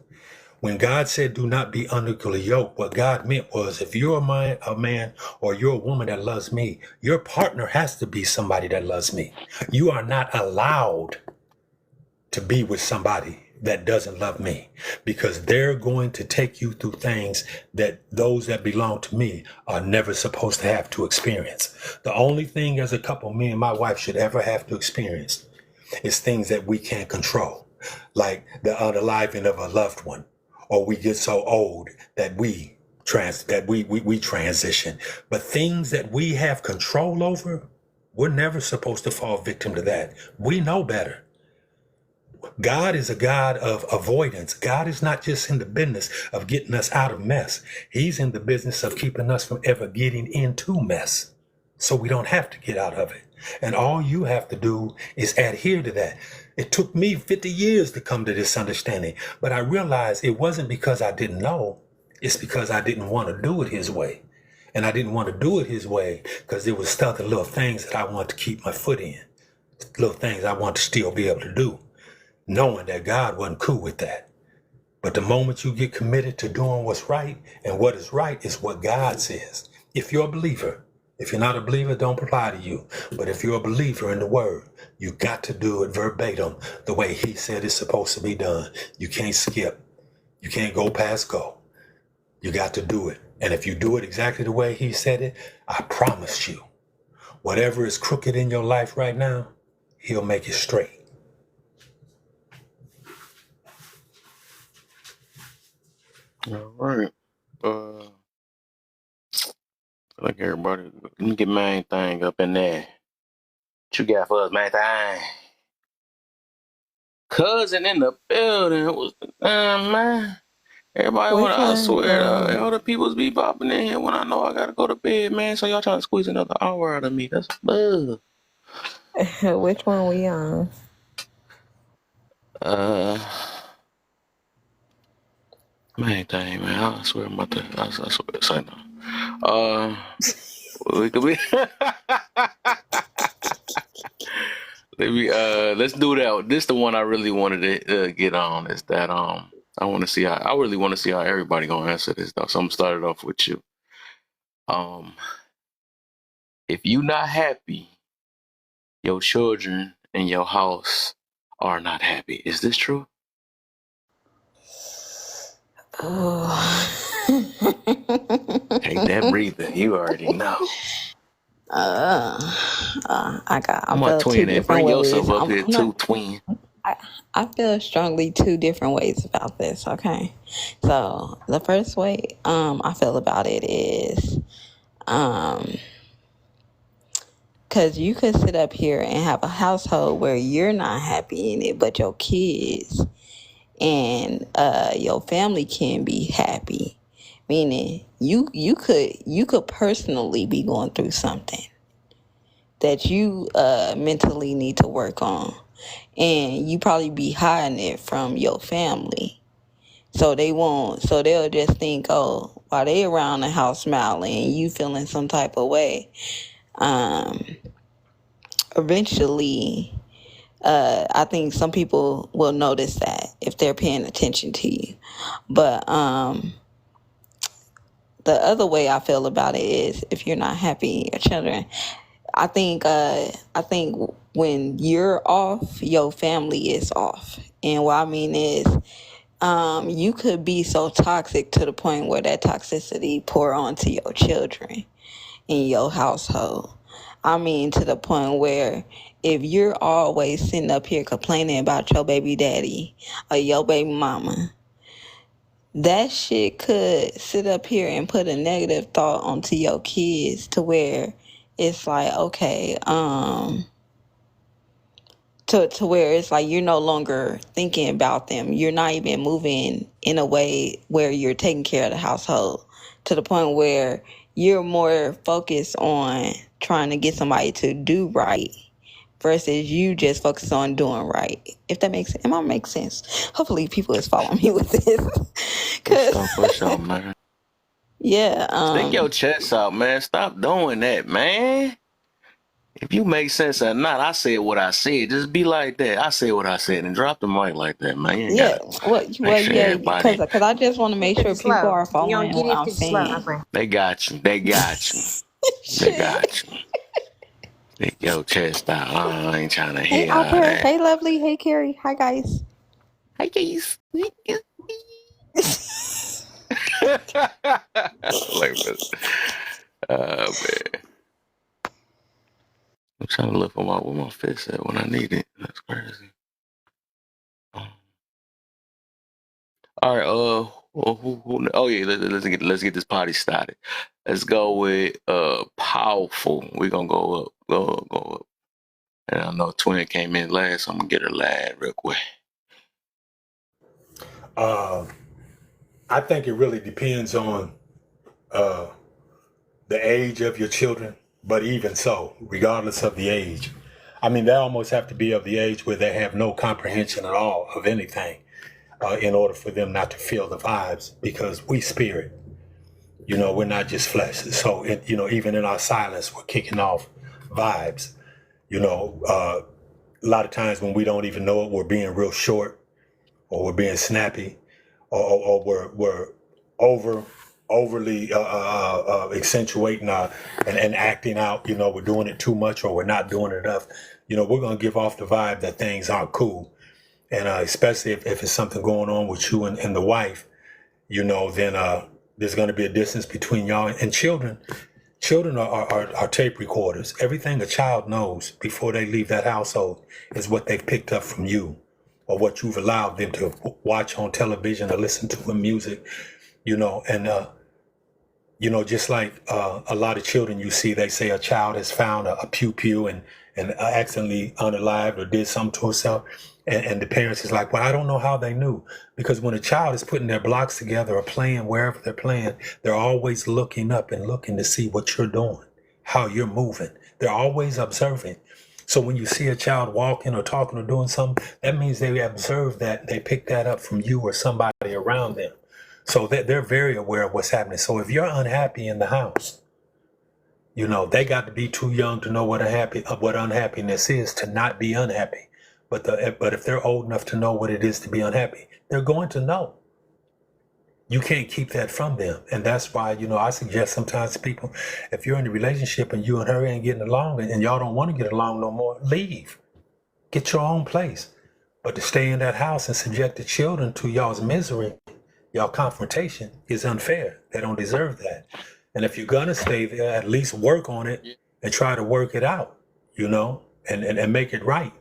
When God said, do not be unequally yoked, what God meant was, if you're a man or you're a woman that loves me, your partner has to be somebody that loves me. You are not allowed to be with somebody that doesn't love me, because they're going to take you through things that those that belong to me are never supposed to have to experience. The only thing as a couple, me and my wife should ever have to experience is things that we can't control, like the unaliving of a loved one, or we get so old that we transition. But things that we have control over, we're never supposed to fall victim to that. We know better. God is a God of avoidance. God is not just in the business of getting us out of mess. He's in the business of keeping us from ever getting into mess, so we don't have to get out of it. And all you have to do is adhere to that. It took me 50 years to come to this understanding, but I realized it wasn't because I didn't know. It's because I didn't want to do it his way. And I didn't want to do it his way because there was other little things that I wanted to keep my foot in, little things I want to still be able to do, knowing that God wasn't cool with that. But the moment you get committed to doing what's right, and what is right is what God says. If you're a believer, if you're not a believer, don't apply to you. But if you're a believer in the word, you got to do it verbatim the way he said it's supposed to be done. You can't skip. You can't go past go. You got to do it. And if you do it exactly the way he said it, I promise you, whatever is crooked in your life right now, he'll make it straight. All right. Like everybody, let me get main thing up in there. What you got for us, main thing? Cousin in the building. What's the man? Everybody Which I one? swear, all the peoples be popping in here when I know I gotta go to bed, man. So y'all trying to squeeze another hour out of me. That's bug. Which one we on? Main thing, man. I swear I'm about to. I swear, say no. We could be. Let's do that. This the one I really wanted to get on. Is that I want to see how. I really want to see how everybody gonna answer this though. So I'm gonna start it off with you. If you not happy, your children and your house are not happy. Is this true? Oh. Take that breather. You already know. I I'm a feel two twin. And different bring yourself ways. up here I'm not. too, twin. I feel strongly two different ways about this. Okay, so the first way I feel about it is because you could sit up here and have a household where you're not happy in it, but your kids and your family can be happy. Meaning you could personally be going through something that you mentally need to work on, and you probably be hiding it from your family, so they'll just think, oh, while they around the house smiling and you feeling some type of way, eventually I think some people will notice that if they're paying attention to you. But the other way I feel about it is, if you're not happy in your children, I think when you're off, your family is off. And what I mean is, you could be so toxic to the point where that toxicity pour onto your children in your household. I mean, to the point where if you're always sitting up here complaining about your baby daddy or your baby mama, that shit could sit up here and put a negative thought onto your kids, to where it's like, okay, to where it's like you're no longer thinking about them. You're not even moving in a way where you're taking care of the household, to the point where you're more focused on trying to get somebody to do right versus you just focus on doing right. If that makes sense. Am I make sense? Hopefully people is following me with this. For sure, man. Yeah. Stick your chest out, man. Stop doing that, man. If you make sense or not, I said what I said. Just be like that. I said what I said and drop the mic like that, man. You ain't Yeah, gotta well, make sure yeah, because everybody I just want to make Because sure you're people slow. are You don't following get what it I'm because you're slow, my saying. friend. they got you. They got you. They Shit. got you. Stick your chest out. I ain't trying to Hey, hear all Alper. that. Hey, Lovely. Hey, Carrie. Hi, guys. Hi guys. Like, man. I'm trying to look for where my fist at when I need it. That's crazy. All right. Oh yeah. Let's get this party started. Let's go with powerful. We're gonna go up. Go up. And I know Twin came in last, so I'm gonna get her lad real quick. I think it really depends on the age of your children, but even so, regardless of the age, I mean, they almost have to be of the age where they have no comprehension at all of anything in order for them not to feel the vibes, because we spirit, we're not just flesh. So, even in our silence, we're kicking off vibes. A lot of times when we don't even know it, we're being real short, or we're being snappy, or we're overly accentuating and acting out. We're doing it too much, or we're not doing it enough. We're gonna give off the vibe that things aren't cool, and especially if it's something going on with you and the wife, then there's gonna be a distance between y'all and children. Children are tape recorders. Everything a child knows before they leave that household is what they've picked up from you, or what you've allowed them to watch on television or listen to in music, and just like a lot of children you see, they say a child has found a pew and accidentally unalived or did something to herself. And the parents is like, well, I don't know how they knew. Because when a child is putting their blocks together or playing wherever they're playing, they're always looking up and looking to see what you're doing, how you're moving. They're always observing. So when you see a child walking or talking or doing something, that means they observe that, they pick that up from you or somebody around them. So they're very aware of what's happening. So if you're unhappy in the house, they got to be too young to know what unhappiness is, to not be unhappy. But if they're old enough to know what it is to be unhappy, they're going to know. You can't keep that from them. And that's why, I suggest sometimes to people, if you're in a relationship and you and her ain't getting along and y'all don't want to get along no more, leave. Get your own place. But to stay in that house and subject the children to y'all's misery, y'all confrontation, is unfair. They don't deserve that. And if you're gonna stay there, at least work on it and try to work it out, and make it right,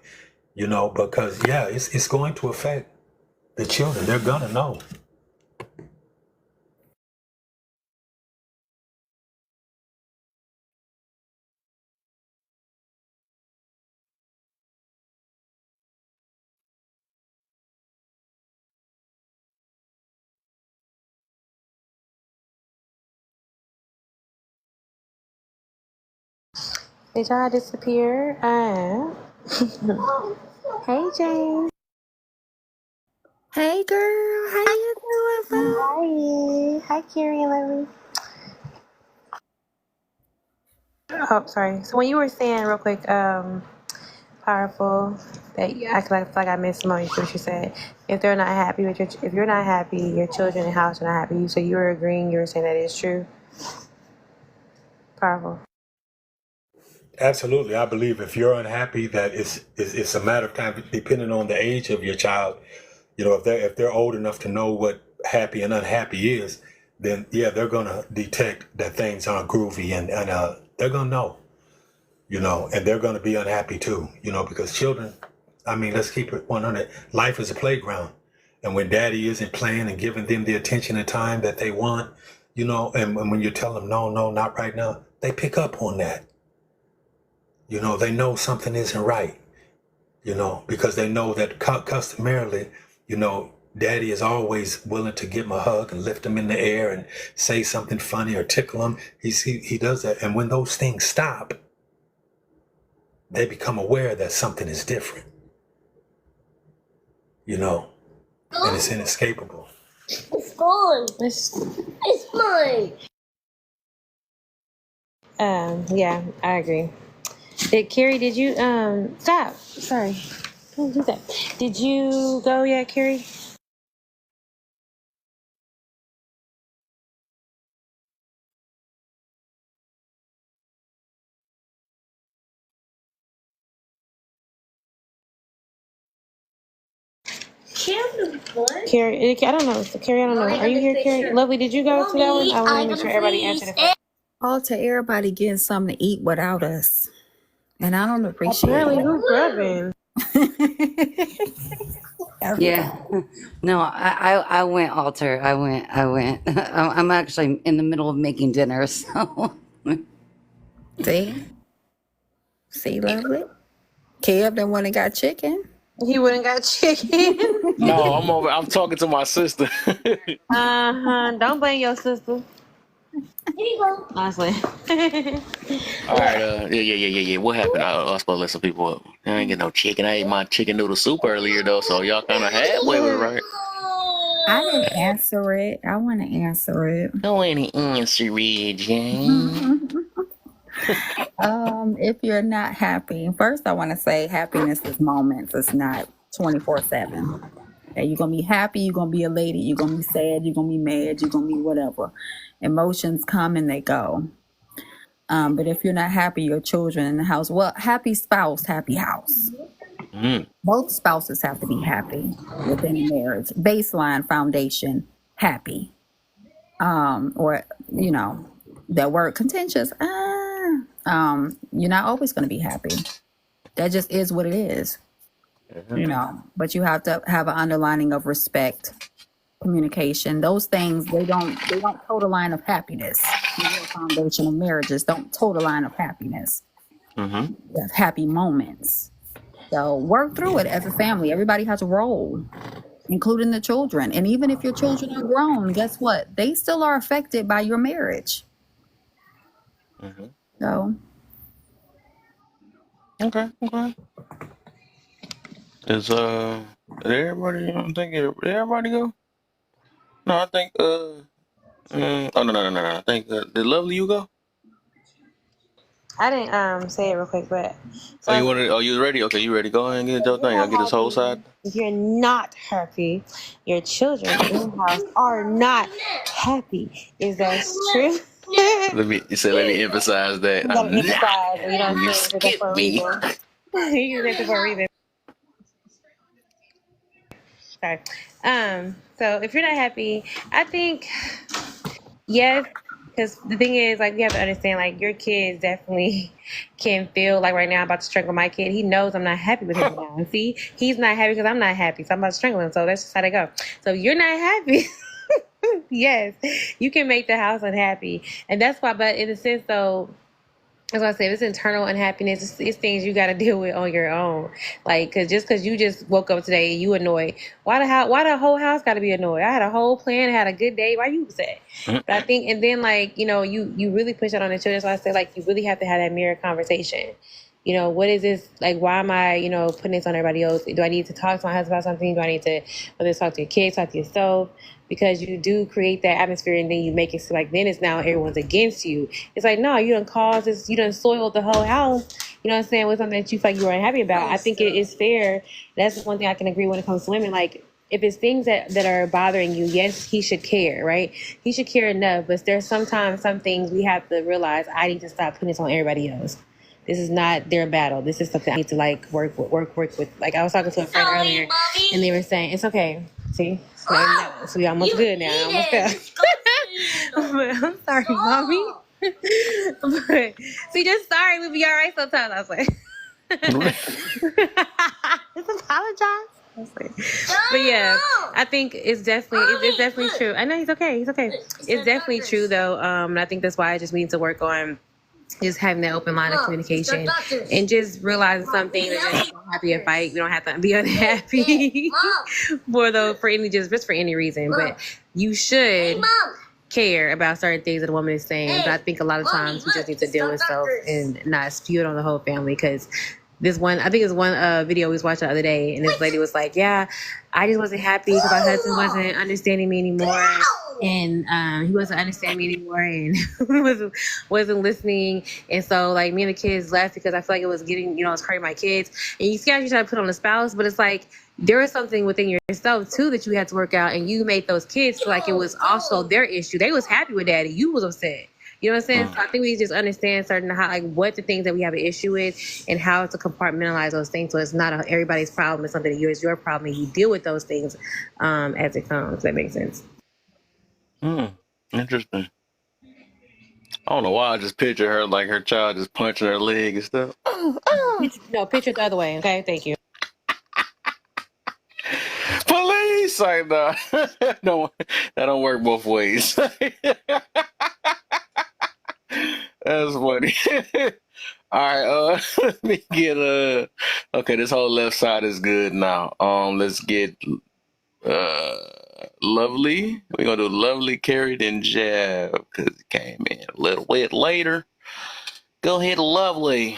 because it's going to affect the children. They're gonna know. Did y'all disappear? Hey, Jane. Hey, girl. How you doing, boo? Hi. Hi, Carrie and Lily. Oh, sorry. So when you were saying real quick, powerful, that I feel like I missed some of what you said. If they're not happy with if you're not happy, your children in the house are not happy. So you were agreeing, you were saying that is true. Powerful. Absolutely. I believe if you're unhappy, that it's a matter of time, depending on the age of your child. If they're old enough to know what happy and unhappy is, then yeah, they're gonna detect that things aren't groovy, and they're gonna know, and they're gonna be unhappy too, because children, I mean, let's keep it 100. Life is a playground, and when daddy isn't playing and giving them the attention and time that they want, and when you tell them no, not right now, they pick up on that. They know something isn't right, because they know that customarily, daddy is always willing to give him a hug and lift him in the air and say something funny or tickle him. He does that. And when those things stop, they become aware that something is different, and it's inescapable. It's gone. It's mine. Yeah, I agree. Carrie, did you stop? Sorry. Don't do that. Did you go yet, Carrie? Carrie, I don't know. Carrie, I don't know. Are you here, Carrie? Lovely, did you go to that one? I want to make sure everybody answered it. All to everybody getting something to eat without us. And I don't appreciate Apparently, who's grubbing? it. Yeah. No, I went, Alter. I went. I'm actually in the middle of making dinner, so. See, lovely. Kev, the one that got chicken. He wouldn't got chicken. No, I'm talking to my sister. Don't blame your sister. Here you go. Honestly. All right, yeah. What happened? I was supposed to let some people up. I ain't get no chicken. I ate my chicken noodle soup earlier though, so y'all kind of halfway with it, right? I didn't answer it. I want to answer it. No any answer, Jane. If you're not happy, first I want to say happiness is moments. It's not 24/7. Okay, you're gonna be happy. You're gonna be elated. You're gonna be sad. You're gonna be mad. You're gonna be whatever. Emotions come and they go. But if you're not happy, your children in the house. Well, happy spouse, happy house. Both spouses have to be happy within a marriage. Baseline foundation, happy. Or that word contentious. You're not always going to be happy. That just is what it is. But you have to have an underlining of respect, communication. Those things they don't toe the line of happiness. The real foundation of marriages don't toe the line of happiness. You have happy moments. So work through it as a family. Everybody has a role, including the children. And even if your children are grown, guess what? They still are affected by your marriage. So. Okay. Is everybody? I think everybody go. No, I think oh no. I think did Lovely you go? I didn't say it real quick, but Oh, you wanted? Oh, you ready? Okay, you ready? Go ahead and get your thing. I'll get this whole side. if you're not happy, your children in the house are not happy. Is that true? Let me emphasize that. You gotta emphasize. You know what You I'm saying? That's for a me. reason. You use that for a reason. Sorry. So if you're not happy, I think yes, because the thing is, like, you have to understand, like, your kids definitely can feel like right now I'm about to strangle my kid. He knows I'm not happy with him now. See, he's not happy because I'm not happy, so I'm about to strangle him. So that's just how they go. So if you're not happy, yes, you can make the house unhappy, and that's why. But in a sense, though. As I said, if it's internal unhappiness, it's things you got to deal with on your own. Like, because you just woke up today and you annoyed. Why the whole house got to be annoyed? I had a whole plan, had a good day. Why you upset? But I think, and then like, you really push it on the children. So I said, like, you really have to have that mirror conversation. What is this? Like, why am I, putting this on everybody else? Do I need to talk to my husband about something? Do I need to, whether it's talk to your kids, talk to yourself? Because you do create that atmosphere and then you make it so like then it's now everyone's against you. It's like, no, you done caused this, you done soiled the whole house, you know what I'm saying, with something that you feel like you were unhappy about. I think it is fair. That's one thing I can agree when it comes to women. Like, if it's things that are bothering you, yes, he should care, right? He should care enough. But there's sometimes some things we have to realize I need to stop putting this on everybody else. This is not their battle. This is something I need to like work with. Like, I was talking to a friend earlier and they were saying, it's okay. See? So we almost good now. Almost there. I'm sorry, mommy. But see, just sorry, we'll be all right sometimes. I was like, just apologize. But yeah, I think it's definitely true. I know he's okay. It's definitely true though. And I think that's why I just need to work on just having that open line of communication and just realizing something that just don't have to be a fight. We don't have to be unhappy for any reason. But you should care about certain things that a woman is saying. But I think a lot of times we just need to deal with stuff and not spew it on the whole family. Because this one video we was watching the other day, and this lady was like, "Yeah, I just wasn't happy because my husband wasn't understanding me anymore." and he wasn't understanding me anymore, and wasn't listening. And so, like, me and the kids left because I feel like it was getting, it's hurting my kids. And you see how you try to put on the spouse, but it's like there was something within yourself too that you had to work out, and you made those kids feel like it was also their issue. They was happy with daddy, you was upset. You know what I'm saying? So I think we just understand certain how, like, what the things that we have an issue with and how to compartmentalize those things. So it's not everybody's problem. It's something that it's your problem. And you deal with those things as it comes. That makes sense. Interesting. I don't know why I just picture her like her child just punching her leg and stuff. No, picture it the other way. Okay, thank you. Police! Like, nah. No, that don't work both ways. That's funny. All right, let me get okay, this whole left side is good now. Let's get Lovely. We're gonna do Lovely, Carrie, then Jab, because it came in a little bit later. Go ahead, Lovely.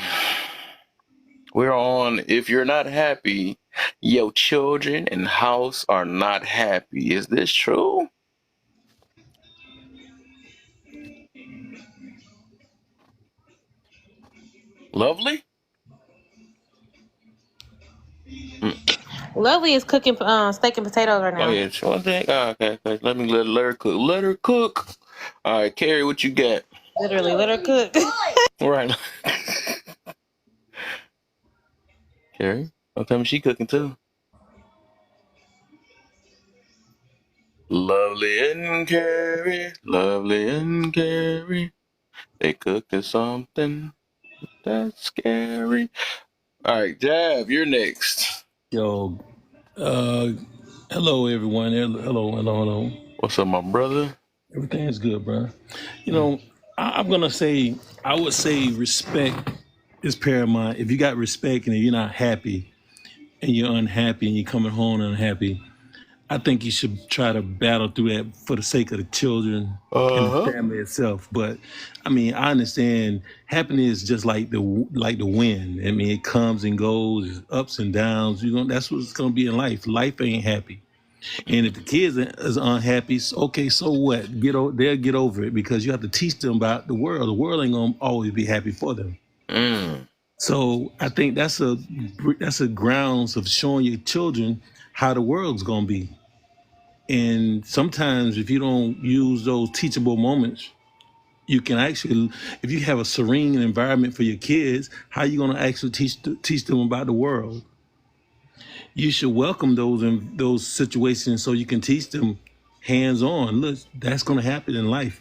We're on If You're Not Happy, Your Children and House Are Not Happy. Is this true? Lovely? Lovely is cooking steak and potatoes right now. Oh, yeah. One thing. Oh, okay. Let me let her cook. Let her cook. All right, Carrie, what you got? Literally, let her cook. Right. Carrie, don't tell me she cooking too. Lovely and Carrie, they cooking something that's scary. All right, Jab, you're next. Yo, hello everyone. Hello. What's up, my brother? Everything is good, bro. You know, I'm gonna say, I would say respect is paramount. If you got respect and if you're not happy and you're unhappy and you're coming home unhappy, I think you should try to battle through that for the sake of the children and the family itself. But I mean, I understand happiness is just like the wind. I mean, it comes and goes, ups and downs. That's what it's gonna be in life. Life ain't happy. And if the kids is unhappy, okay, so what? They'll get over it because you have to teach them about the world. The world ain't gonna always be happy for them. So I think that's a grounds of showing your children how the world's gonna be. And sometimes if you don't use those teachable moments, you can actually, if you have a serene environment for your kids, how are you going to actually teach them about the world? You should welcome those situations so you can teach them hands on. Look, that's going to happen in life,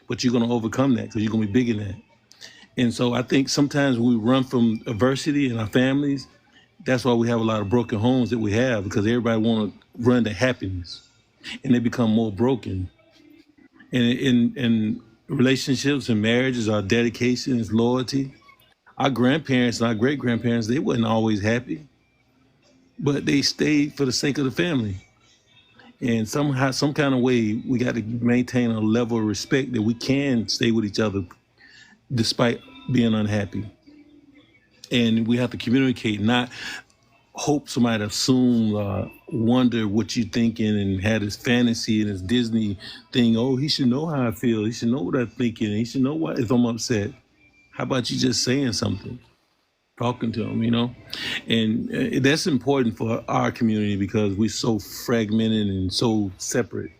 but you're going to overcome that because you're going to be big in that. And so I think sometimes we run from adversity in our families. That's why we have a lot of broken homes that we have, because everybody want to run to happiness. And they become more broken. And in relationships and marriages, our dedication is loyalty. Our grandparents and our great grandparents, they wasn't always happy, but they stayed for the sake of the family. And somehow, some kind of way, we got to maintain a level of respect that we can stay with each other despite being unhappy. And we have to communicate, not hope somebody assume, wonder what you're thinking, and had this fantasy and this Disney thing. Oh, he should know how I feel. He should know what I'm thinking. He should know what if I'm upset. How about you just saying something, talking to him, And that's important for our community because we're so fragmented and so separate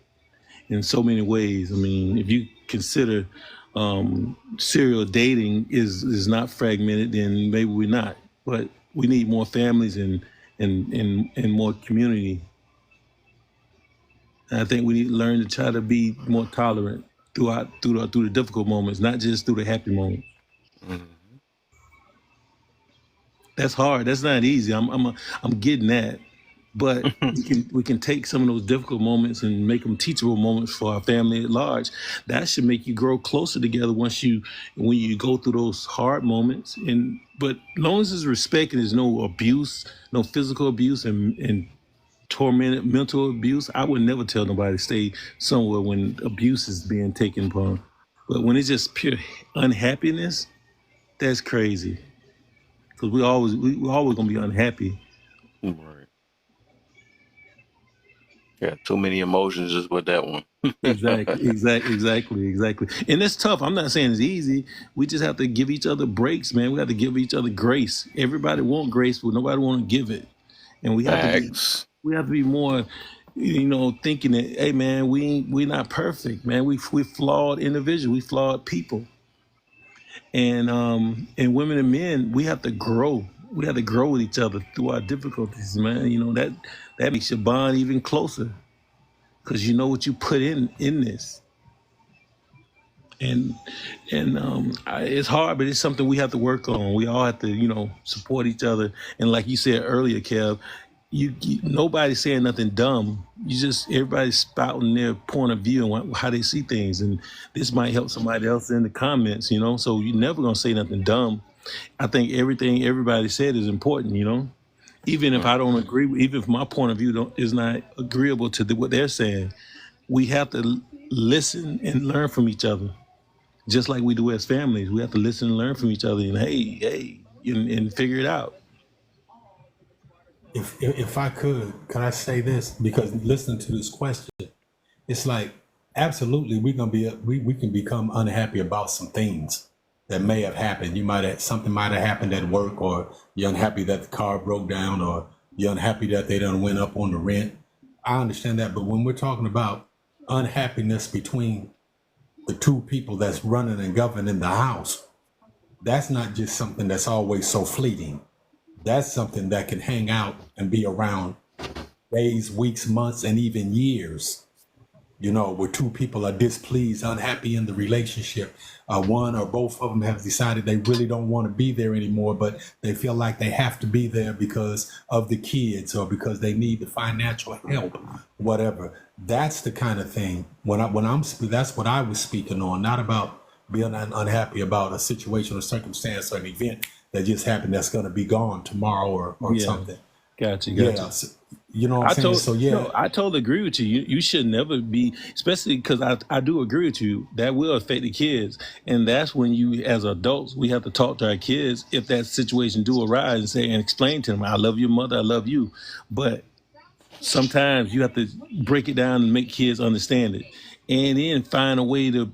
in so many ways. I mean, if you consider serial dating is not fragmented, then maybe we're not. But we need more families and more community. And I think we need to learn to try to be more tolerant through the difficult moments, not just through the happy moments. That's hard. That's not easy. I'm getting that. But we can take some of those difficult moments and make them teachable moments for our family at large. That should make you grow closer together when you go through those hard moments. But as long as there's respect and there's no abuse, no physical abuse and tormented mental abuse, I would never tell nobody to stay somewhere when abuse is being taken upon. But when it's just pure unhappiness, that's crazy. Because we always gonna be unhappy. Right. Yeah, too many emotions just with that one. Exactly. And it's tough. I'm not saying it's easy. We just have to give each other breaks, man. We have to give each other grace. Everybody want grace, but nobody want to give it. And Facts. we have to be more, thinking that, hey man, we not perfect, man. We flawed individuals, we flawed people. And women and men, we have to grow. We have to grow with each other through our difficulties, man. That makes your bond even closer because you know what you put in this. And it's hard, but it's something we have to work on. We all have to, support each other. And like you said earlier, Kev, nobody's saying nothing dumb. Everybody's spouting their point of view and how they see things, and this might help somebody else in the comments. So you're never gonna say nothing dumb. I think everything everybody said is important. Even if I don't agree, even if my point of view is not agreeable to what they're saying, we have to listen and learn from each other just like we do as families. We have to listen and learn from each other and and figure it out. If I could I say this? Because listening to this question, it's like absolutely we can become unhappy about some things that may have happened. Something might have happened at work, or you're unhappy that the car broke down, or you're unhappy that they done went up on the rent. I understand that, but when we're talking about unhappiness between the two people that's running and governing the house, that's not just something that's always so fleeting. That's something that can hang out and be around days, weeks, months, and even years. Where two people are displeased, unhappy in the relationship. One or both of them have decided they really don't want to be there anymore, but they feel like they have to be there because of the kids or because they need the financial help, whatever. That's the kind of thing that's what I was speaking on, not about being unhappy about a situation or circumstance or an event that just happened that's going to be gone tomorrow or something. Gotcha. Yeah. So, you know what I'm saying? So yeah. No, I totally agree with you. You should never be, especially because I do agree with you. That will affect the kids, and that's when you, as adults, we have to talk to our kids if that situation do arise and say and explain to them, "I love your mother, I love you," but sometimes you have to break it down and make kids understand it, and then find a way to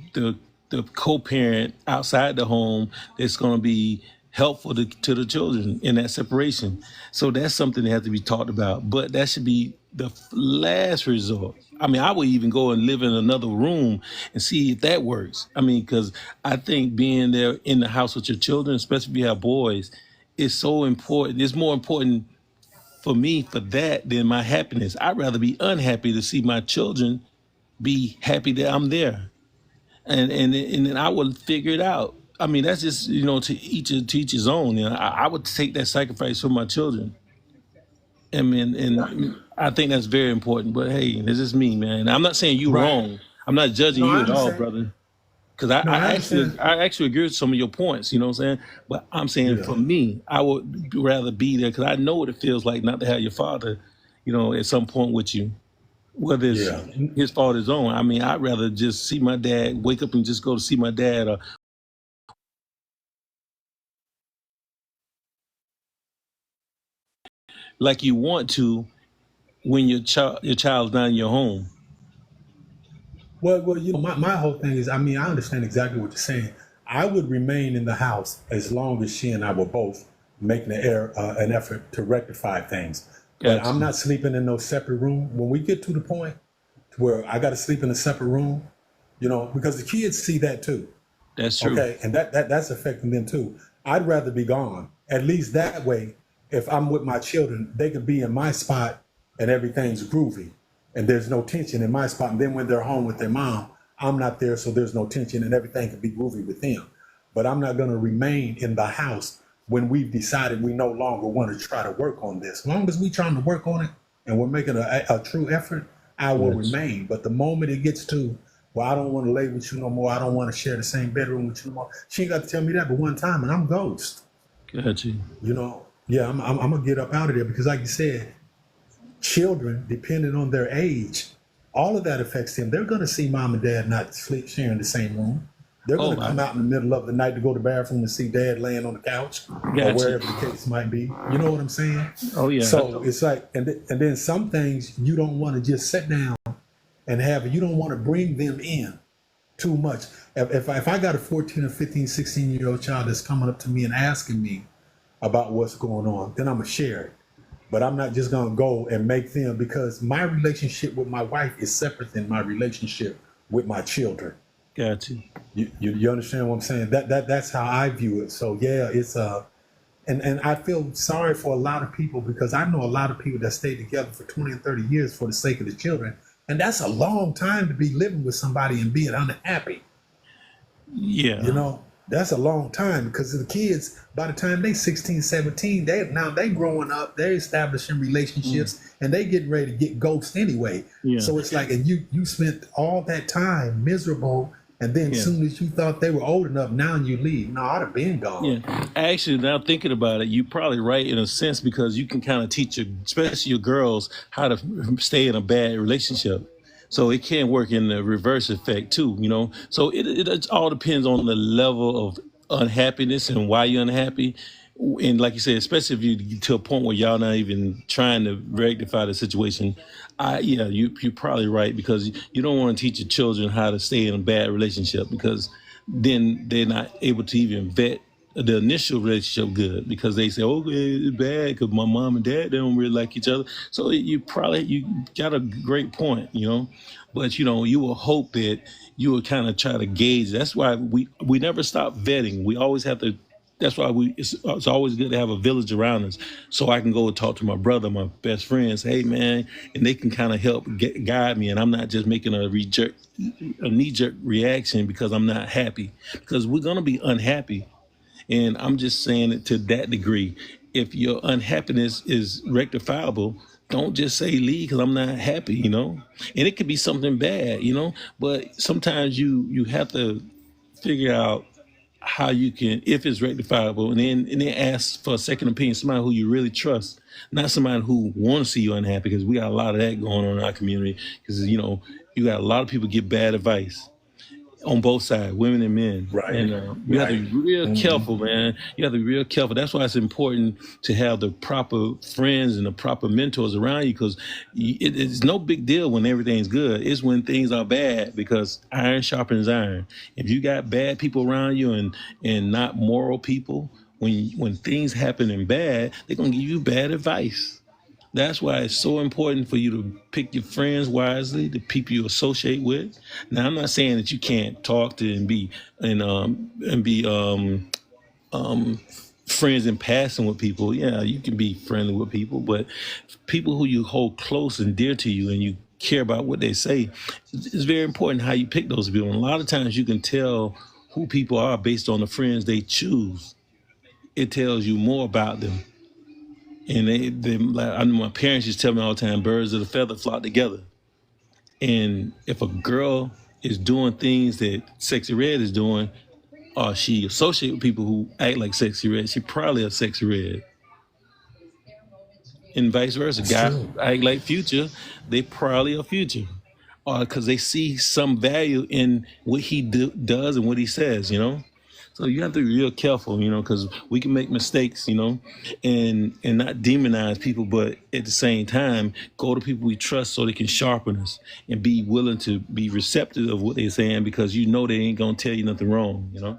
co-parent outside the home that's going to be helpful to the children in that separation. So that's something that has to be talked about, but that should be the last resort. I mean, I would even go and live in another room and see if that works. I mean, because I think being there in the house with your children, especially if you have boys, is so important. It's more important for me for that than my happiness. I'd rather be unhappy to see my children be happy that I'm there, and then I would figure it out. I mean, that's just to each his own. I would take that sacrifice for my children. I mean, and I think that's very important. But hey, this is me, man. I'm not saying you Right. wrong. I'm not judging No, you I at all, understand. brother. Because No, I understand. I actually agree with some of your points. You know what I'm saying? But I'm saying Yeah. for me, I would rather be there because I know what it feels like not to have your father, at some point with you, whether it's Yeah. his fault or his own. I mean, I'd rather just see my dad, wake up and just go to see my dad, or like you want to when your child's not in your home. Well, my whole thing is, I mean, I understand exactly what you're saying. I would remain in the house as long as she and I were both making an effort to rectify things. But I'm Gotcha. not sleeping in no separate room. When we get to the point where I got to sleep in a separate room, because the kids see that too. That's true. Okay, and that's affecting them too. I'd rather be gone. At least that way, if I'm with my children, they could be in my spot and everything's groovy, and there's no tension in my spot. And then when they're home with their mom, I'm not there, so there's no tension, and everything can be groovy with them. But I'm not going to remain in the house when we've decided we no longer want to try to work on this. As long as we're trying to work on it and we're making a true effort, I will Yes. remain. But the moment it gets to, well, I don't want to lay with you no more. I don't want to share the same bedroom with you no more. She ain't got to tell me that but one time, and I'm ghost. Gotcha. Yeah, I'm gonna get up out of there because, like you said, children, depending on their age, all of that affects them. They're gonna see mom and dad not sharing the same room. They're going Oh, to come out in the middle of the night to go to the bathroom and see dad laying on the couch or gotcha. wherever the case might be. You know what I'm saying? Oh yeah. So it's like, and then some things you don't want to just sit down and have, you don't want to bring them in too much. If I got a 14 or 15, 16-year-old child that's coming up to me and asking me about what's going on, then I'm going to share it. But I'm not just going to go and make them, because my relationship with my wife is separate than my relationship with my children. Gotcha. You understand what I'm saying? That's how I view it. So yeah, it's and I feel sorry for a lot of people, because I know a lot of people that stay together for 20 and 30 years for the sake of the children. And that's a long time to be living with somebody and being unhappy. Yeah. You know, that's a long time, because the kids, by the time they 16, 17, they growing up, they're establishing relationships and they getting ready to get ghost anyway. Yeah. So it's like, and you spent all that time miserable, and then as soon as you thought they were old enough, now you leave. No, I'd have been gone. Yeah, actually, now thinking about it, you're probably right in a sense, because you can kind of teach especially your girls, how to stay in a bad relationship. So it can work in the reverse effect too, you know. So it all depends on the level of unhappiness and why you're unhappy. And like you said, especially if you get to a point where y'all not even trying to rectify the situation, you're probably right, because you don't want to teach your children how to stay in a bad relationship, because then they're not able to even vet the initial relationship good, because they say, oh, it's bad because my mom and dad, they don't really like each other. So you got a great point, you know, but you know, you will hope that you will kind of try to gauge. That's why we never stop vetting. We always have to. That's why it's always good to have a village around us, so I can go and talk to my brother, my best friends. Hey man, and they can kind of help guide me, and I'm not just making a knee-jerk reaction because I'm not happy, because we're gonna be unhappy. And I'm just saying it to that degree. If your unhappiness is rectifiable, don't just say leave because I'm not happy, you know? And it could be something bad, you know? But sometimes you have to figure out how you can, if it's rectifiable, and then ask for a second opinion, somebody who you really trust, not somebody who want to see you unhappy, because we got a lot of that going on in our community. Because, you know, you got a lot of people get bad advice on both sides, women and men. Right. And you have to be real careful, man. You have to be real careful. That's why it's important to have the proper friends and the proper mentors around you, because it's no big deal when everything's good. It's when things are bad, because iron sharpens iron. If you got bad people around you and not moral people, when things happen and bad, they're going to give you bad advice. That's why it's so important for you to pick your friends wisely, the people you associate with. Now, I'm not saying that you can't talk to and be friends in passing with people. Yeah, you can be friendly with people, but people who you hold close and dear to you and you care about what they say, it's very important how you pick those people. And a lot of times you can tell who people are based on the friends they choose. It tells you more about them. And I know my parents used to tell me all the time, birds of a feather flock together. And if a girl is doing things that Sexy Red is doing, or she associates with people who act like Sexy Red, she probably a Sexy Red. And vice versa. Guys who act like Future, they probably a Future. Or because they see some value in what he does and what he says, you know? So you have to be real careful, you know, because we can make mistakes, you know, and not demonize people, but at the same time, go to people we trust so they can sharpen us and be willing to be receptive of what they're saying, because you know they ain't gonna tell you nothing wrong, you know.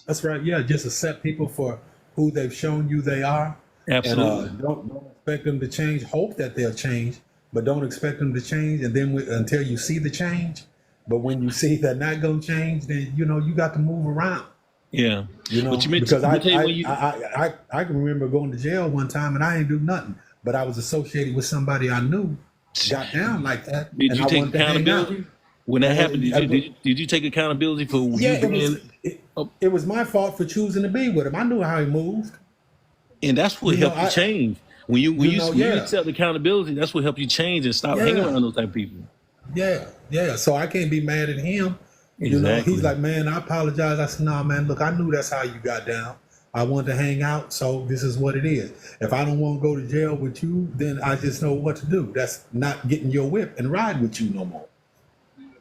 That's right. Yeah, just accept people for who they've shown you they are. Absolutely. And don't expect them to change. Hope that they'll change, but don't expect them to change. And then until you see the change. But when you see they're not going to change, then, you know, you got to move around. Yeah. You know, But because I can remember going to jail one time and I ain't do nothing, but I was associated with somebody I knew got down like that. Did and you I take wanted to hang out. accountability? When that happened, did you take accountability for Yeah, you being... it was my fault for choosing to be with him. I knew how he moved. And that's what helped you change. When you accept accountability, that's what helped you change and stop hanging around those type of people. Yeah. So I can't be mad at him. Exactly. You know, he's like, man, I apologize. I said, nah, man, look, I knew that's how you got down. I wanted to hang out, so this is what it is. If I don't want to go to jail with you, then I just know what to do. That's not getting your whip and ride with you no more.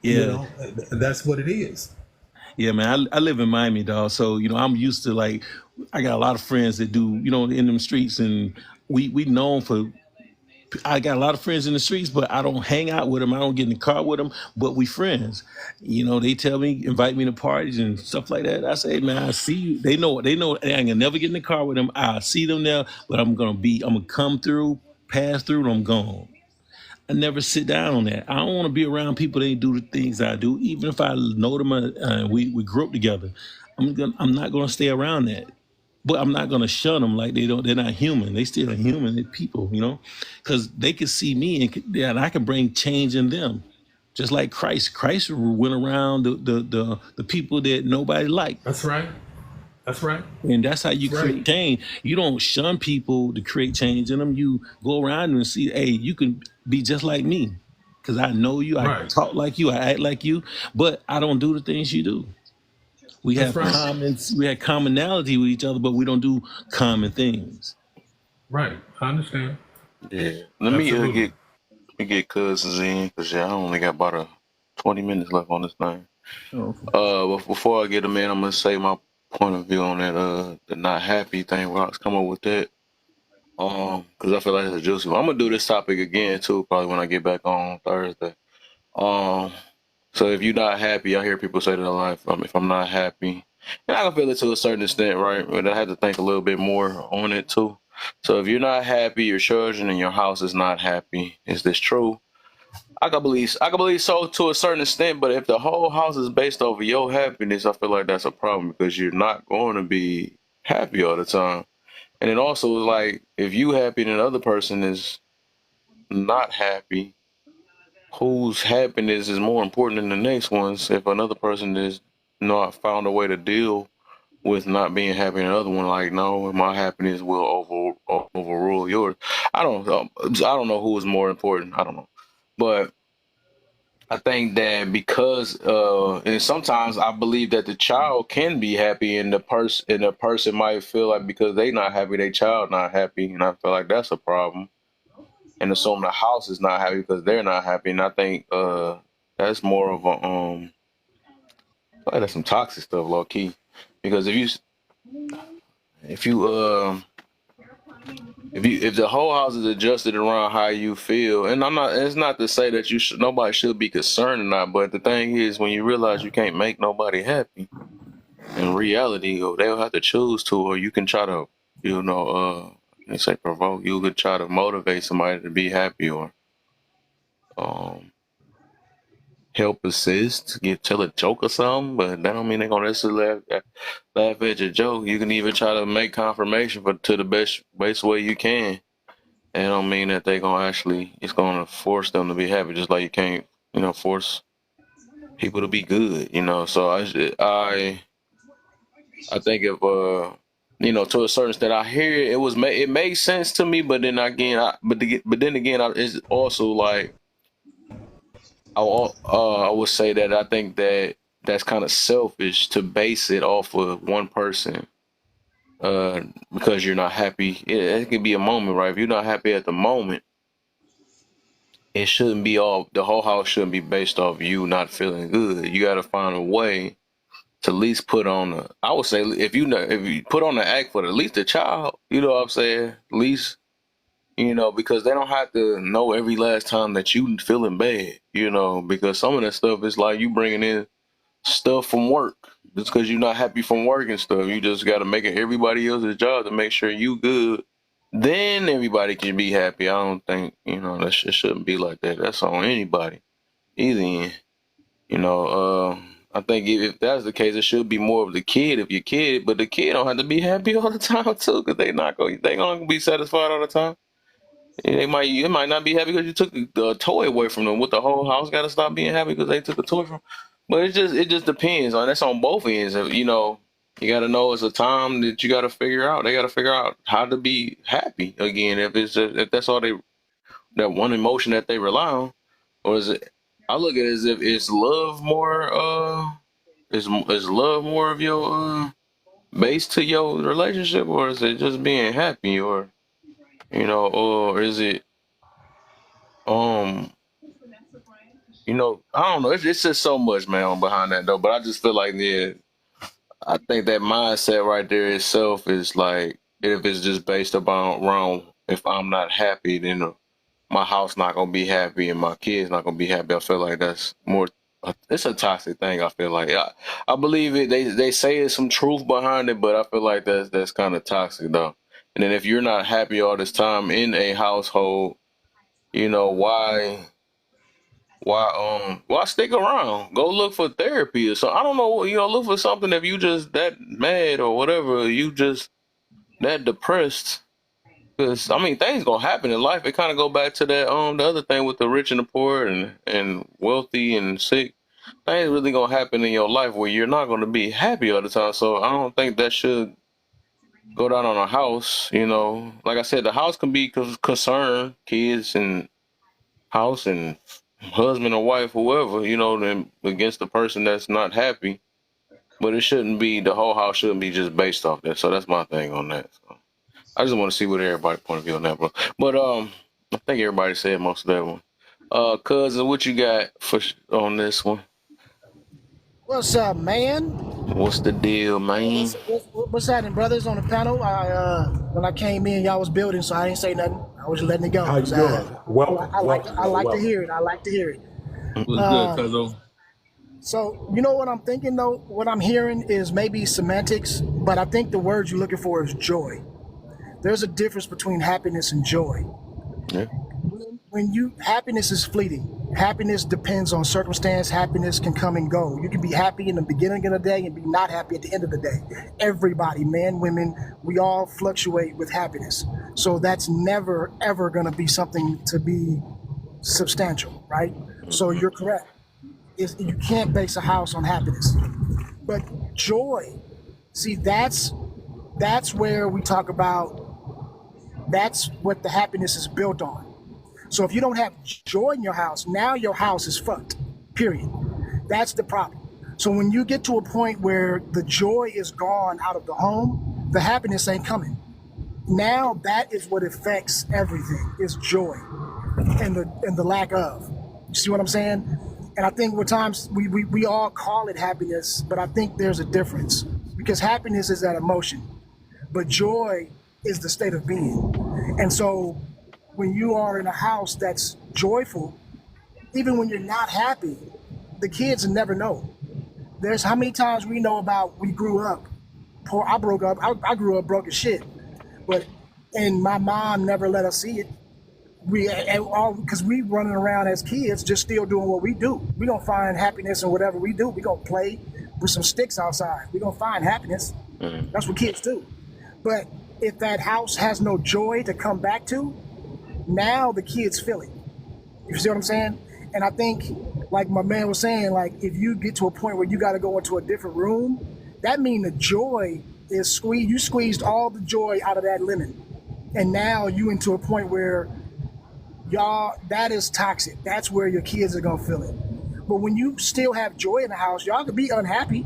Yeah. You know, that's what it is. Yeah, man. I live in Miami, dog. So I'm used to like I got a lot of friends that do in them streets, and we known for. I got a lot of friends in the streets, but I don't hang out with them. I don't get in the car with them, but we friends. They tell me, invite me to parties and stuff like that. I say, man, I see you. They know I ain't gonna never get in the car with them. I see them there, but I'm gonna come through, pass through, and I'm gone. I never sit down on that. I don't want to be around people that do the things I do, even if I know them. We grew up together. I'm not gonna stay around that. But I'm not gonna shun them like they're not human. They still are human. They're people, because they can see me and I can bring change in them, just like Christ. Christ went around the people that nobody liked. That's right. That's right. And that's how you That's right. create change. You don't shun people to create change in them. You go around and see, hey, you can be just like me. Because I know you, I Right. talk like you, I act like you, but I don't do the things you do. We That's have right. we have commonality with each other, but we don't do common things. Right. I understand. Yeah. Let me Absolutely. get cousins in because I only got about 20 minutes left on this thing. Oh, But before I get them in, I'm gonna say my point of view on that the not happy thing. Where I was coming with that. Because I feel like it's a juicy one. I'm gonna do this topic again too, probably when I get back on Thursday. Um, so if you're not happy, I hear people say that a lot. If I'm not happy, and I can feel it to a certain extent, right? But I had to think a little bit more on it too. So if you're not happy, your children and your house is not happy. Is this true? I can believe so to a certain extent, but if the whole house is based over your happiness, I feel like that's a problem because you're not going to be happy all the time. And then also like if you happy and the other person is not happy, whose happiness is more important than the next one's if another person is not found a way to deal with not being happy and the other one like no my happiness will overrule yours. I don't know who is more important. I don't know. But I think that because and sometimes I believe that the child can be happy and the person might feel like because they not happy, their child not happy, and I feel like that's a problem. And assume the house is not happy because they're not happy. And I think that's more of a like that's some toxic stuff, low key. Because if you if the whole house is adjusted around how you feel, and it's not to say that nobody should be concerned or not, but the thing is when you realize you can't make nobody happy, in reality, or they'll have to choose to, or you can try to, they say provoke, you could try to motivate somebody to be happy or um help assist, tell a joke or something, but that don't mean they're gonna necessarily laugh at your joke. You can even try to make confirmation to the best way you can. And it don't mean that they gonna actually it's gonna force them to be happy, just like you can't, force people to be good, So I think if to a certain extent, I hear it, it made sense to me, but then again, but then again, it's also like I would say that I think that that's kind of selfish to base it off of one person uh because you're not happy. It can be a moment, right? If you're not happy at the moment, it shouldn't be all the whole house shouldn't be based off you not feeling good. You got to find a way to at least put on I would say if you put on the act for at least the child, you know what I'm saying? At least because they don't have to know every last time that you feeling bad, because some of that stuff is like you bringing in stuff from work just because you're not happy from work and stuff. You just got to make it everybody else's job to make sure you good. Then everybody can be happy. I don't think that shit shouldn't be like that. That's on anybody. Either end. I think if that's the case, it should be more of the kid if your kid, but the kid don't have to be happy all the time too, because they gonna be satisfied all the time. They might not be happy because you took the toy away from them. With the whole house got to stop being happy because they took a toy from. But it just depends on that's on both ends. You got to know it's a time that you got to figure out. They got to figure out how to be happy again. If that's all that one emotion that they rely on, or is it? I look at it as if it's love more. Is love more of your base to your relationship, or is it just being happy, or is it um I don't know. It's just so much, man, behind that though. But I just feel like, yeah, I think that mindset right there itself is like, if it's just based upon wrong, if I'm not happy, then my house not gonna be happy and my kids not gonna be happy. I feel like that's more. It's a toxic thing. I feel like I believe it. They say there's some truth behind it, but I feel like that's kind of toxic though. And then if you're not happy all this time in a household, why stick around? Go look for therapy or something. I don't know. Look for something if you just that mad or whatever. You just that depressed. Because I mean, things gonna happen in life. It kind of go back to that the other thing with the rich and the poor and wealthy and sick. Things really gonna happen in your life where you're not gonna be happy all the time. So I don't think that should go down on a house. Like I said, the house can be concern, kids and house and husband or wife, whoever. Then against the person that's not happy. But it shouldn't be the whole house shouldn't be just based off that. So that's my thing on that. So. I just want to see what everybody's point of view on that, bro. But I think everybody said most of that one. Cousin, what you got on this one? What's up, man? What's the deal, man? What's happening, brothers on the panel? When I came in, y'all was building, so I didn't say nothing. I was just letting it go. How you doing? Welcome. I like to Welcome. hear it. I like to hear it. What's good, cousin? So you know what I'm thinking though? What I'm hearing is maybe semantics, but I think the word you're looking for is joy. There's a difference between happiness and joy. Yeah. Happiness is fleeting. Happiness depends on circumstance. Happiness can come and go. You can be happy in the beginning of the day and be not happy at the end of the day. Everybody, men, women, we all fluctuate with happiness. So that's never, ever going to be something to be substantial, right? So you're correct. You can't base a house on happiness. But joy, see, that's where we talk about, that's what the happiness is built on. So if you don't have joy in your house, now your house is fucked, period. That's the problem. So when you get to a point where the joy is gone out of the home, the happiness ain't coming. Now that is what affects everything, is joy and the lack of. You see what I'm saying? And I think at times we all call it happiness, but I think there's a difference, because happiness is that emotion, but joy is the state of being. And so when you are in a house that's joyful, even when you're not happy, the kids never know. There's how many times we grew up poor. I grew up broke as shit, and my mom never let us see it. Because we running around as kids just still doing what we do. We don't find happiness in whatever we do. We gonna play with some sticks outside. We gonna find happiness. That's what kids do. But if that house has no joy to come back to, now the kids feel it. You see what I'm saying? And I think, like my man was saying, like if you get to a point where you got to go into a different room, that means the joy is squeezed. You squeezed all the joy out of that lemon, and now you into a point where that is toxic. That's where your kids are gonna feel it. But when you still have joy in the house, y'all could be unhappy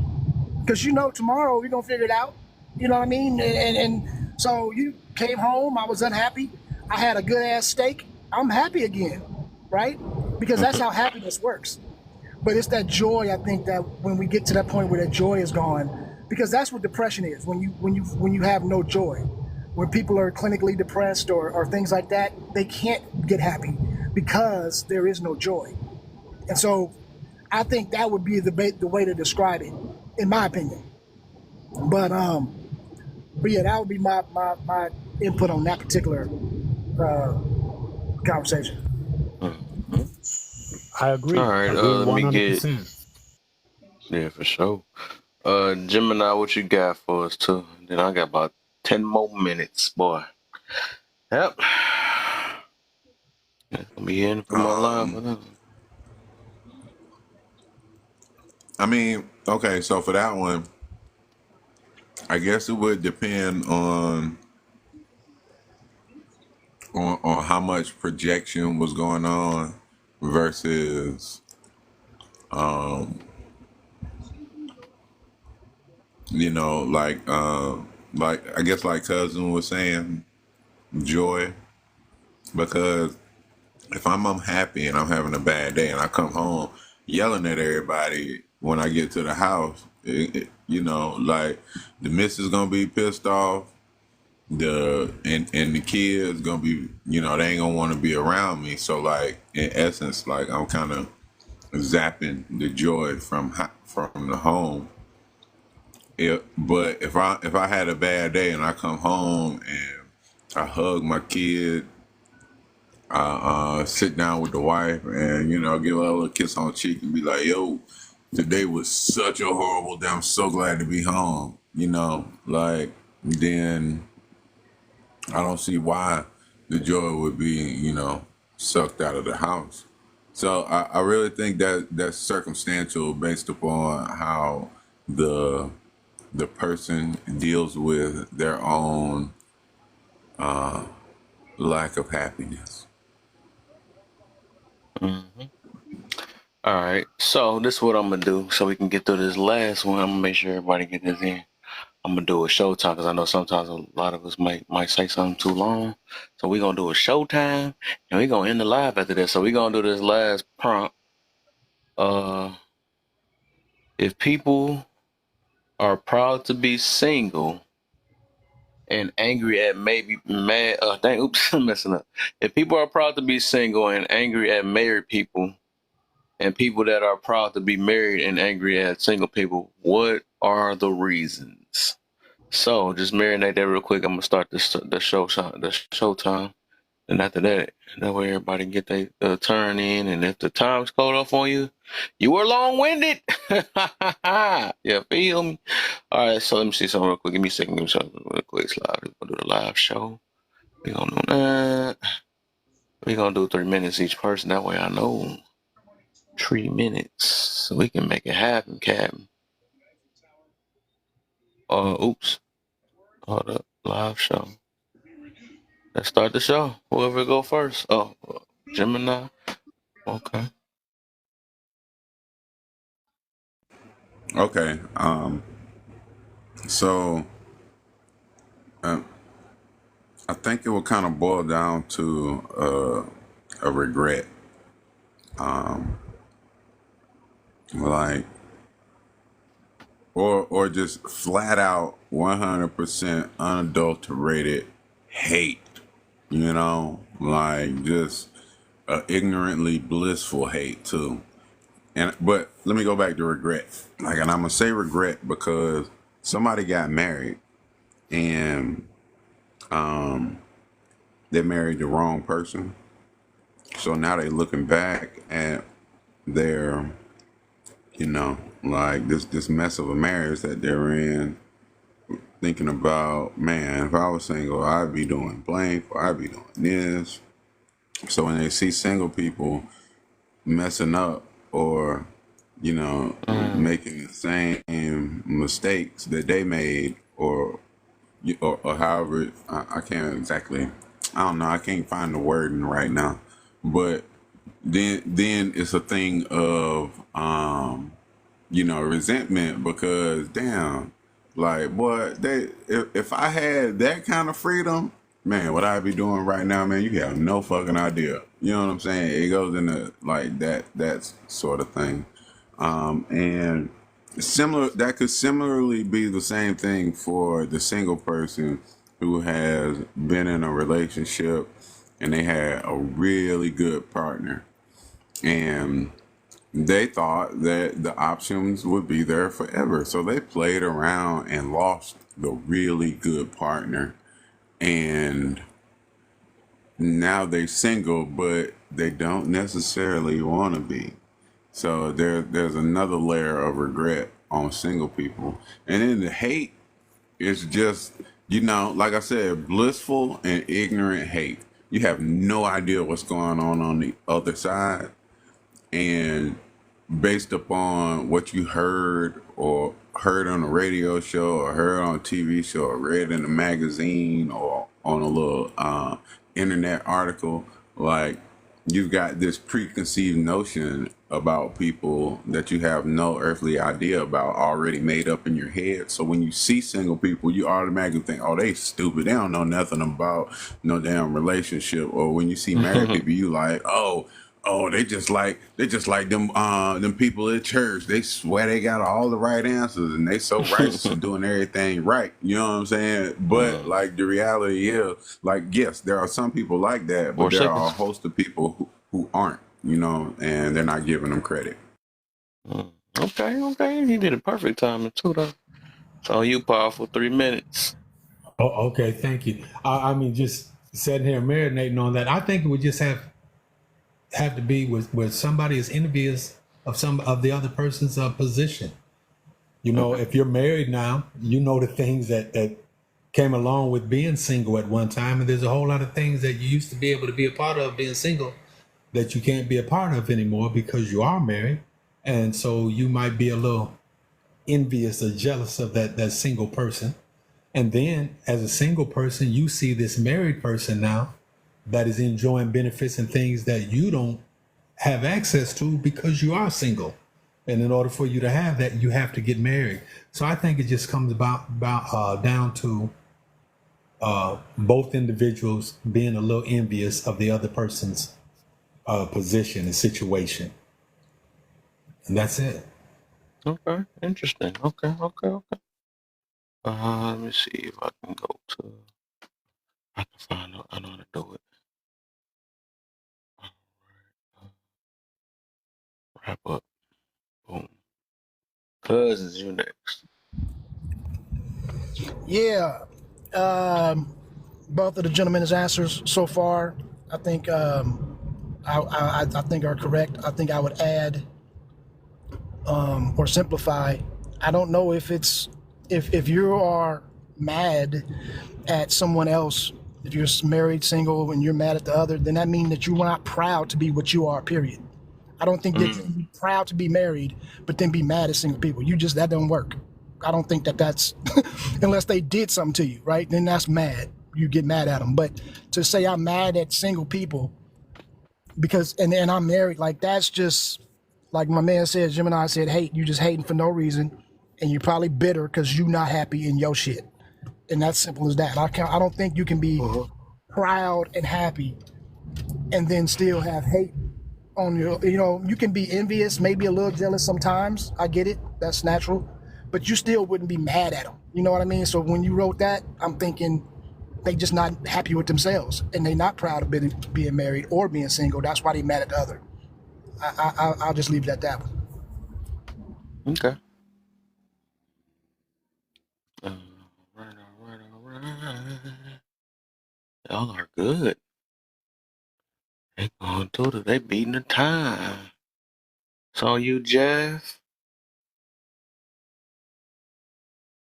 because tomorrow we're gonna figure it out. You know what I mean? And so you came home, I was unhappy. I had a good ass steak. I'm happy again, right? Because that's how happiness works. But it's that joy, I think, that when we get to that point where that joy is gone, because that's what depression is. When you have no joy, when people are clinically depressed or things like that, they can't get happy because there is no joy. And so I think that would be the way to describe it, in my opinion. But yeah, that would be my input on that particular conversation. I agree. All right, I agree let me 100%. Yeah, for sure. Gemini, what you got for us too? Then I got about 10 more minutes, boy. Yep. Gonna be in for my live. I mean, okay, so for that one, I guess it would depend on how much projection was going on versus like I guess like cousin was saying, joy, because if I'm unhappy and I'm having a bad day and I come home yelling at everybody when I get to the house, you know, like the missus gonna be pissed off, and the kids gonna be, you know, they ain't gonna want to be around me. So like in essence, like I'm kind of zapping the joy from the home. But if I had a bad day and I come home and I hug my kid, sit down with the wife and, you know, give her a little kiss on the cheek and be like, yo, today was such a horrible day. I'm so glad to be home. You know, like, then I don't see why the joy would be, you know, sucked out of the house. So I really think that that's circumstantial based upon how the the person deals with their own lack of happiness. Mhm. All right. So this is what I'm gonna do, so we can get through this last one. I'm gonna make sure everybody get this in. I'm gonna do a showtime because I know sometimes a lot of us might say something too long. So we're gonna do a showtime and we're gonna end the live after this. So we're gonna do this last prompt. Uh, if people are proud to be single and angry at maybe mad, dang, oops, I'm messing up. If people are proud to be single and angry at married people, and people that are proud to be married and angry at single people, what are the reasons? So just marinate that real quick. I'm gonna start the show time, and after that way everybody can get their turn in. And if the time's called off on you, you were long winded. Yeah, feel me? All right, so let me see something real quick. Give me a second. Give me something real quick. Slide. We're gonna do the live show. We're gonna do that. We're gonna do 3 minutes each person. That way I know 3 minutes, so we can make it happen, Captain. Oops. Hold up. Live show. Let's start the show. Whoever go first. Oh, Gemini. Okay. Okay. So uh, I think it will kind of boil down to a regret. Like, or just flat out 100% unadulterated hate, you know, like just ignorantly blissful hate too. And but let me go back to regret. Like, and I'm gonna say regret because somebody got married and they married the wrong person. So now they looking back at their, you know, like this mess of a marriage that they're in, thinking about, man, if I was single, I'd be doing blank, or I'd be doing this. So when they see single people messing up or, you know, making the same mistakes that they made, or however, I can't exactly, I don't know, I can't find the wording right now, but then it's a thing of you know, resentment because damn, like, boy, if I had that kind of freedom, man, what I'd be doing right now, man, you have no fucking idea. You know what I'm saying? It goes into like that sort of thing. And similar, that could similarly be the same thing for the single person who has been in a relationship and they had a really good partner, and they thought that the options would be there forever. So they played around and lost the really good partner. And now they're single, but they don't necessarily want to be. So there's another layer of regret on single people. And then the hate is just, you know, like I said, blissful and ignorant hate. You have no idea what's going on the other side. And based upon what you heard or heard on a radio show or heard on a TV show or read in a magazine or on a little internet article, like you've got this preconceived notion about people that you have no earthly idea about already made up in your head. So when you see single people, you automatically think, oh, they stupid. They don't know nothing about no damn relationship. Or when you see married people, you like, oh, they just like them people at church. They swear they got all the right answers and they so righteous and doing everything right. You know what I'm saying? But like the reality is, like, yes, there are some people like that, but 4 there are a seconds. host of people who aren't, and they're not giving them credit. Okay. He did a perfect timing too, though. So you powerful 3 minutes. Oh, okay, thank you. I mean, just sitting here marinating on that, I think it would just have to be where somebody is envious of some of the other person's position. Okay. If you're married now, you know the things that came along with being single at one time, and there's a whole lot of things that you used to be able to be a part of being single that you can't be a part of anymore because you are married, and so you might be a little envious or jealous of that single person. And then, as a single person, you see this married person now that is enjoying benefits and things that you don't have access to because you are single. And in order for you to have that, you have to get married. So I think it just comes about down to both individuals being a little envious of the other person's position and situation, and that's it. Okay. Interesting. Okay. Let me see if I can go to. I can find out. I know how to do it. Wrap up. Boom. Cousins, you next. Yeah. Both of the gentlemen's answers so far, I think, I think are correct. I think I would add or simplify. I don't know if it's if you are mad at someone else, if you're married, single, and you're mad at the other, then that means that you're not proud to be what you are. Period. I don't think that you can be proud to be married, but then be mad at single people. That don't work. I don't think that's unless they did something to you, right? Then that's mad. You get mad at them. But to say I'm mad at single people because and I'm married, like that's just like my man said, Gemini said, hate. You just hating for no reason, and you're probably bitter because you're not happy in your shit. And that's simple as that. I don't think you can be proud and happy and then still have hate on your, you can be envious, maybe a little jealous sometimes. I get it. That's natural. But you still wouldn't be mad at them. You know what I mean? So when you wrote that, I'm thinking they just not happy with themselves and they not proud of being married or being single. That's why they mad at the other. I'll just leave it at that one. Okay. All right. Y'all are good. They going through it. They beating the time. So you, Jeff,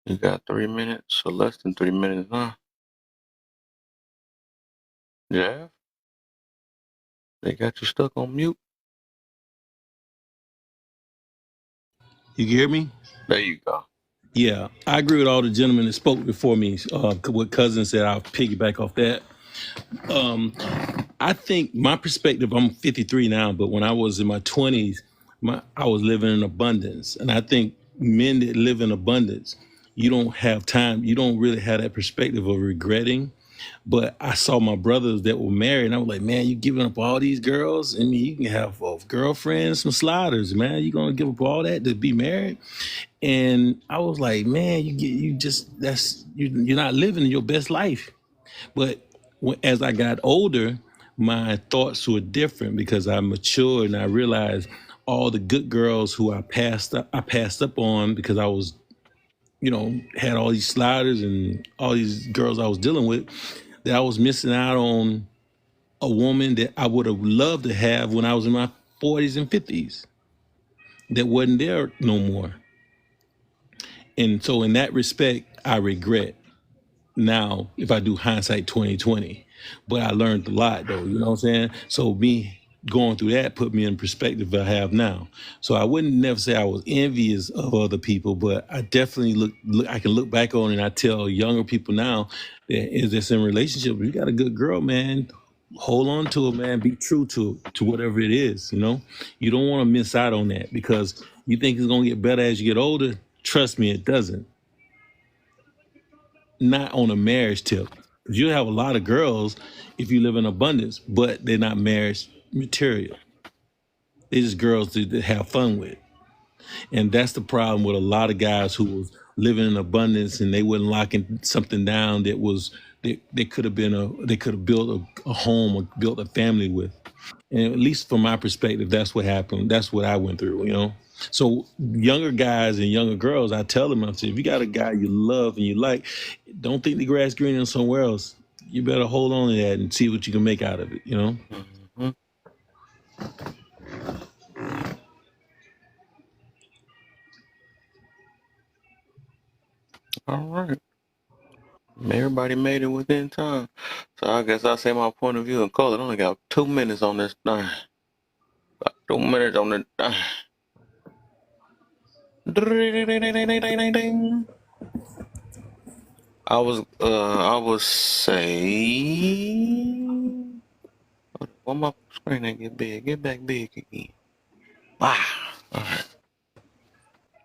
you got 3 minutes or less than 3 minutes, huh? Jeff, they got you stuck on mute. You can hear me? There you go. Yeah, I agree with all the gentlemen that spoke before me. What Cousin said, I'll piggyback off that. I think my perspective, I'm 53 now, but when I was in my 20s, I was living in abundance. And I think men that live in abundance, you don't have time, you don't really have that perspective of regretting. But I saw my brothers that were married, and I was like, man, you giving up all these girls? I mean, you can have a girlfriend, some sliders, man. You gonna give up all that to be married? And I was like, man, you're not living your best life. But as I got older, my thoughts were different because I matured and I realized all the good girls who I passed up on because I was, had all these sliders and all these girls I was dealing with, that I was missing out on a woman that I would have loved to have when I was in my 40s and 50s that wasn't there no more. And so in that respect, I regret now if I do hindsight 2020. But I learned a lot though, you know what I'm saying? So me going through that put me in perspective I have now. So I wouldn't never say I was envious of other people, but I definitely I can look back on it and I tell younger people now that is this in relationship, you got a good girl, man. hold on to it, man. Be true to whatever it is. You know, you don't want to miss out on that because you think it's gonna get better as you get older. Trust me, it doesn't. Not on a marriage tip. You have a lot of girls if you live in abundance, but they're not marriage material. They're just girls to have fun with. And that's the problem with a lot of guys who was living in abundance and they wasn't locking something down that was they could have been they could have built a home or built a family with. And at least from my perspective, that's what happened. That's what I went through, you know. So younger guys and younger girls, I tell them, I say, if you got a guy you love and you like, don't think the grass greener somewhere else. You better hold on to that and see what you can make out of it, you know. Mm-hmm. All right. Everybody made it within time. So I guess I'll say my point of view and call it. Only got 2 minutes on this thing. 2 minutes on the thing. I would say, why my screen ain't get big? Get back big again. Wow.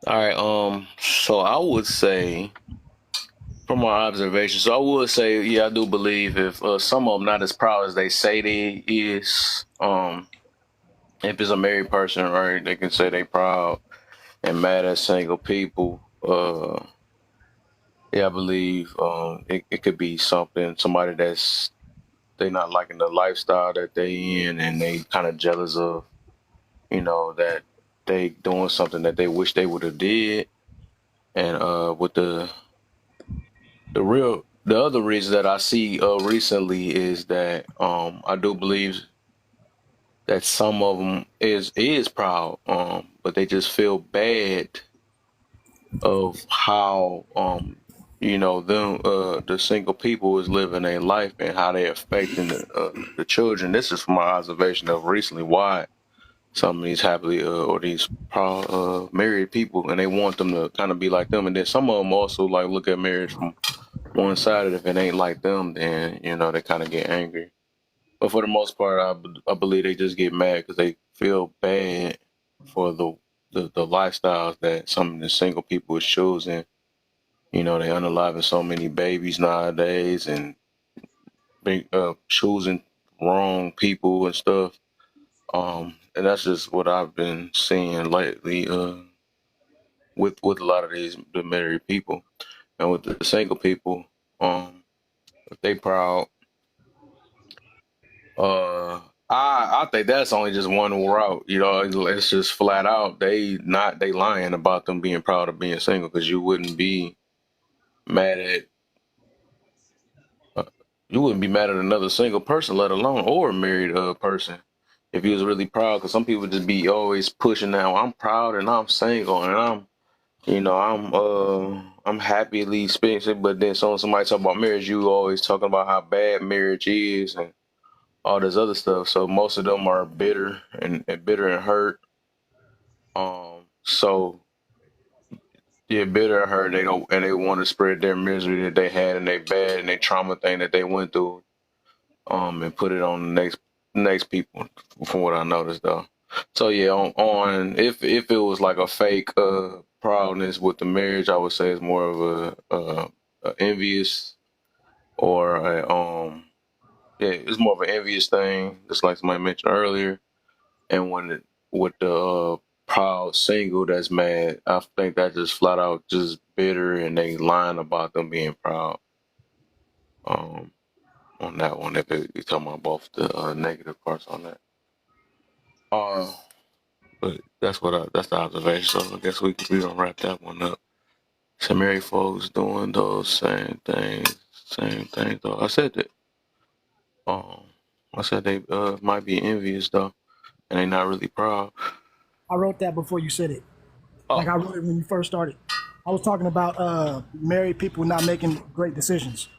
All right. So I would say, from my observation, so I would say, yeah, I do believe if some of them not as proud as they say they is, if it's a married person, right, they can say they proud and mad at single people. Yeah, I believe it could be somebody that's they not liking the lifestyle that they in, and they kind of jealous of, that they doing something that they wish they would have did. And with the other reason that I see recently is that I do believe that some of them is proud, but they just feel bad of how them the single people is living their life and how they affecting the children. This is from my observation of recently why some of these happily or these proud married people, and they want them to kind of be like them, and then some of them also like look at marriage from one side, and if it ain't like them, then they kind of get angry. But for the most part, I believe they just get mad because they feel bad for the lifestyles that some of the single people is choosing. They unaliving so many babies nowadays and choosing wrong people and stuff. And that's just what I've been seeing lately. With a lot of the married people and with the single people, if they proud. I think that's only just one route. It's just flat out they lying about them being proud of being single because mad at uh, you wouldn't be mad at another single person, let alone or a married person, if you was really proud. Because some people just be always pushing now. I'm proud and I'm single and I'm happily experiencing. But then somebody talk about marriage, you always talking about how bad marriage is and all this other stuff. So most of them are bitter and bitter and hurt. So yeah, bitter and hurt. They don't, and they want to spread their misery that they had and they bad and they trauma thing that they went through. And put it on the next people. From what I noticed though. So yeah, on if it was like a fake proudness with the marriage, I would say it's more of a envious or it's more of an envious thing, just like somebody mentioned earlier. And with the proud single that's mad, I think that just flat out just bitter and they lying about them being proud. On that one, if you're talking about both the negative parts on that. Uh, but that's the observation. So I guess we gonna wrap that one up. Some married folks doing those same things though. Um, I said they might be envious though, and they not really proud. I wrote that before you said it. Like I Oh, wrote it when you first started. I was talking about married people not making great decisions.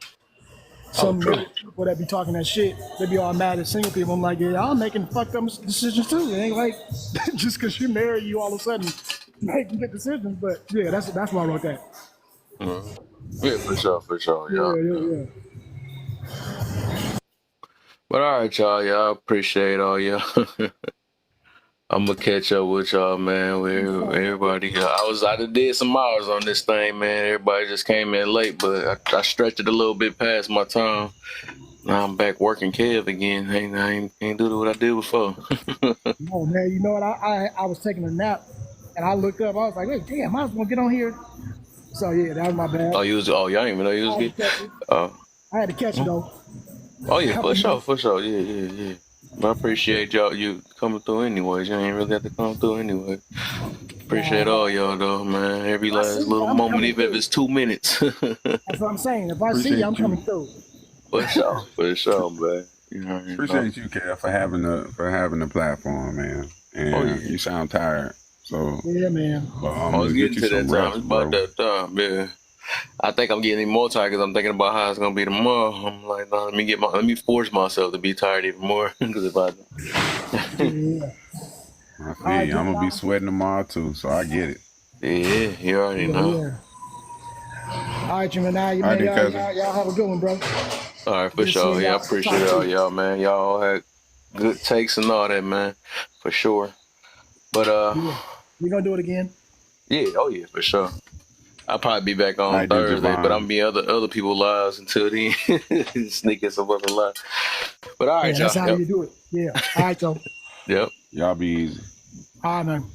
oh, Some true. married people that be talking that shit, they be all mad at single people. I'm like, yeah, I'm making fucked up decisions too. It ain't like just because you're married, you all of a sudden making good decisions. But yeah, that's why I wrote that. Yeah, for sure, Yeah, yeah. yeah, yeah. But But all right, y'all. Y'all appreciate all y'all. I'm gonna catch up with y'all, man. With everybody here. I did some hours on this thing, man. Everybody just came in late, but I stretched it a little bit past my time. Now I'm back working Kev again. I ain't do what I did before. Oh man, you know what? I was taking a nap and I looked up. I was like, wait, damn, I was gonna get on here. So yeah, that was my bad. y'all didn't even know you was I had good. to catch it. Uh, I had to catch it though. oh yeah, Helping me. for sure. Yeah. But I appreciate you coming through anyways. You ain't really have to come through anyway. Appreciate all y'all though, man. Every If I see last you, little I'm moment, coming even if through. it's 2 minutes. That's what I'm saying. If I see you, I'm Appreciate coming you. through. For sure, man. You already know. Appreciate you, Kev, for having the platform, man. Oh And yeah. you sound tired, so Yeah, man. I was get getting you to that some time. rest, It's about bro. that time, yeah. I think I'm getting even more tired because I'm thinking about how it's gonna be tomorrow. I'm like, nah, let me force myself to be tired even more. Because if I, Yeah. I All feel right, you. I'm gonna be Gemini. sweating tomorrow too, so I get it. yeah, you already Yeah, know. yeah. All right, Gemini, you All right, man, then, cousin. y'all have a good one, bro. All right, for Good seeing sure. Yeah, I y'all. appreciate Talk to all you. y'all, man. Y'all all had good takes and all that, man, for sure. But Yeah. We're gonna do it again. yeah, oh yeah, for sure. I'll probably be back All on right, then, Thursday, but I'm Javon. be other people's lives until then, sneaking some other live. But all Yeah, right, that's y'all. how Yep, you do it. Yeah. All right, though. yep. Y'all be easy. All right, man.